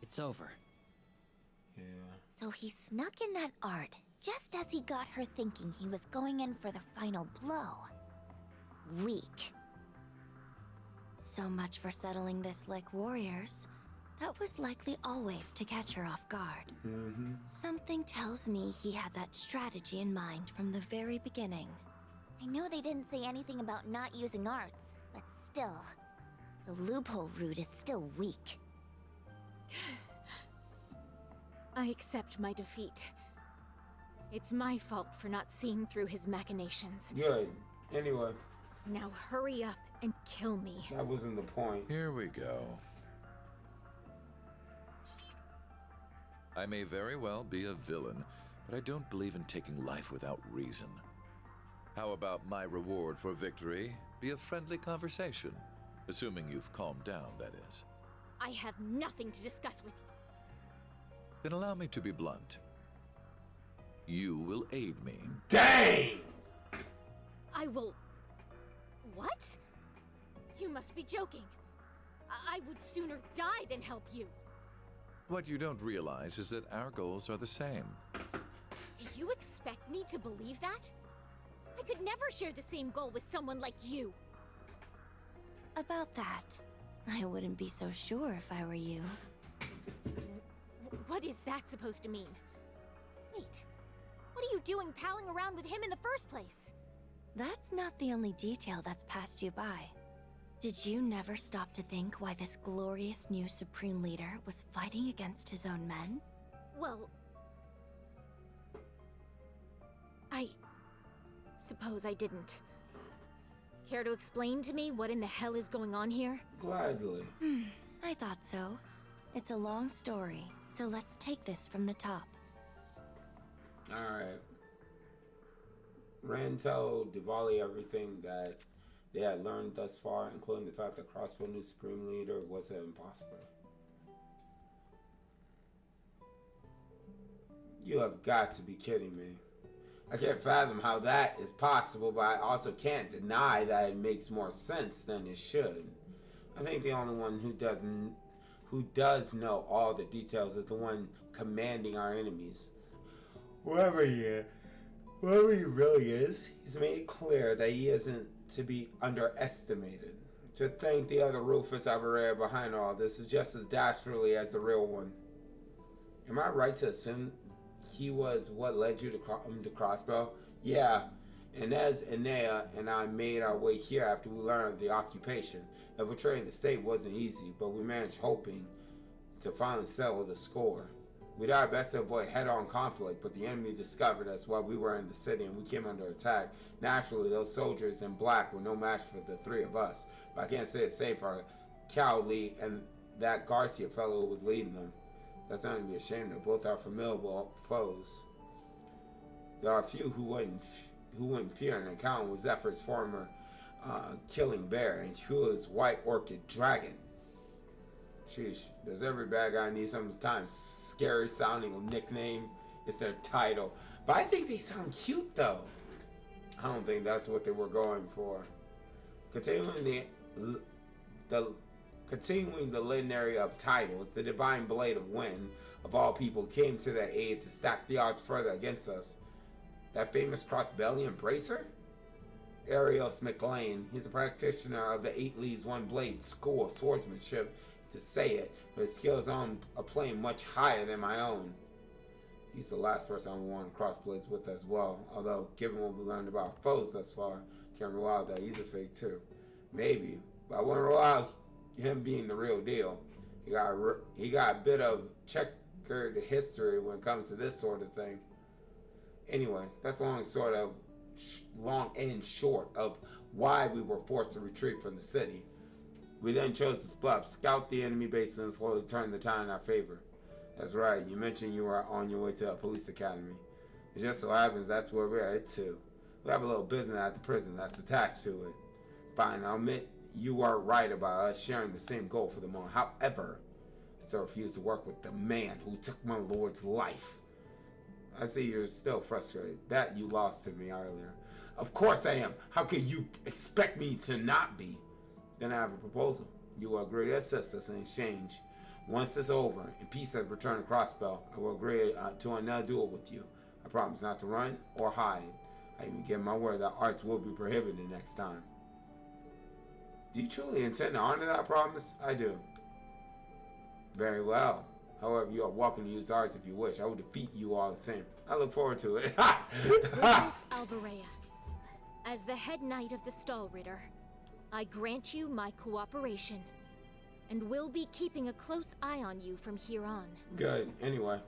It's over. Yeah. So he snuck in that art, just as he got her thinking he was going in for the final blow. Weak. So much for settling this like warriors. That was likely always to catch her off guard. Mm-hmm. Something tells me he had that strategy in mind from the very beginning. I know they didn't say anything about not using arts, but still, the loophole route is still weak. I accept my defeat. It's my fault for not seeing through his machinations. Good. Anyway. Now hurry up and kill me. That wasn't the point. Here we go. I may very well be a villain, but I don't believe in taking life without reason. How about my reward for victory be a friendly conversation? Assuming you've calmed down, that is. I have nothing to discuss with you. Then allow me to be blunt. You will aid me. Dang! I will... What? You must be joking. I would sooner die than help you. What you don't realize is that our goals are the same. Do you expect me to believe that? I could never share the same goal with someone like you. About that, I wouldn't be so sure if I were you. What is that supposed to mean? Wait, what are you doing palling around with him in the first place? That's not the only detail that's passed you by. Did you never stop to think why this glorious new Supreme Leader was fighting against his own men? Well... I suppose I didn't. Care to explain to me what in the hell is going on here? Gladly. I thought so. It's a long story, so let's take this from the top. Alright. Rand told Diwali everything that they had learned thus far, including the fact that Crossbell new Supreme Leader was an imposter. You have got to be kidding me. I can't fathom how that is possible, but I also can't deny that it makes more sense than it should. I think the only one who does know all the details is the one commanding our enemies. Whoever he really is, he's made it clear that he isn't to be underestimated. To think the other Rufus Operative behind all this is just as dastardly as the real one. Am I right to assume he was what led you to Crossbell? Yeah, Inez, Enea, and I made our way here after we learned of the occupation. Infiltrating the state wasn't easy, but we managed hoping to finally settle the score. We did our best to avoid head-on conflict, but the enemy discovered us while we were in the city and we came under attack. Naturally, those soldiers in black were no match for the three of us, but I can't say it's safe for Cowley and that Garcia fellow who was leading them. That's not to be ashamed of. Both are formidable foes. There are a few who wouldn't fear an encounter with Zephyr's former killing bear and Hua's white orchid dragon. Sheesh, does every bad guy need some kind of scary sounding nickname? It's their title. But I think they sound cute though. I don't think that's what they were going for. Continuing the linearity of titles, the Divine Blade of Wind, of all people, came to their aid to stack the odds further against us. That famous Crossbellian Bracer? Arios McLean, he's a practitioner of the 8 Leagues 1 Blade School of Swordsmanship, to say it, but his skills on a plane much higher than my own. He's the last person I would want to cross blades with as well, although given what we learned about foes thus far, can't rule out that he's a fake too. Maybe, but I wouldn't rule out him being the real deal. He got a bit of checkered history when it comes to this sort of thing. Anyway, that's long and short of why we were forced to retreat from the city. We then chose to split up, scout the enemy base, and slowly turn the tide in our favor. That's right, you mentioned you were on your way to a police academy. It just so happens that's where we're at too. We have a little business at the prison that's attached to it. Fine, I'll admit you are right about us sharing the same goal for the moment. However, I still refuse to work with the man who took my lord's life. I see you're still frustrated. That you lost to me earlier. Of course I am. How can you expect me to not be? Then I have a proposal. You will agree to assist us in exchange. Once this is over and peace has returned to Crossbell, I will agree to another duel with you. I promise not to run or hide. I even give my word that arts will be prohibited next time. Do you truly intend to honor that promise? I do. Very well. However, you are welcome to use arts if you wish. I will defeat you all the same. I look forward to it. Rufus Alberea, as the head knight of the Stall Ritter, I grant you my cooperation, and will be keeping a close eye on you from here on. Good. Anyway.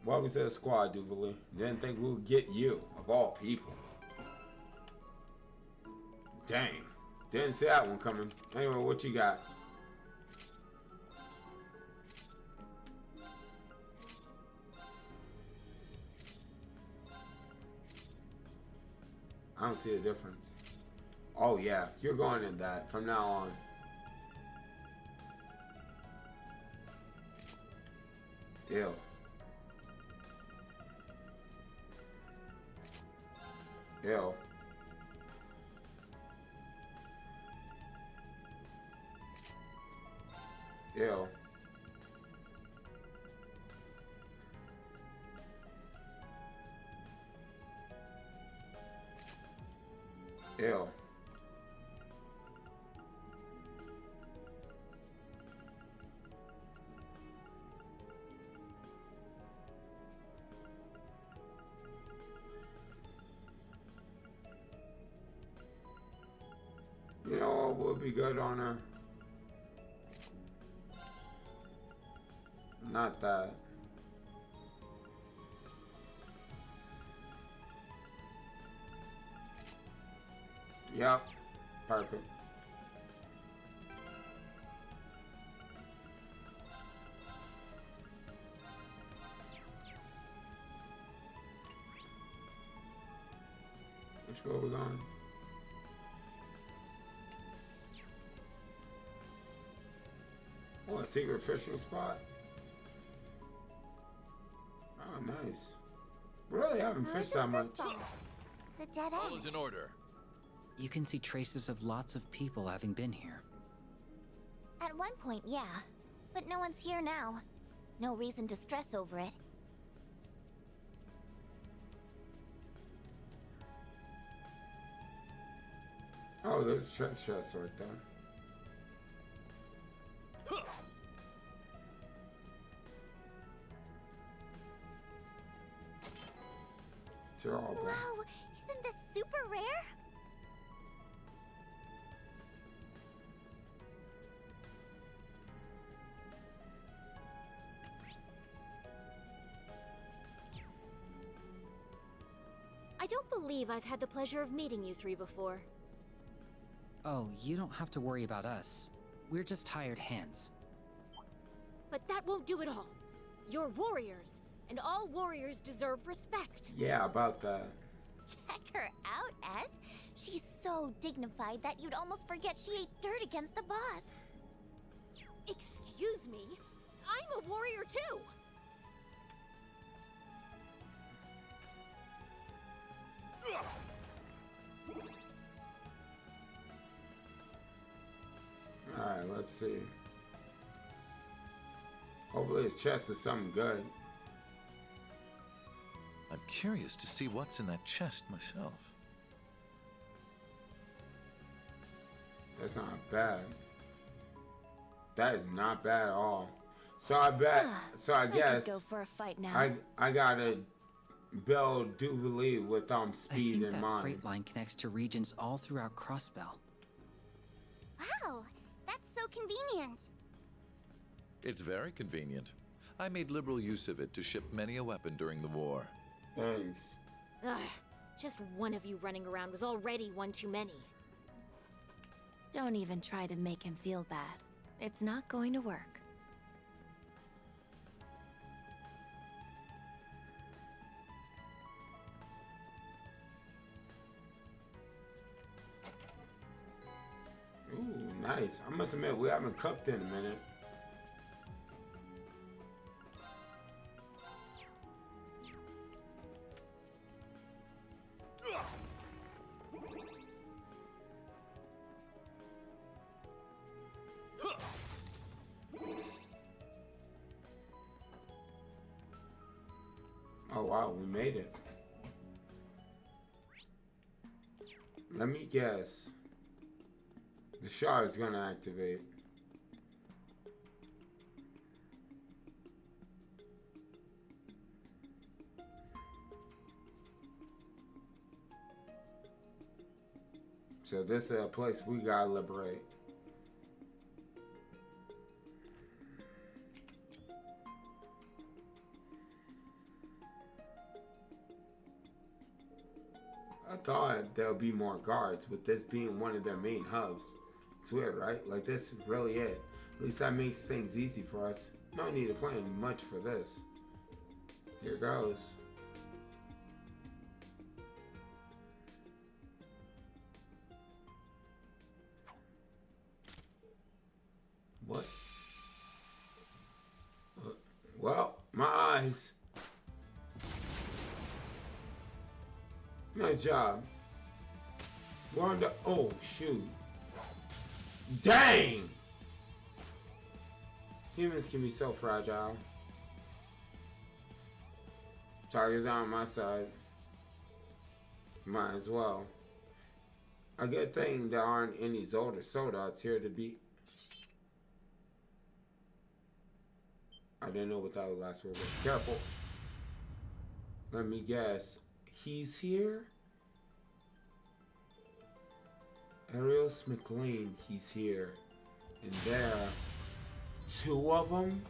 Welcome to the squad, Duvalie. Didn't think we would get you, of all people. Dang. Didn't see that one coming. Anyway, what you got? I don't see a difference. Oh yeah, you're going in that from now on. Ew. Ew. Ew. Ew. You know what would be good on her? Not that. Yep. Perfect. Which way are we going? Oh, a secret fishing spot? Oh, nice. We really haven't fished that much. It's a dead All end. is in order. You can see traces of lots of people having been here. At one point, yeah. But no one's here now. No reason to stress over it. Oh, there's a chest right there. They're all bad. Wow, isn't this super rare? I don't believe I've had the pleasure of meeting you three before. Oh, you don't have to worry about us. We're just hired hands. But that won't do it all. You're warriors, and all warriors deserve respect. Yeah, about that. Check her out, S. She's so dignified that you'd almost forget she ate dirt against the boss. Excuse me? I'm a warrior too! Alright, let's see. Hopefully his chest is something good. I'm curious to see what's in that chest myself. That's not bad. That is not bad at all. So I bet. So I guess. could go for a fight now. I gotta build Jubilee with speed I think in that mind. freight line connects to regions all throughout Crossbell. Wow, that's so convenient. It's very convenient. I made liberal use of it to ship many a weapon during the war. Thanks. Ugh, just one of you running around was already one too many. Don't even try to make him feel bad. It's not going to work. Ooh, nice. I must admit, we haven't cooked in a minute. Oh wow, we made it. Let me guess. The shard is gonna activate. So this is a place we gotta liberate. I thought there'll be more guards, with this being one of their main hubs. It's weird, right? Like, this is really it. At least that makes things easy for us. No need to plan much for this. Here goes. What? Well, my eyes. Nice job. We're on the... Oh, shoot. Dang! Humans can be so fragile. Target's on my side. Might as well. A good thing there aren't any Zolder Soldats here to beat. I didn't know what that last word was. Careful. Let me guess. He's here? Arios McLean, he's here. And there are 2 of them?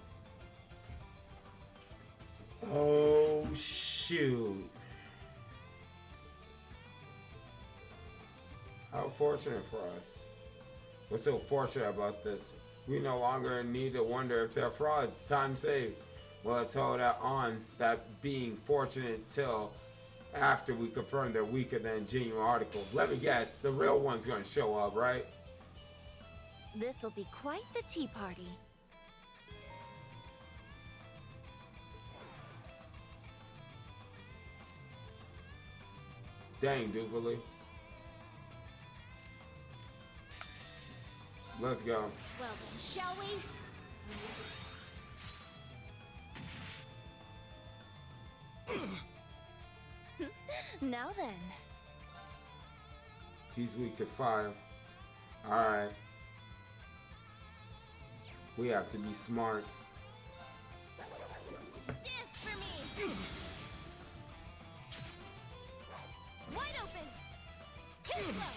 Oh, shoot. How fortunate for us. What's so fortunate about this? We no longer need to wonder if they're frauds. Time saved. Well, let's hold that on that being fortunate till after we confirm they're weaker than genuine articles. Let me guess, the real one's gonna show up, right? This'll be quite the tea party. Dang, Duvally. Let's go. Well then, shall we? Now then. He's weak to fire. Alright. We have to be smart. Dance for me! Wide open! Too slow!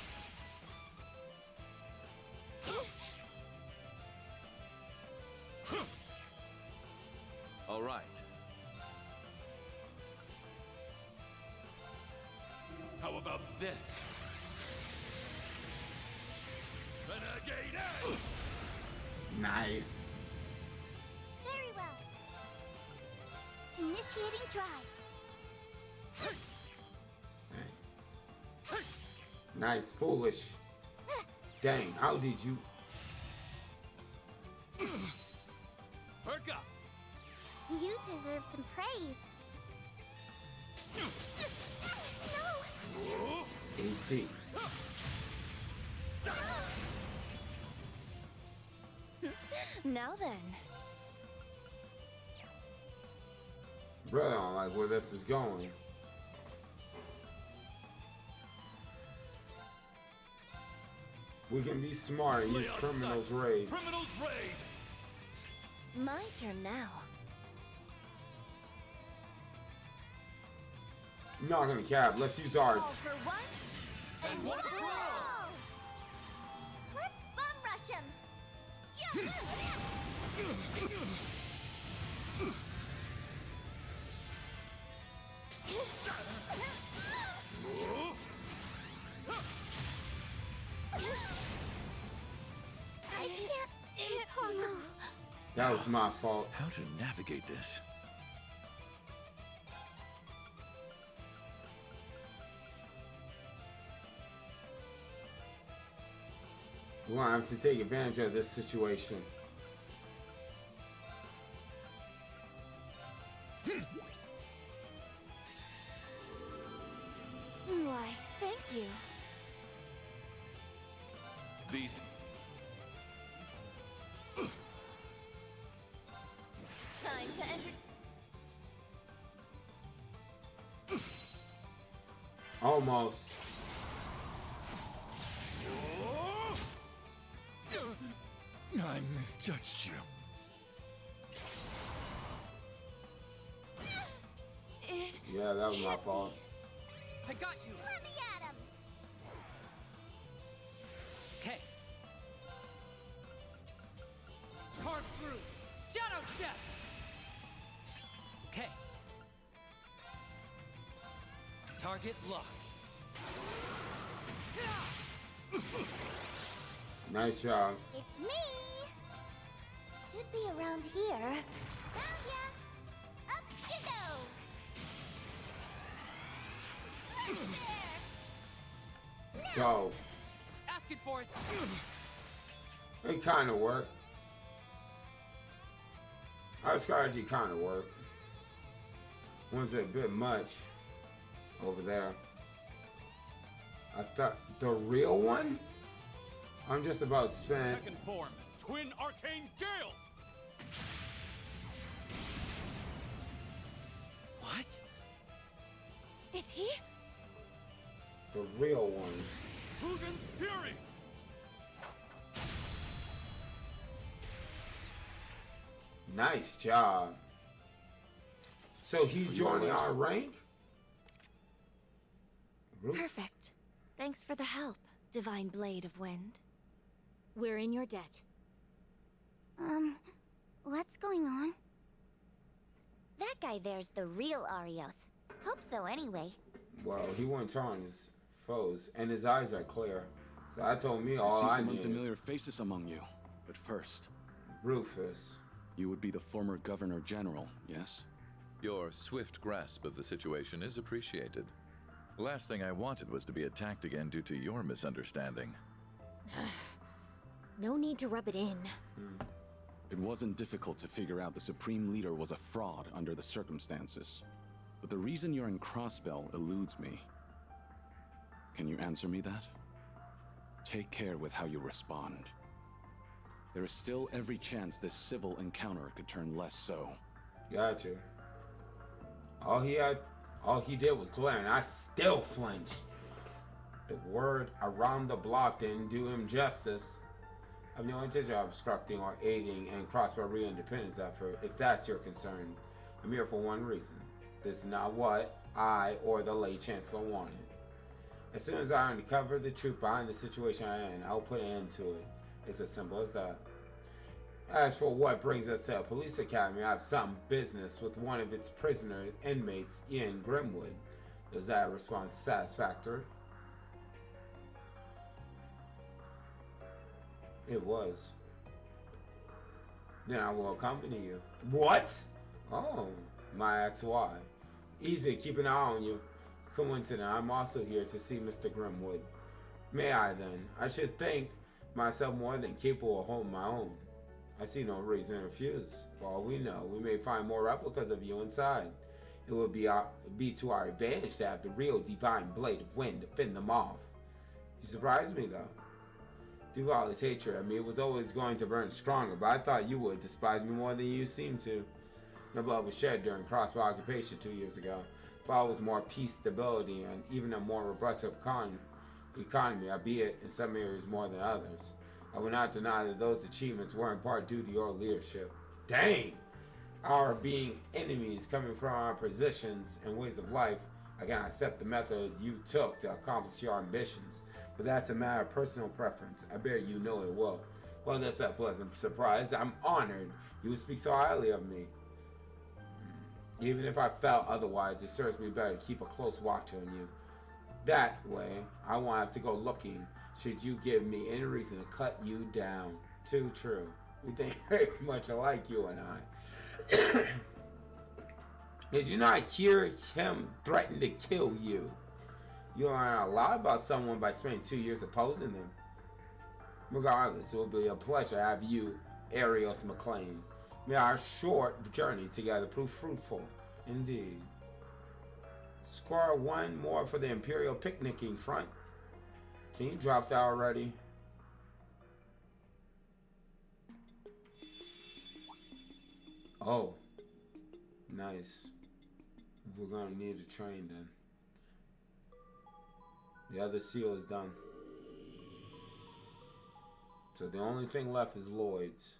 All right. How about this? Renegade! Nice. Very well. Initiating drive. Nice, foolish. Dang, how did you... Perk up! You deserve some praise. No! AT. Now then. Bro, I don't like where this is going. We can be smart and use Criminal's Raid. Criminal's Raid! My turn now. Not gonna cap. Let's use All arts. for one, and one for all. Let's bum rush him. I can't. Impossible. That was my fault. How to navigate this? We're gonna have to take advantage of this situation. Why, thank you. These... Time to enter. Almost. I misjudged you. Yeah, that was my fault. I got you. Let me at him. Okay. Carve through! Shadow step! Okay. Target locked. Nice job. It's me! Should be around here. Found ya! Up you go! Right there! Go. Asking for it. It kind of worked. Our strategy kind of worked. One's a bit much over there. I thought the real one? I'm just about spent. Second form, Twin Arcane Gale. What? Is he? The real one. Mugen's Fury. Nice job. So he's joining our rank? Perfect. Thanks for the help, Divine Blade of Wind. We're in your debt. What's going on? That guy there's the real Arios. Hope so anyway. Well, he won't turn his foes, and his eyes are clear. So I told me all I see I some need. unfamiliar faces among you. But first, Rufus. You would be the former Governor General, yes? Your swift grasp of the situation is appreciated. The last thing I wanted was to be attacked again due to your misunderstanding. No need to rub it in. It wasn't difficult to figure out the Supreme Leader was a fraud under the circumstances. But the reason you're in Crossbell eludes me. Can you answer me that? Take care with how you respond. There is still every chance this civil encounter could turn less so. Gotcha. All he did was glare, and I still flinched. The word around the block didn't do him justice. I have no intention of obstructing or aiding in Crossbell re-independence effort, if that's your concern. I'm here for one reason. This is not what I or the late Chancellor wanted. As soon as I uncover the truth behind the situation I'm in, I'll put an end to it. It's as simple as that. As for what brings us to a police academy, I have some business with one of its prisoner inmates, Ian Grimwood. Is that response satisfactory? It was. Then I will accompany you. What? Oh, my ex-wife. Easy, keep an eye on you. Coincident, I'm also here to see Mr. Grimwood. May I then? I should think myself more than capable of holding my own. I see no reason to refuse. For all we know, we may find more replicas of you inside. It would be to our advantage to have the real Divine Blade of Wind to fend them off. You surprised me, though. Duval's hatred of me was always going to burn stronger, but I thought you would despise me more than you seem to. No blood was shed during Crossbell occupation 2 years ago. Fall was more peace, stability, and even a more robust economy, albeit in some areas more than others. I will not deny that those achievements were in part due to your leadership. Dang! Our being enemies coming from our positions and ways of life, I cannot accept the method you took to accomplish your ambitions. But that's a matter of personal preference. I bear you know it well. Well, that's a pleasant surprise. I'm honored you speak so highly of me. Even if I felt otherwise, it serves me better to keep a close watch on you. That way, I won't have to go looking should you give me any reason to cut you down. Too true. We think very much alike, you and I. Did you not hear him threaten to kill you? You learn a lot about someone by spending 2 years opposing them. Regardless, it will be a pleasure to have you, Arios McLean. May our short journey together prove fruitful. Indeed. Score one more for the Imperial picnicking front. Can you drop that already? Oh. Nice. We're gonna need a train then. The other seal is done. So the only thing left is Lloyd's.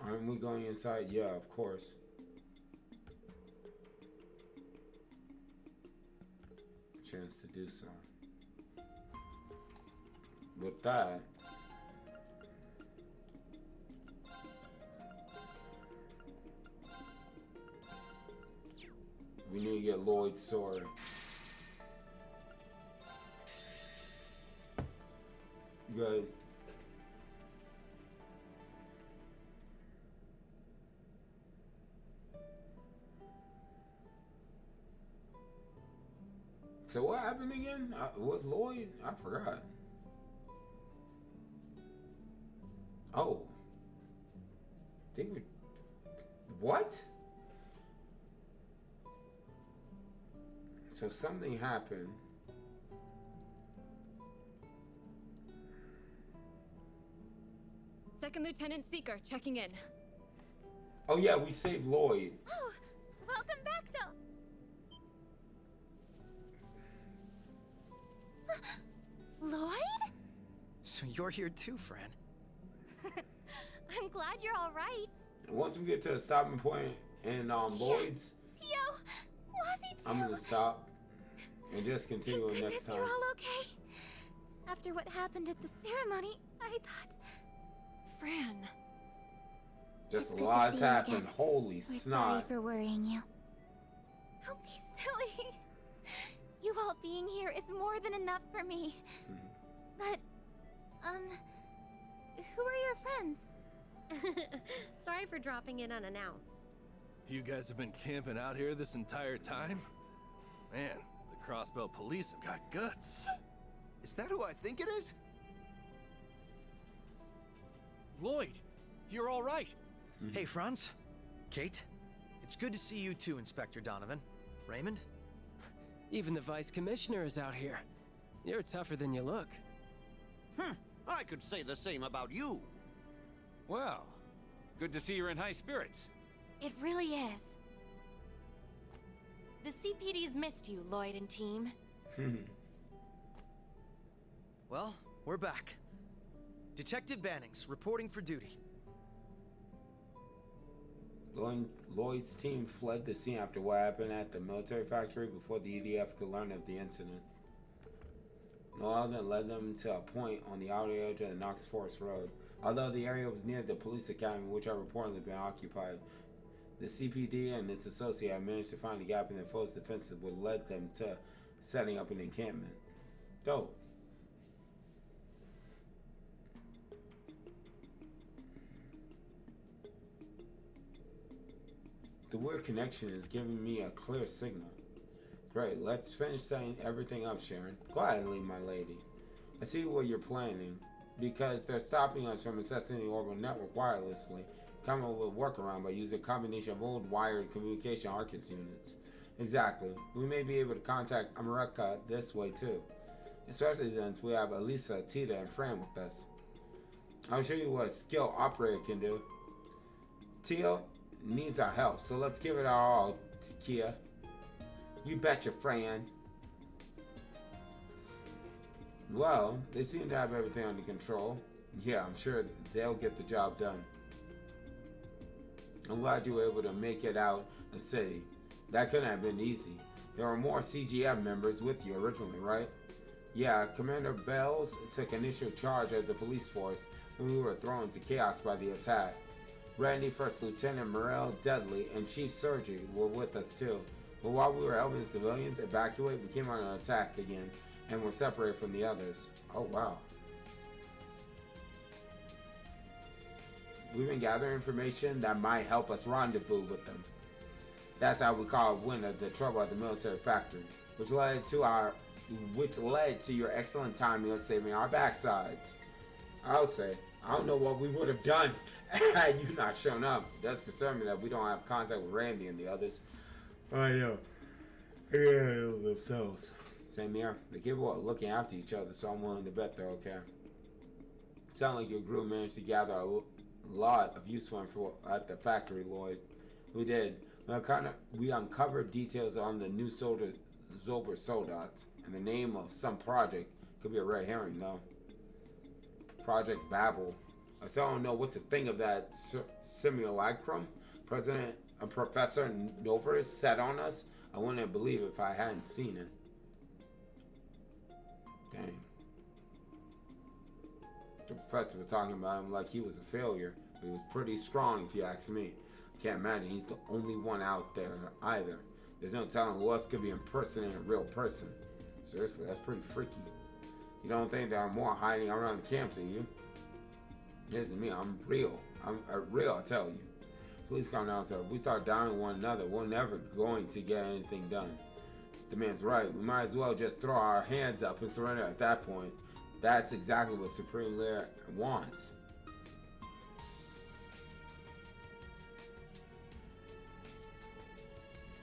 Aren't we going inside? Yeah, of course. Chance to do so. With that, We need to get Lloyd's sword. Good. So what happened again with Lloyd? I forgot. Oh. They were... What? So something happened. Second Lieutenant Seeker checking in. Oh yeah, we saved Lloyd. Oh, welcome back, though. Lloyd? So you're here too, Fran. I'm glad you're all right. Once we get to a stopping point in Lloyd's, Tio, Wazzy too. I'm gonna stop and just continue Thank next goodness time. you're all okay. After what happened at the ceremony, I thought... Fran. Just It's a good to lot see has you happened. again. Holy We're sorry snot. for worrying you. Don't be silly. You all being here is more than enough for me. But, who are your friends? Sorry for dropping in unannounced. You guys have been camping out here this entire time? Man, the Crossbell police have got guts. Is that who I think it is? Lloyd, you're all right. Hey, Franz. Kate. It's good to see you too, Inspector Donovan. Raymond? Even the Vice Commissioner is out here. You're tougher than you look. I could say the same about you. Well, good to see you're in high spirits. It really is. The CPD's missed you, Lloyd and team. Well, we're back. Detective Bannings, reporting for duty. Lloyd's team fled the scene after what happened at the military factory before the EDF could learn of the incident. No other led them to a point on the outer edge of the Knox Forest Road. Although the area was near the police academy, which had reportedly been occupied, the CPD and its associate had managed to find a gap in their foe's defenses, which led them to setting up an encampment. Dope. The weird connection is giving me a clear signal. Great, let's finish setting everything up, Sharon. Quietly, my lady. I see what you're planning. Because they're stopping us from accessing the orbital network wirelessly. Come up with a workaround by using a combination of old wired communication ARCUS units. Exactly. We may be able to contact America this way too. Especially since we have Elisa, Tita, and Fran with us. I'll show you what a skilled operator can do. Tio needs our help, so let's give it our all, Kia. You betcha, Fran. Well, they seem to have everything under control. Yeah, I'm sure they'll get the job done. I'm glad you were able to make it out the city. That couldn't have been easy. There were more CGF members with you originally, right? Yeah, Commander Bells took initial charge of the police force when we were thrown into chaos by the attack. Randy, First Lieutenant Morel Dudley, and Chief Surgery were with us too. But while we were helping the civilians evacuate, we came under attack again and were separated from the others. Oh wow. We've been gathering information that might help us rendezvous with them. That's how we caught wind of the trouble at the military factory, which led to your excellent timing of saving our backsides. I'll say, I don't know what we would have done had you not shown up. It does concern me that we don't have contact with Randy and the others. I know. Yeah, themselves. Same here. They're capable of looking after each other, so I'm willing to bet they're okay. Sound like your group managed to gather a lot of useful info at the factory, Lloyd. We did. We uncovered details on the new Zober Soldats, and the name of some project could be a red herring, though. Project Babel. I still don't know what to think of that simulacrum Professor Novers set on us. I wouldn't believe it if I hadn't seen it. Dang. The professor was talking about him like he was a failure. He was pretty strong if you ask me. Can't imagine he's the only one out there either. There's no telling who else could be impersonating a real person. Seriously, that's pretty freaky. You don't think there are more hiding around the camp, do you? Listen, me, I'm real. I'm real, I tell you. Please calm down, sir. If we start downing one another, we're never going to get anything done. The man's right. We might as well just throw our hands up and surrender at that point. That's exactly what Supreme Leader wants.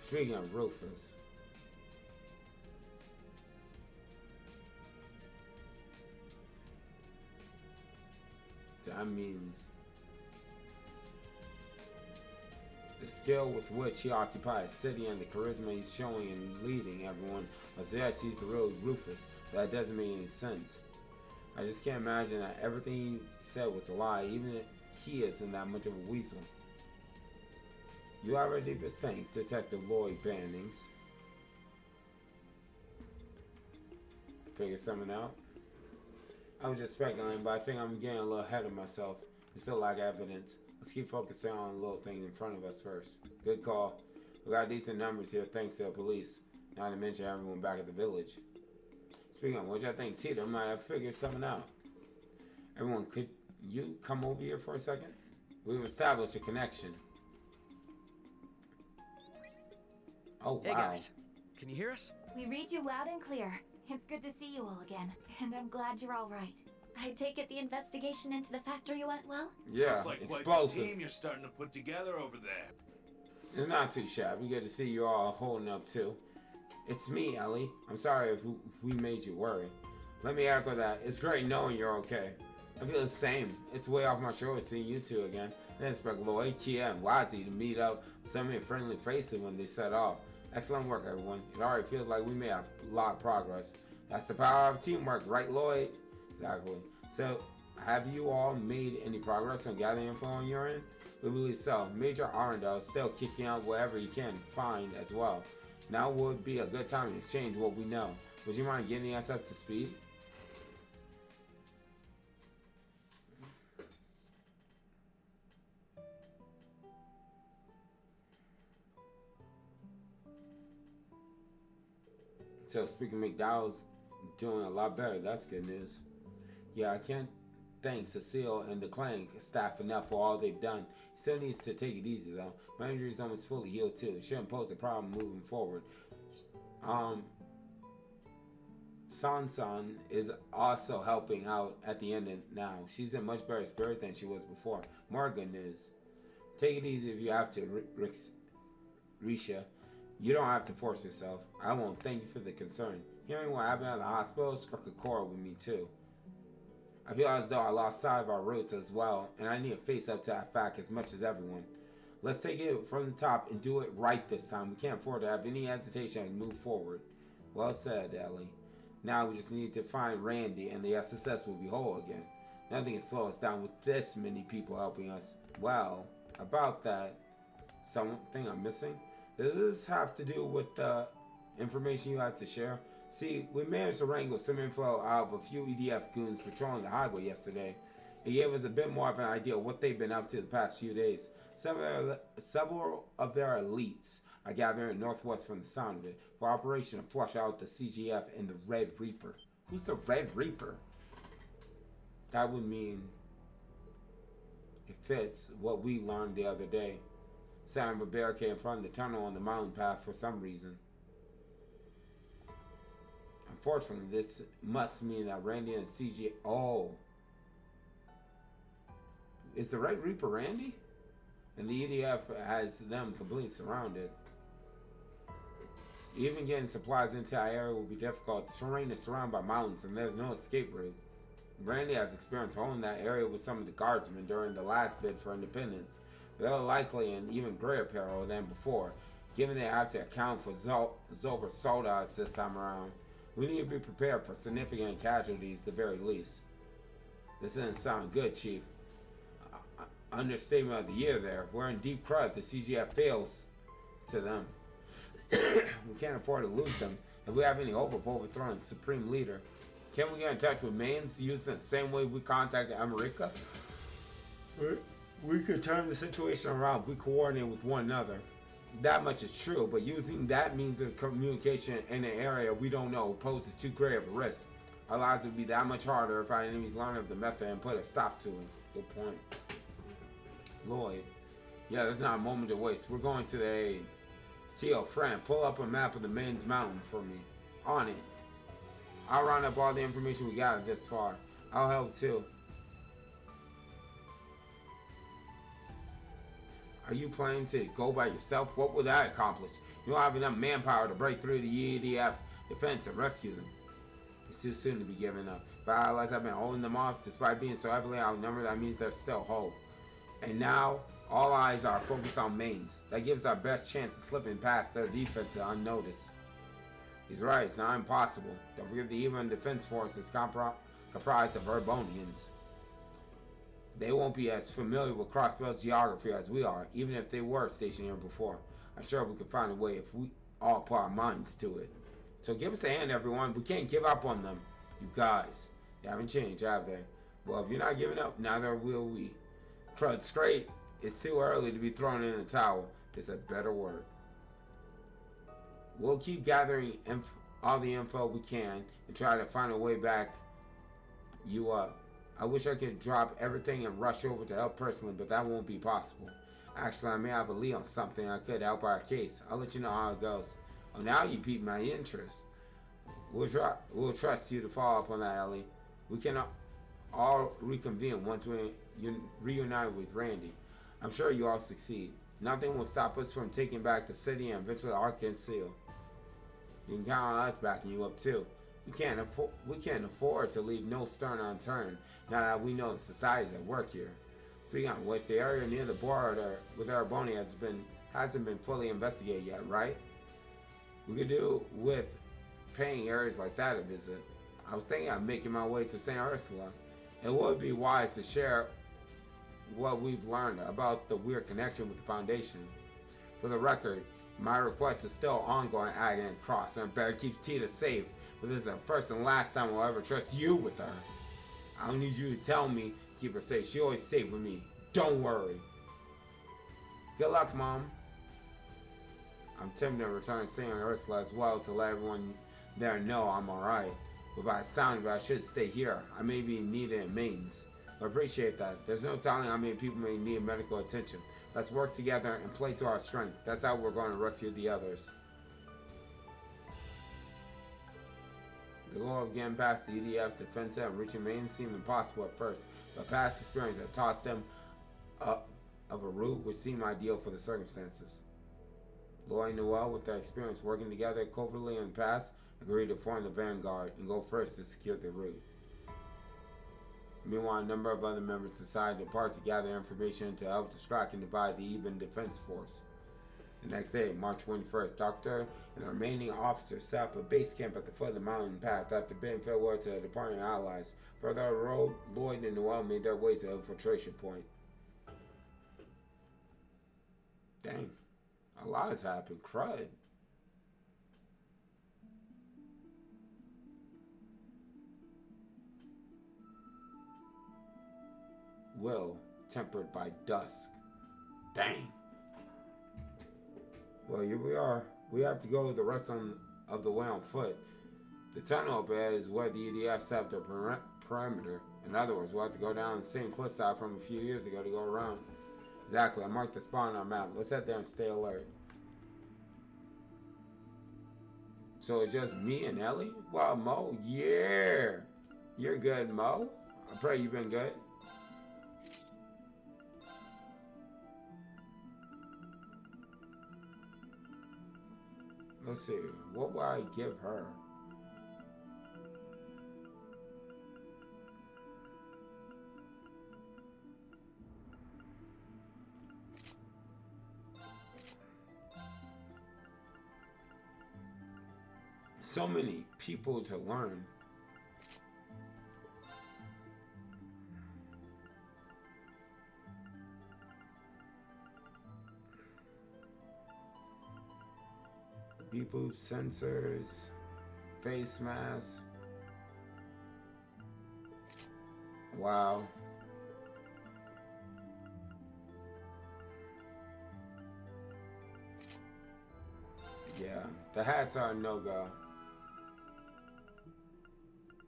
Speaking of Rufus, that means the skill with which he occupies the city and the charisma he's showing in leading everyone suggests he's the real Rufus. That doesn't make any sense. I just can't imagine that everything he said was a lie, even if he isn't that much of a weasel. You have our deepest thanks, Detective Lloyd Bannings. Figure something out. I was just speculating, but I think I'm getting a little ahead of myself. We still lack evidence. Let's keep focusing on the little things in front of us first. Good call. We got decent numbers here thanks to the police. Not to mention everyone back at the village. Speaking of which, I think Tita might have figured something out. Everyone, could you come over here for a second? We've established a connection. Oh, wow. Hey guys, can you hear us? We read you loud and clear. It's good to see you all again, and I'm glad you're all right. I take it the investigation into the factory went well? Yeah, looks like explosive. quite the team you're starting to put together over there. It's not too shabby. Good to see you all holding up too. It's me, Ellie. I'm sorry if we made you worry. Let me echo that. It's great knowing you're okay. I feel the same. It's way off my shoulders seeing you two again. I didn't expect Lloyd, Kia, and Wazzy to meet up with so many friendly faces when they set off. Excellent work, everyone. It already feels like we made a lot of progress. That's the power of teamwork, right, Lloyd? Exactly. So, have you all made any progress on gathering info on your end? We believe so. Major Arundel is still kicking out whatever he can find as well. Now would be a good time to exchange what we know. Would you mind getting us up to speed? So speaking of McDowell's doing a lot better. That's good news. Yeah, I can't thank Cecile and the Clank staff enough for all they've done. He still needs to take it easy though. My injury is almost fully healed too. It shouldn't pose a problem moving forward. Sansan is also helping out at the end now. She's in much better spirits than she was before. More good news. Take it easy if you have to, Risha. You don't have to force yourself. I won't. Thank you for the concern. Hearing what happened at the hospital struck a chord with me too. I feel as though I lost sight of our roots as well, and I need to face up to that fact as much as everyone. Let's take it from the top and do it right this time. We can't afford to have any hesitation and move forward. Well said, Ellie. Now we just need to find Randy and the SSS will be whole again. Nothing can slow us down with this many people helping us. Well, about that, something I'm missing? Does this have to do with the information you had to share? See, we managed to wrangle some info out of a few EDF goons patrolling the highway yesterday. It gave us a bit more of an idea of what they've been up to the past few days. Several of their elites are gathering northwest from the sound of it for operation to flush out the CGF and the Red Reaper. Who's the Red Reaper? That would mean it fits what we learned the other day. Sam a barricade in front of the tunnel on the mountain path for some reason. Unfortunately, this must mean that Randy and CG. Oh. Is the Red Reaper Randy? And the EDF has them completely surrounded. Even getting supplies into that area will be difficult. The terrain is surrounded by mountains and there's no escape route. Randy has experience holding that area with some of the guardsmen during the last bid for independence. They're likely in even greater peril than before, given they have to account for Zolgar soldiers this time around. We need to be prepared for significant casualties at the very least. This doesn't sound good, Chief. Understatement of the year there. We're in deep crud if the CGF fails to them. We can't afford to lose them if we have any hope of overthrowing the Supreme Leader. Can we get in touch with Mains using the same way we contacted America? We could turn the situation around. We coordinate with one another. that much is true, but using that means of communication in an area we don't know poses too great of a risk. Our lives would be that much harder if our enemies learn of the method and put a stop to it. Good point. Lloyd. Yeah, there's not a moment to waste. We're going to the aid. Tio, friend, pull up a map of the Main's Mountain for me. On it. I'll round up all the information we got this far. I'll help too. Are you planning to go by yourself? What would that accomplish? You don't have enough manpower to break through the EDF defense and rescue them. It's too soon to be giving up. But our allies have been holding them off. Despite being so heavily outnumbered, that means there's still hope. And now, all eyes are focused on Mainz. That gives our best chance of slipping past their defense unnoticed. He's right, it's not impossible. Don't forget the even defense force is comprised of Urbonians. They won't be as familiar with Crossbell's geography as we are, even if they were stationed here before. I'm sure we can find a way if we all put our minds to it. So give us a hand, everyone. We can't give up on them. You guys, they haven't changed, have they? Well, if you're not giving up, neither will we. Crud's great. It's too early to be thrown in the towel. It's a better word. We'll keep gathering all the info we can and try to find a way back you up. I wish I could drop everything and rush over to help personally, but that won't be possible. Actually, I may have a lead on something I could help our case. I'll let you know how it goes. Oh, now you piqued my interest. We'll trust you to follow up on that, Ellie. We can all reconvene once we reunite with Randy. I'm sure you all succeed. Nothing will stop us from taking back the city and eventually Ark Seal. You can count on us backing you up too. We can't afford to leave no stone unturned now that we know the societies at work here. Speaking of which, the area near the border with Arboni hasn't been fully investigated yet, right? We could do with paying areas like that a visit. I was thinking of making my way to St. Ursula. It would be wise to share what we've learned about the weird connection with the Foundation. For the record, my request is still ongoing at Agate and Cross, and I better keep Tita safe, but this is the first and last time I'll ever trust you with her. I don't need you to tell me to keep her safe. She's always safe with me. Don't worry. Good luck, Mom. I'm tempted to return to St. Ursula as well to let everyone there know I'm alright. But by the sound of it, I should stay here. I may be needed in Mainz. I appreciate that. There's no telling how many people may need medical attention. Let's work together and play to our strength. That's how we're going to rescue the others. The goal of getting past the EDF's defense and reaching Mainz seemed impossible at first, but past experience had taught them of a route which seemed ideal for the circumstances. Lloyd and Noel, with their experience working together covertly in the past, agreed to form the vanguard and go first to secure the route. Meanwhile, a number of other members decided to depart to gather information to help distract and divide the Even Defense Force. The next day, March 21st, Doctor and the remaining officers set up a base camp at the foot of the mountain path after bidding farewell to the departing allies. Further on the road, Lloyd and Noel made their way to the infiltration point. Dang. A lot has happened. Crud. Will, tempered by dusk. Dang. Well, here we are. We have to go the rest of the way on foot. The tunnel up ahead is where the EDF set up their perimeter. In other words, we'll have to go down the same cliffside from a few years ago to go around. Exactly. I marked the spot on our map. Let's head there and stay alert. So it's just me and Ellie? Well, Mo, yeah. You're good, Mo. I pray you've been good. Let's see. What will I give her? So many people to learn. Beep boop sensors, face mask. Wow. Yeah, the hats are a no-go.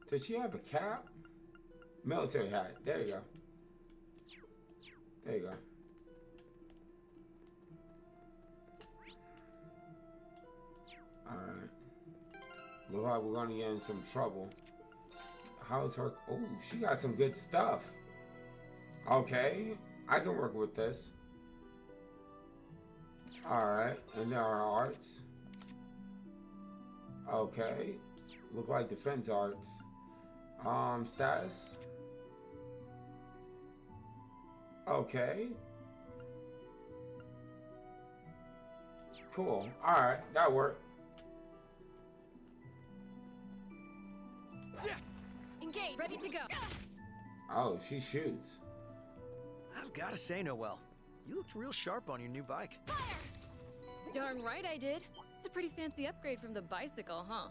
Does she have a cap? Military hat. There you go. There you go. Alright. Look like we're gonna get in some trouble. How's her? Oh, she got some good stuff. Okay, I can work with this. Alright, and there are arts. Okay. Look like defense arts. Status. Okay. Cool. Alright, that worked. Engage. Ready to go. Oh, she shoots. I've got to say, Noelle, you looked real sharp on your new bike. Darn right I did. It's a pretty fancy upgrade from the bicycle, huh?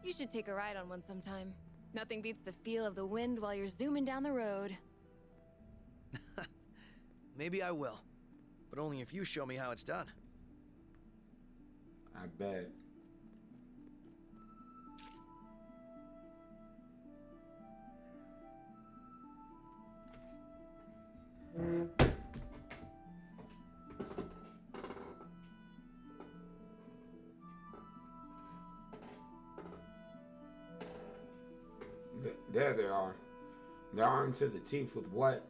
You should take a ride on one sometime. Nothing beats the feel of the wind while you're zooming down the road. Maybe I will, but only if you show me how it's done. I bet. There they are. They're armed to the teeth with what?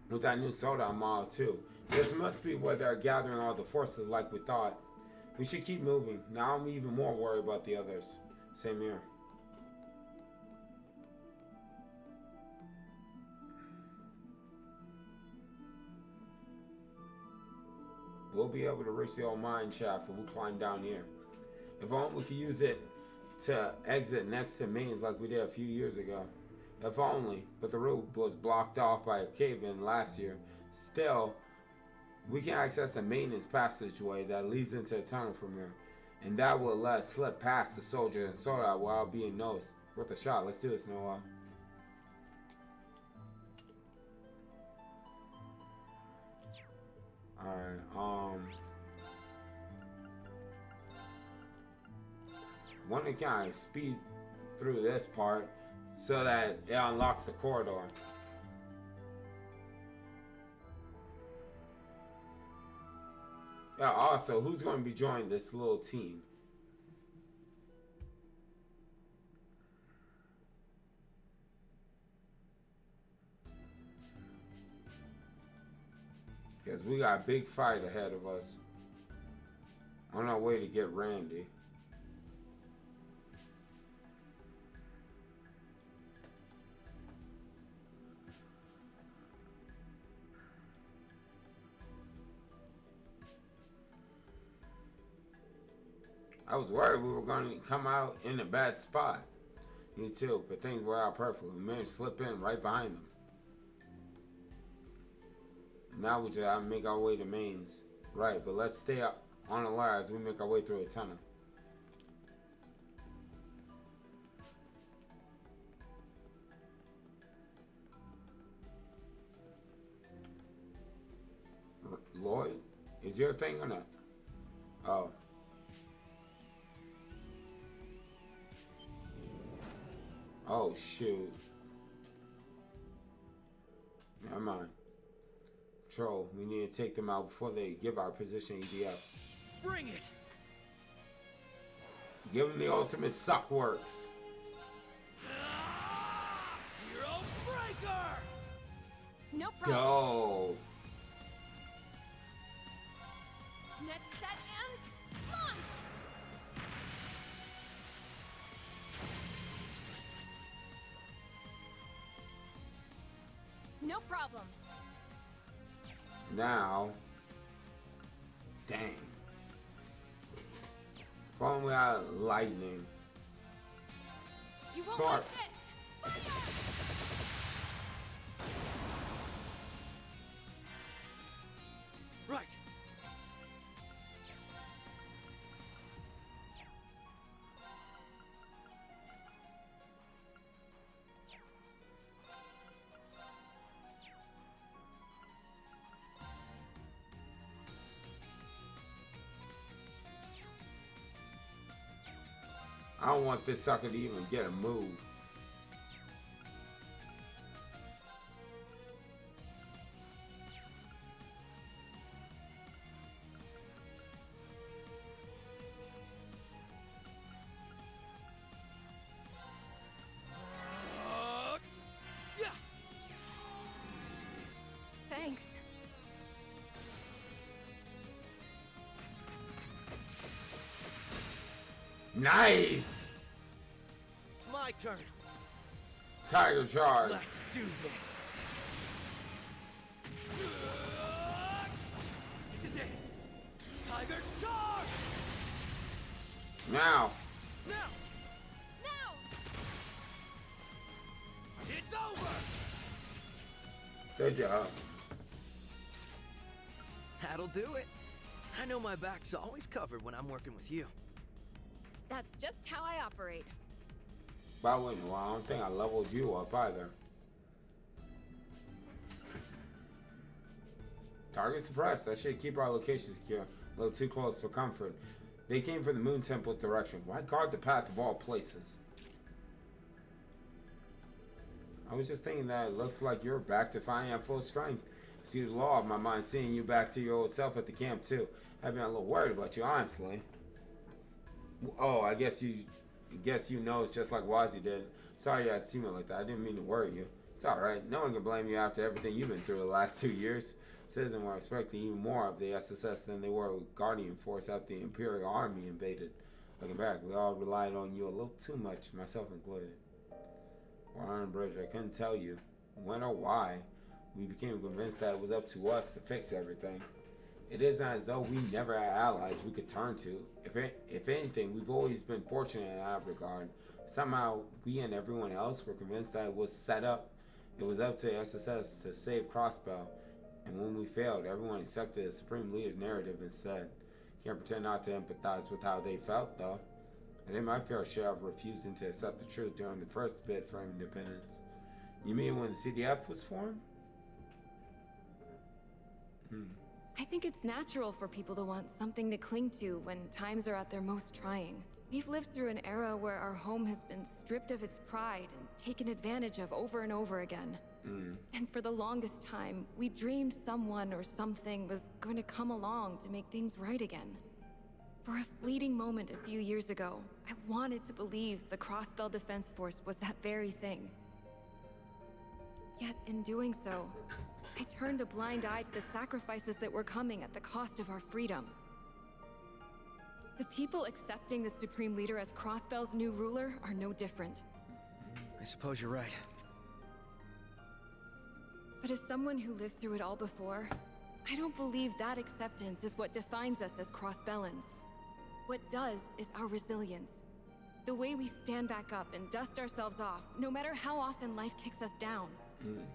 With that new soda model too. This must be where they're gathering all the forces like we thought. We should keep moving. Now I'm even more worried about the others. Same here. We'll be able to reach the old mine shaft if we climb down here. If only we could use it to exit next to mains like we did a few years ago. If only, but the route was blocked off by a cave-in last year. Still, we can access a maintenance passageway that leads into a tunnel from here. And that will let us slip past the soldiers and sort out without being noticed. Worth a shot. Let's do this, Noah. Alright, want to kind of speed through this part so that it unlocks the corridor. Yeah, also, who's going to be joining this little team? Because we got a big fight ahead of us. On our way to get Randy. I was worried we were going to come out in a bad spot. Me too, but things were out perfectly. We managed to slip in right behind them. Now we just gotta make our way to mains. Right, but let's stay up on alert as we make our way through a tunnel. Lloyd, is your thing or not? Oh. Oh, shoot. Never mind. Patrol, we need to take them out before they give our position EDF. Bring it! Give them the ultimate suck works. Zero breaker! No problem. Go! Net set and launch! No problem. Now, dang. If only we had lightning. You won't Spark. like this. Right. I don't want this sucker to even get a move. Thanks. Nice! It's my turn. Tiger charge. Let's do this. This is it. Tiger charge! Now. Now! Now! It's over! Good job. That'll do it. I know my back's always covered when I'm working with you. That's just how I operate. But well, I don't think I leveled you up either. Target suppressed. That should keep our location secure. A little too close for comfort. They came from the Moon Temple's direction. Why guard the path of all places? I was just thinking that it looks like you're back to fighting at full strength. See the law of my mind seeing you back to your old self at the camp too. I've been a little worried about you, honestly. Oh, I guess you know it's just like Wazzy did. Sorry you had to see me like that. I didn't mean to worry you. It's alright. No one can blame you after everything you've been through the last 2 years. Citizens were expecting even more of the SSS than they were with Guardian Force after the Imperial Army invaded. Looking back, we all relied on you a little too much, myself included. Iron Bridge, I couldn't tell you when or why. We became convinced that it was up to us to fix everything. It is not as though we never had allies we could turn to. If anything, we've always been fortunate in that regard. Somehow, we and everyone else were convinced that it was set up. It was up to SSS to save Crossbell. And when we failed, everyone accepted the Supreme Leader's narrative instead. Can't pretend not to empathize with how they felt, though. I did my fair share of refusing to accept the truth during the first bid for independence. You mean when the CDF was formed? I think it's natural for people to want something to cling to when times are at their most trying. We've lived through an era where our home has been stripped of its pride and taken advantage of over and over again. And for the longest time, we dreamed someone or something was going to come along to make things right again. For a fleeting moment a few years ago, I wanted to believe the Crossbell Defense Force was that very thing. Yet in doing so, I turned a blind eye to the sacrifices that were coming at the cost of our freedom. The people accepting the Supreme Leader as Crossbell's new ruler are no different. I suppose you're right. But as someone who lived through it all before, I don't believe that acceptance is what defines us as Crossbellans. What does is our resilience. The way we stand back up and dust ourselves off, no matter how often life kicks us down.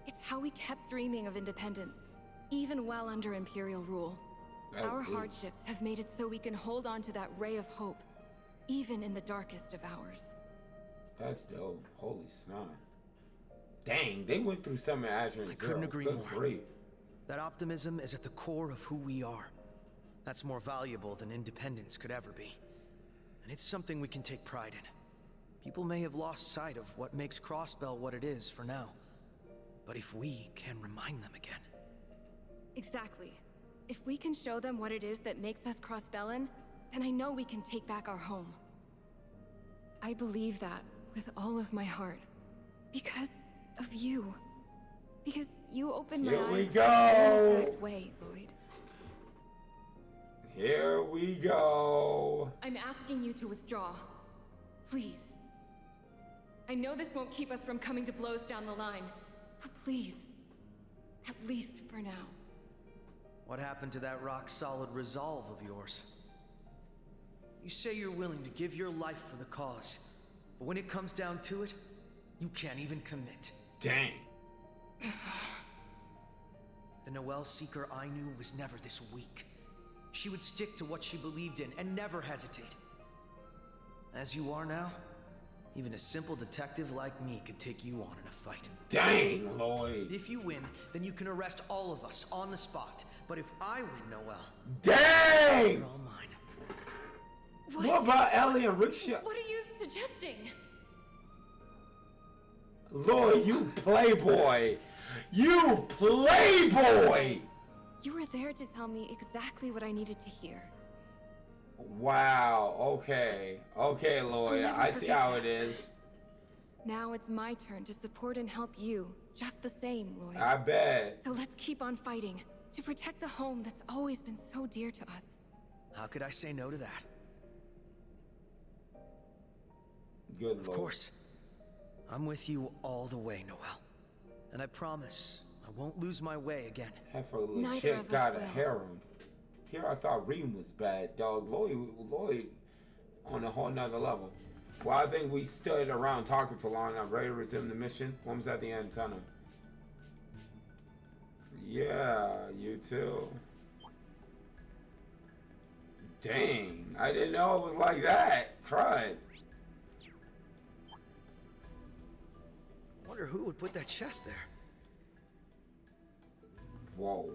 It's how we kept dreaming of independence, even while under Imperial rule. Our hardships have made it so we can hold on to that ray of hope, even in the darkest of hours. That's dope. Holy snot. Dang, they went through some of Azure and I Zero. couldn't agree Good more. grief. That optimism is at the core of who we are. That's more valuable than independence could ever be. And it's something we can take pride in. People may have lost sight of what makes Crossbell what it is for now. But if we can remind them again... Exactly. If we can show them what it is that makes us Crossbellan, then I know we can take back our home. I believe that with all of my heart. Because of you. Because you opened my eyes in the same exact way, Lloyd. Here we go. I'm asking you to withdraw. Please. I know this won't keep us from coming to blows down the line. But please, at least for now. What happened to that rock-solid resolve of yours? You say you're willing to give your life for the cause, but when it comes down to it, you can't even commit. Dang. The Noelle Seeker I knew was never this weak. She would stick to what she believed in and never hesitate. As you are now, even a simple detective like me could take you on in a fight. Dang, Lloyd. If you win, then you can arrest all of us on the spot. But if I win, Noelle... Dang! You're all mine. What about Ellie and Rickshaw? What are you suggesting? Lloyd, you playboy! You playboy! You were there to tell me exactly what I needed to hear. Wow, okay. Okay, Lloyd, I see how it is. Now it's my turn to support and help you, just the same, Lloyd. I bet. So let's keep on fighting, to protect the home that's always been so dear to us. How could I say no to that? Good Lord. Of course. I'm with you all the way, Noelle. And I promise I won't lose my way again. Heifer legit got a harem. Here I thought Reem was bad, dog. Lloyd on a whole nother level. Well, I think we stood around talking for long. I'm ready to resume the mission. When was at the end tunnel? Yeah, you too. Dang, I didn't know it was like that. Crud. Wonder who would put that chest there. Whoa.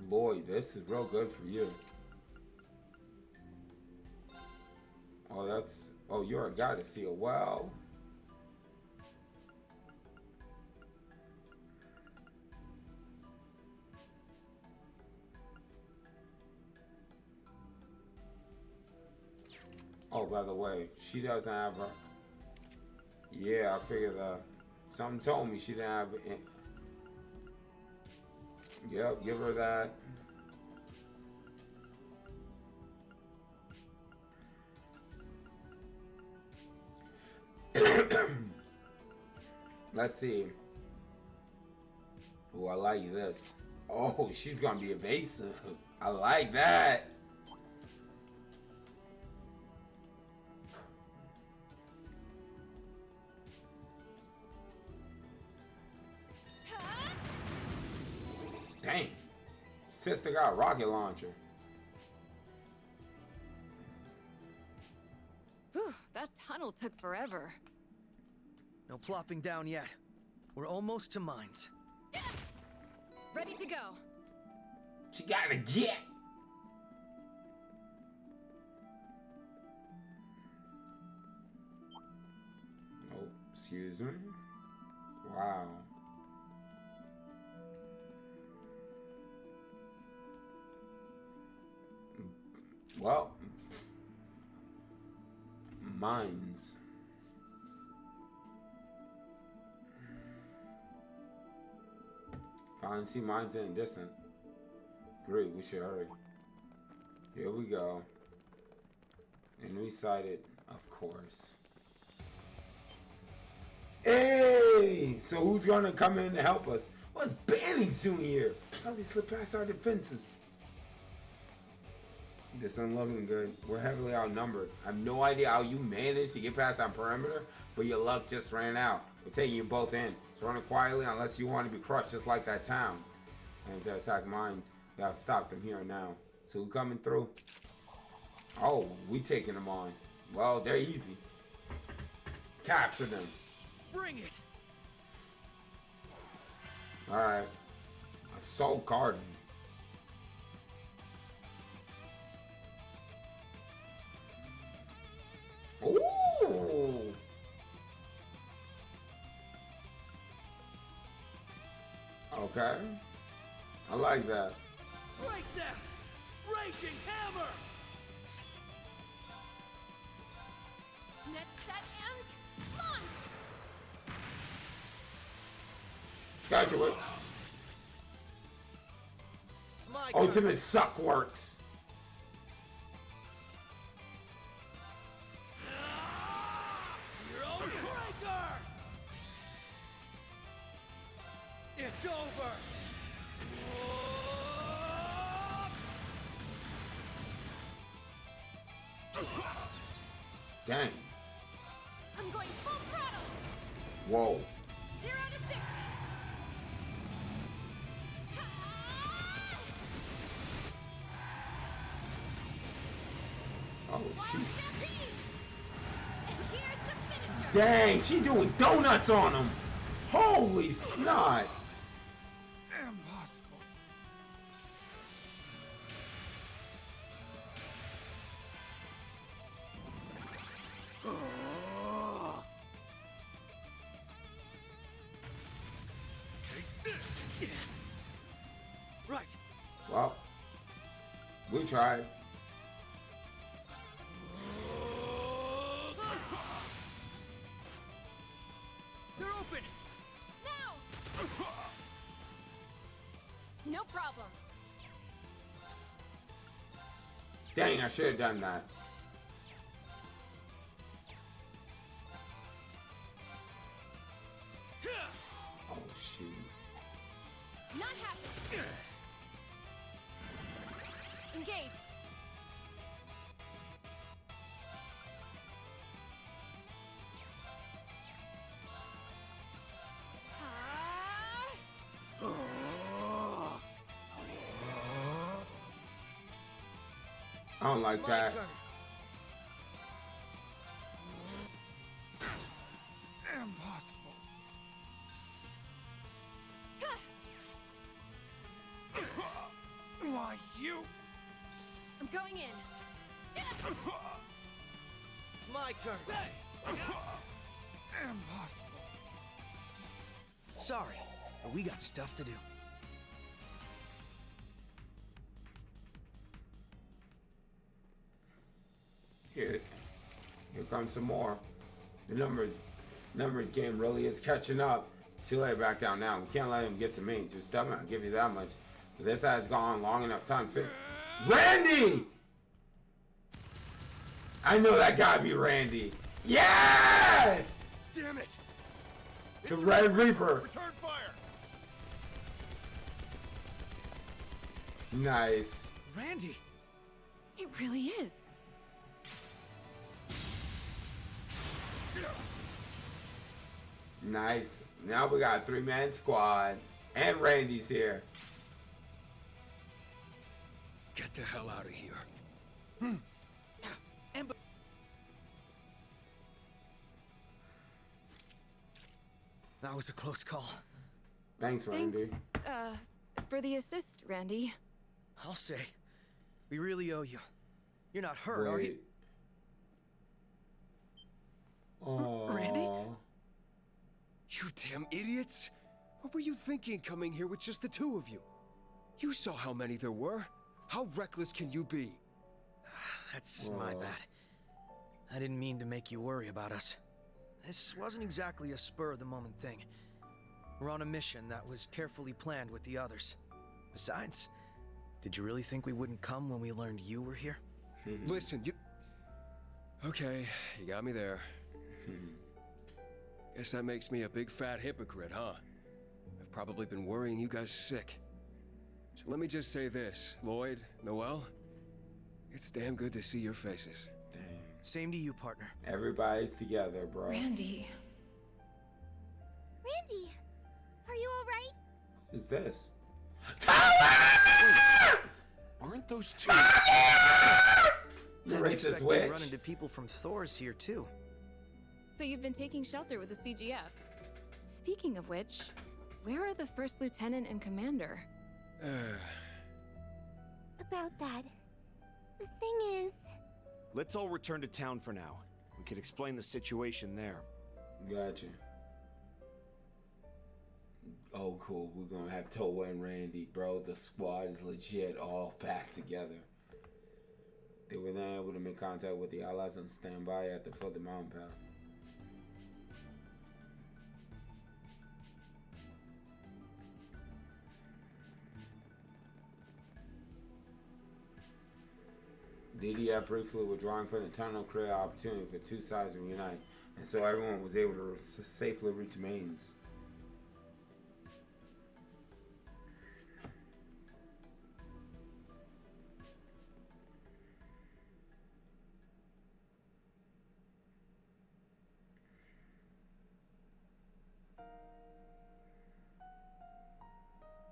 Lloyd, this is real good for you. Oh, that's... Oh, you're a guy to see a well. Oh, by the way, she doesn't have her... Yeah, I figured that. Something told me she didn't have it. Yep, give her that. Let's see. Oh, I like this. Oh, she's gonna be evasive. I like that. Dang. Sister got a rocket launcher. Whew, that tunnel took forever. No plopping down yet. We're almost to mines. Ready to go. She gotta get. Oh, excuse me. Wow. Well, mines. Finally see mines in the distance. Great, we should hurry. Here we go. And we sighted, of course. Hey! So who's gonna come in to help us? What's Banny's doing here? How they slip past our defenses? This isn't looking good. We're heavily outnumbered. I have no idea how you managed to get past our perimeter, but your luck just ran out. We're taking you both in. Surround quietly unless you want to be crushed just like that town. And to attack mines, we gotta stop them here and now. So who coming through? Oh, we taking them on. Well, they're easy. Capture them. Bring it! Alright. Assault Garden. Ooh! Okay. I like that. Break them! Raging hammer! Net set and launch! Gotcha. What? It's my Ultimate suck works. Zero breaker! It's over! Dang. I'm going full throttle! Whoa. 0 to 60! Oh, shoot. And here's the finisher! Dang, she doing donuts on him. Holy snot. Impossible. Right. Well, we tried. They're open! Now! No problem. Dang, I should have done that. Oh, shoot. Not happening. Engaged. I don't like that. Impossible. Why, you? I'm going in. It's my turn. Impossible. Sorry, but we got stuff to do. Here comes some more. The numbers game really is catching up. Too late back down now. We can't let him get to me. Just stop it. I'll give you that much. But this has gone long enough time. Randy! I know that gotta be Randy. Yes! Damn it! The Red Reaper. Return fire! Nice. Randy! It really is. Nice. Now we got a 3-man squad. And Randy's here. Get the hell out of here. That was a close call. Thanks, Randy. Thanks, for the assist, Randy. I'll say. We really owe you. You're not hurt, are you? Randy? You damn idiots! What were you thinking coming here with just the two of you? You saw how many there were. How reckless can you be? That's my bad. I didn't mean to make you worry about us. This wasn't exactly a spur-of-the-moment thing. We're on a mission that was carefully planned with the others. Besides, did you really think we wouldn't come when we learned you were here? Listen, you... Okay, you got me there. Guess that makes me a big fat hypocrite, huh? I've probably been worrying you guys sick. So let me just say this, Lloyd, Noel, it's damn good to see your faces. Dang. Same to you, partner. Everybody's together, bro. Randy. Randy, are you all right? Who's this? Aren't those two? The I racist expect witch. to run into people from Thor's here too. So you've been taking shelter with the CGF. Speaking of which, where are the first lieutenant and commander? About that. The thing is... Let's all return to town for now. We could explain the situation there. Gotcha. Oh, cool. We're gonna have Toa and Randy, bro. The squad is legit all back together. They were then able to make contact with the allies on standby at the foot of the mountain path. DDF briefly withdrawing from the tunnel created an opportunity for two sides to reunite, and so everyone was able to safely reach Mainz.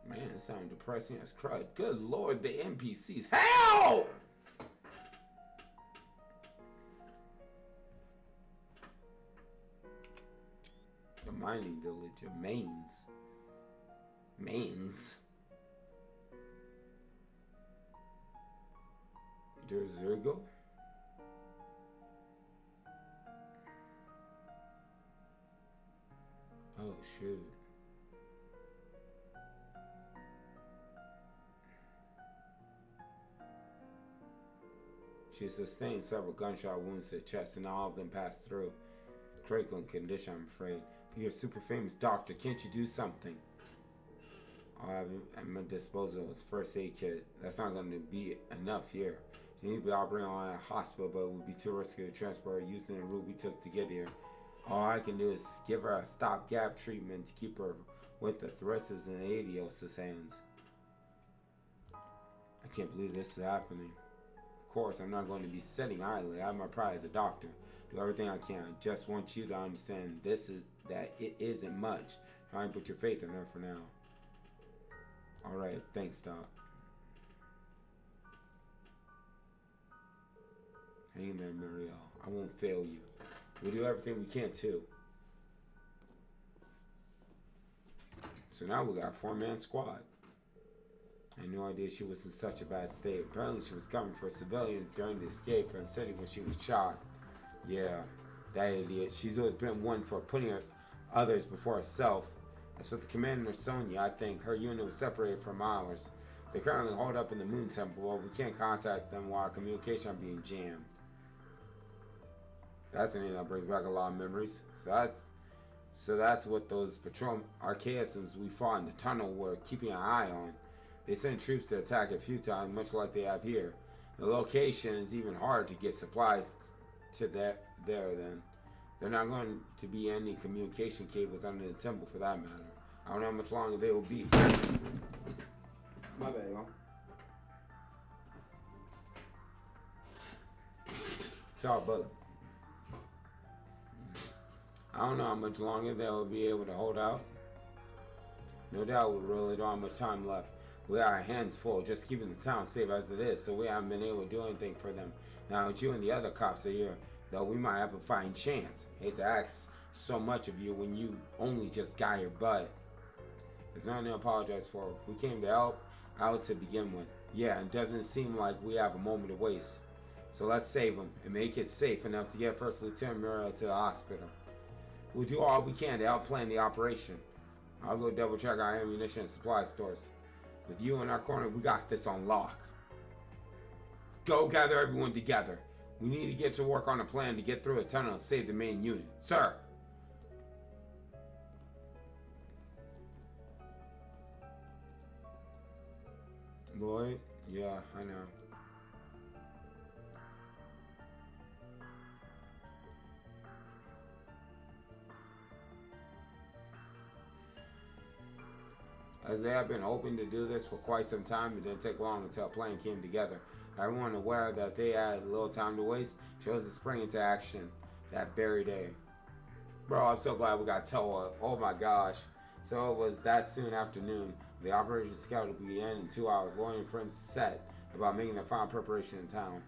Man, it sounded depressing as crud. Good lord, the NPCs. Help! The mining village of Mainz. Mainz. There's Zergo. Oh shoot. She sustained several gunshot wounds to the chest, and all of them passed through. Critical condition, I'm afraid. But you're a super famous doctor. Can't you do something? All I have at my disposal is first aid kit. That's not going to be enough here. She needs to be operating on a hospital, but it would be too risky to transport her using the route we took to get here. All I can do is give her a stopgap treatment to keep her with us. The rest is in Adios' hands. I can't believe this is happening. Of course, I'm not going to be sitting idly. I have my pride as a doctor. Do everything I can. I just want you to understand that it isn't much. Try and put your faith in her for now. Alright, thanks, Doc. Hang in there, Muriel. I won't fail you. We'll do everything we can, too. So now we got a 4-man squad. I had no idea she was in such a bad state. Apparently she was covering for civilians during the escape from the city when she was shot. Yeah, that idiot. She's always been one for putting others before herself. As for the commander, Sonia, I think her unit was separated from ours. They're currently holed up in the Moon Temple, but we can't contact them while our communication are being jammed. That's a name that brings back a lot of memories. So that's what those patrol archaisms we fought in the tunnel were keeping an eye on. They sent troops to attack a few times, much like they have here. The location is even harder to get supplies to there then. There are not going to be any communication cables under the temple for that matter. I don't know how much longer they will be. My bad, y'all. It's all but. I don't know how much longer they'll be able to hold out. No doubt we really don't have much time left. We got our hands full just keeping the town safe as it is, so we haven't been able to do anything for them. Now that you and the other cops are here, though, we might have a fighting chance. Hate to ask so much of you when you only just got your butt. There's nothing to apologize for. We came to help out to begin with. Yeah, it doesn't seem like we have a moment to waste. So let's save them and make it safe enough to get First Lieutenant Muriel to the hospital. We'll do all we can to help plan the operation. I'll go double check our ammunition and supply stores. With you in our corner, we got this on lock. Go gather everyone together. We need to get to work on a plan to get through a tunnel and save the main unit. Sir! Lloyd? Yeah, I know. As they have been hoping to do this for quite some time, it didn't take long until a plan came together. Everyone aware that they had little time to waste chose to spring into action that very day. Bro, I'm so glad we got Toa. Oh my gosh. So it was that soon afternoon. The operation scheduled to begin in 2 hours. Lloyd and friends set about making the final preparation in town.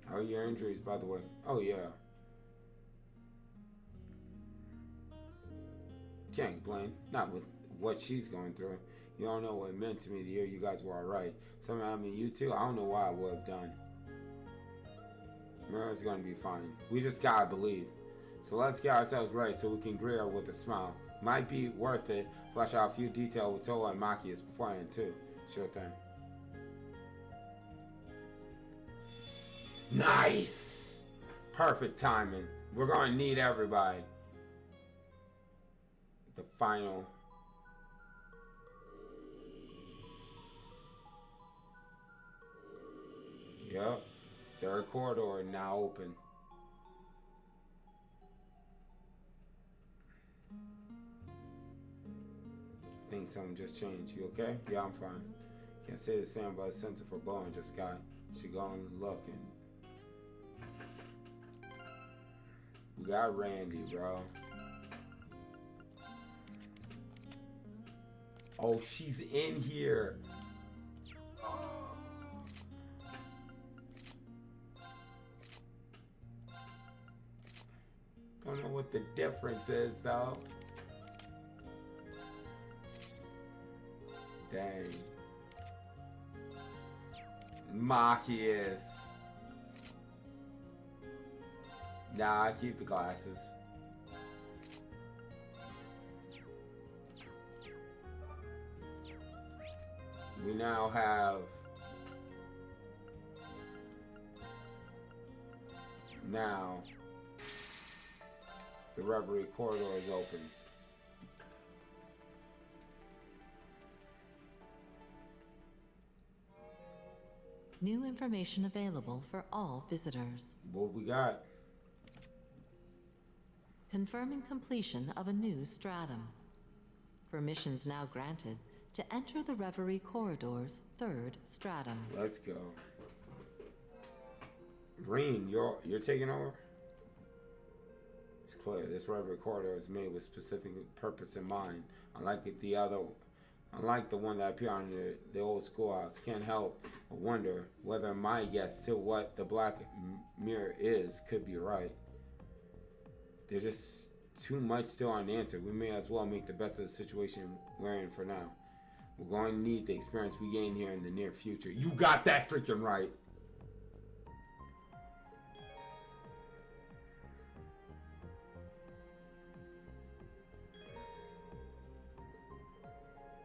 How are your injuries, by the way? Oh, yeah. Can't complain. Not with what she's going through. You don't know what it meant to me to hear you guys were alright. Something happened to you too? I don't know what I would have done. Muriel's gonna be fine. We just gotta believe. So let's get ourselves ready so we can greet her with a smile. Might be worth it. Flesh out a few details with Toa and Machias beforehand too. Sure thing. Nice! Perfect timing. We're gonna need everybody. The final. Yep. Third corridor now open. I think something just changed. You okay? Yeah, I'm fine. Can't say the same about the Center for Bowen just got. Should go and look and. We got Randy, bro. Oh, she's in here. Don't know what the difference is, though. Dang. Machias. Nah, I keep the glasses. We now have the Reverie corridor is open. New information available for all visitors. What we got? Confirming completion of a new stratum. Permissions now granted to enter the Reverie corridor's third stratum. Let's go. Green, you're taking over? It's clear this Reverie corridor is made with specific purpose in mind. Unlike the one that appeared on the old schoolhouse, can't help but wonder whether my guess to what the Black Mirror is could be right. There's just too much still unanswered. We may as well make the best of the situation we're in for now. We're going to need the experience we gain here in the near future. You got that freaking right.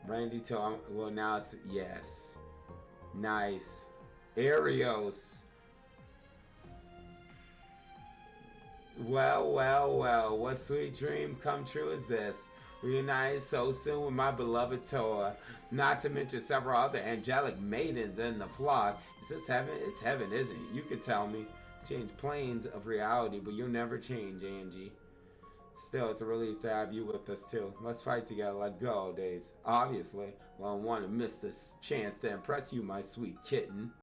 Randy told well now it's yes. Nice. Arios. Well, what sweet dream come true is this? Reunited so soon with my beloved Toa. Not to mention several other angelic maidens in the flock. Is this heaven? It's heaven, isn't it? You could tell me. Change planes of reality, but you'll never change, Angie. Still, it's a relief to have you with us too. Let's fight together like good old days. Obviously, well, I want to miss this chance to impress you, my sweet kitten.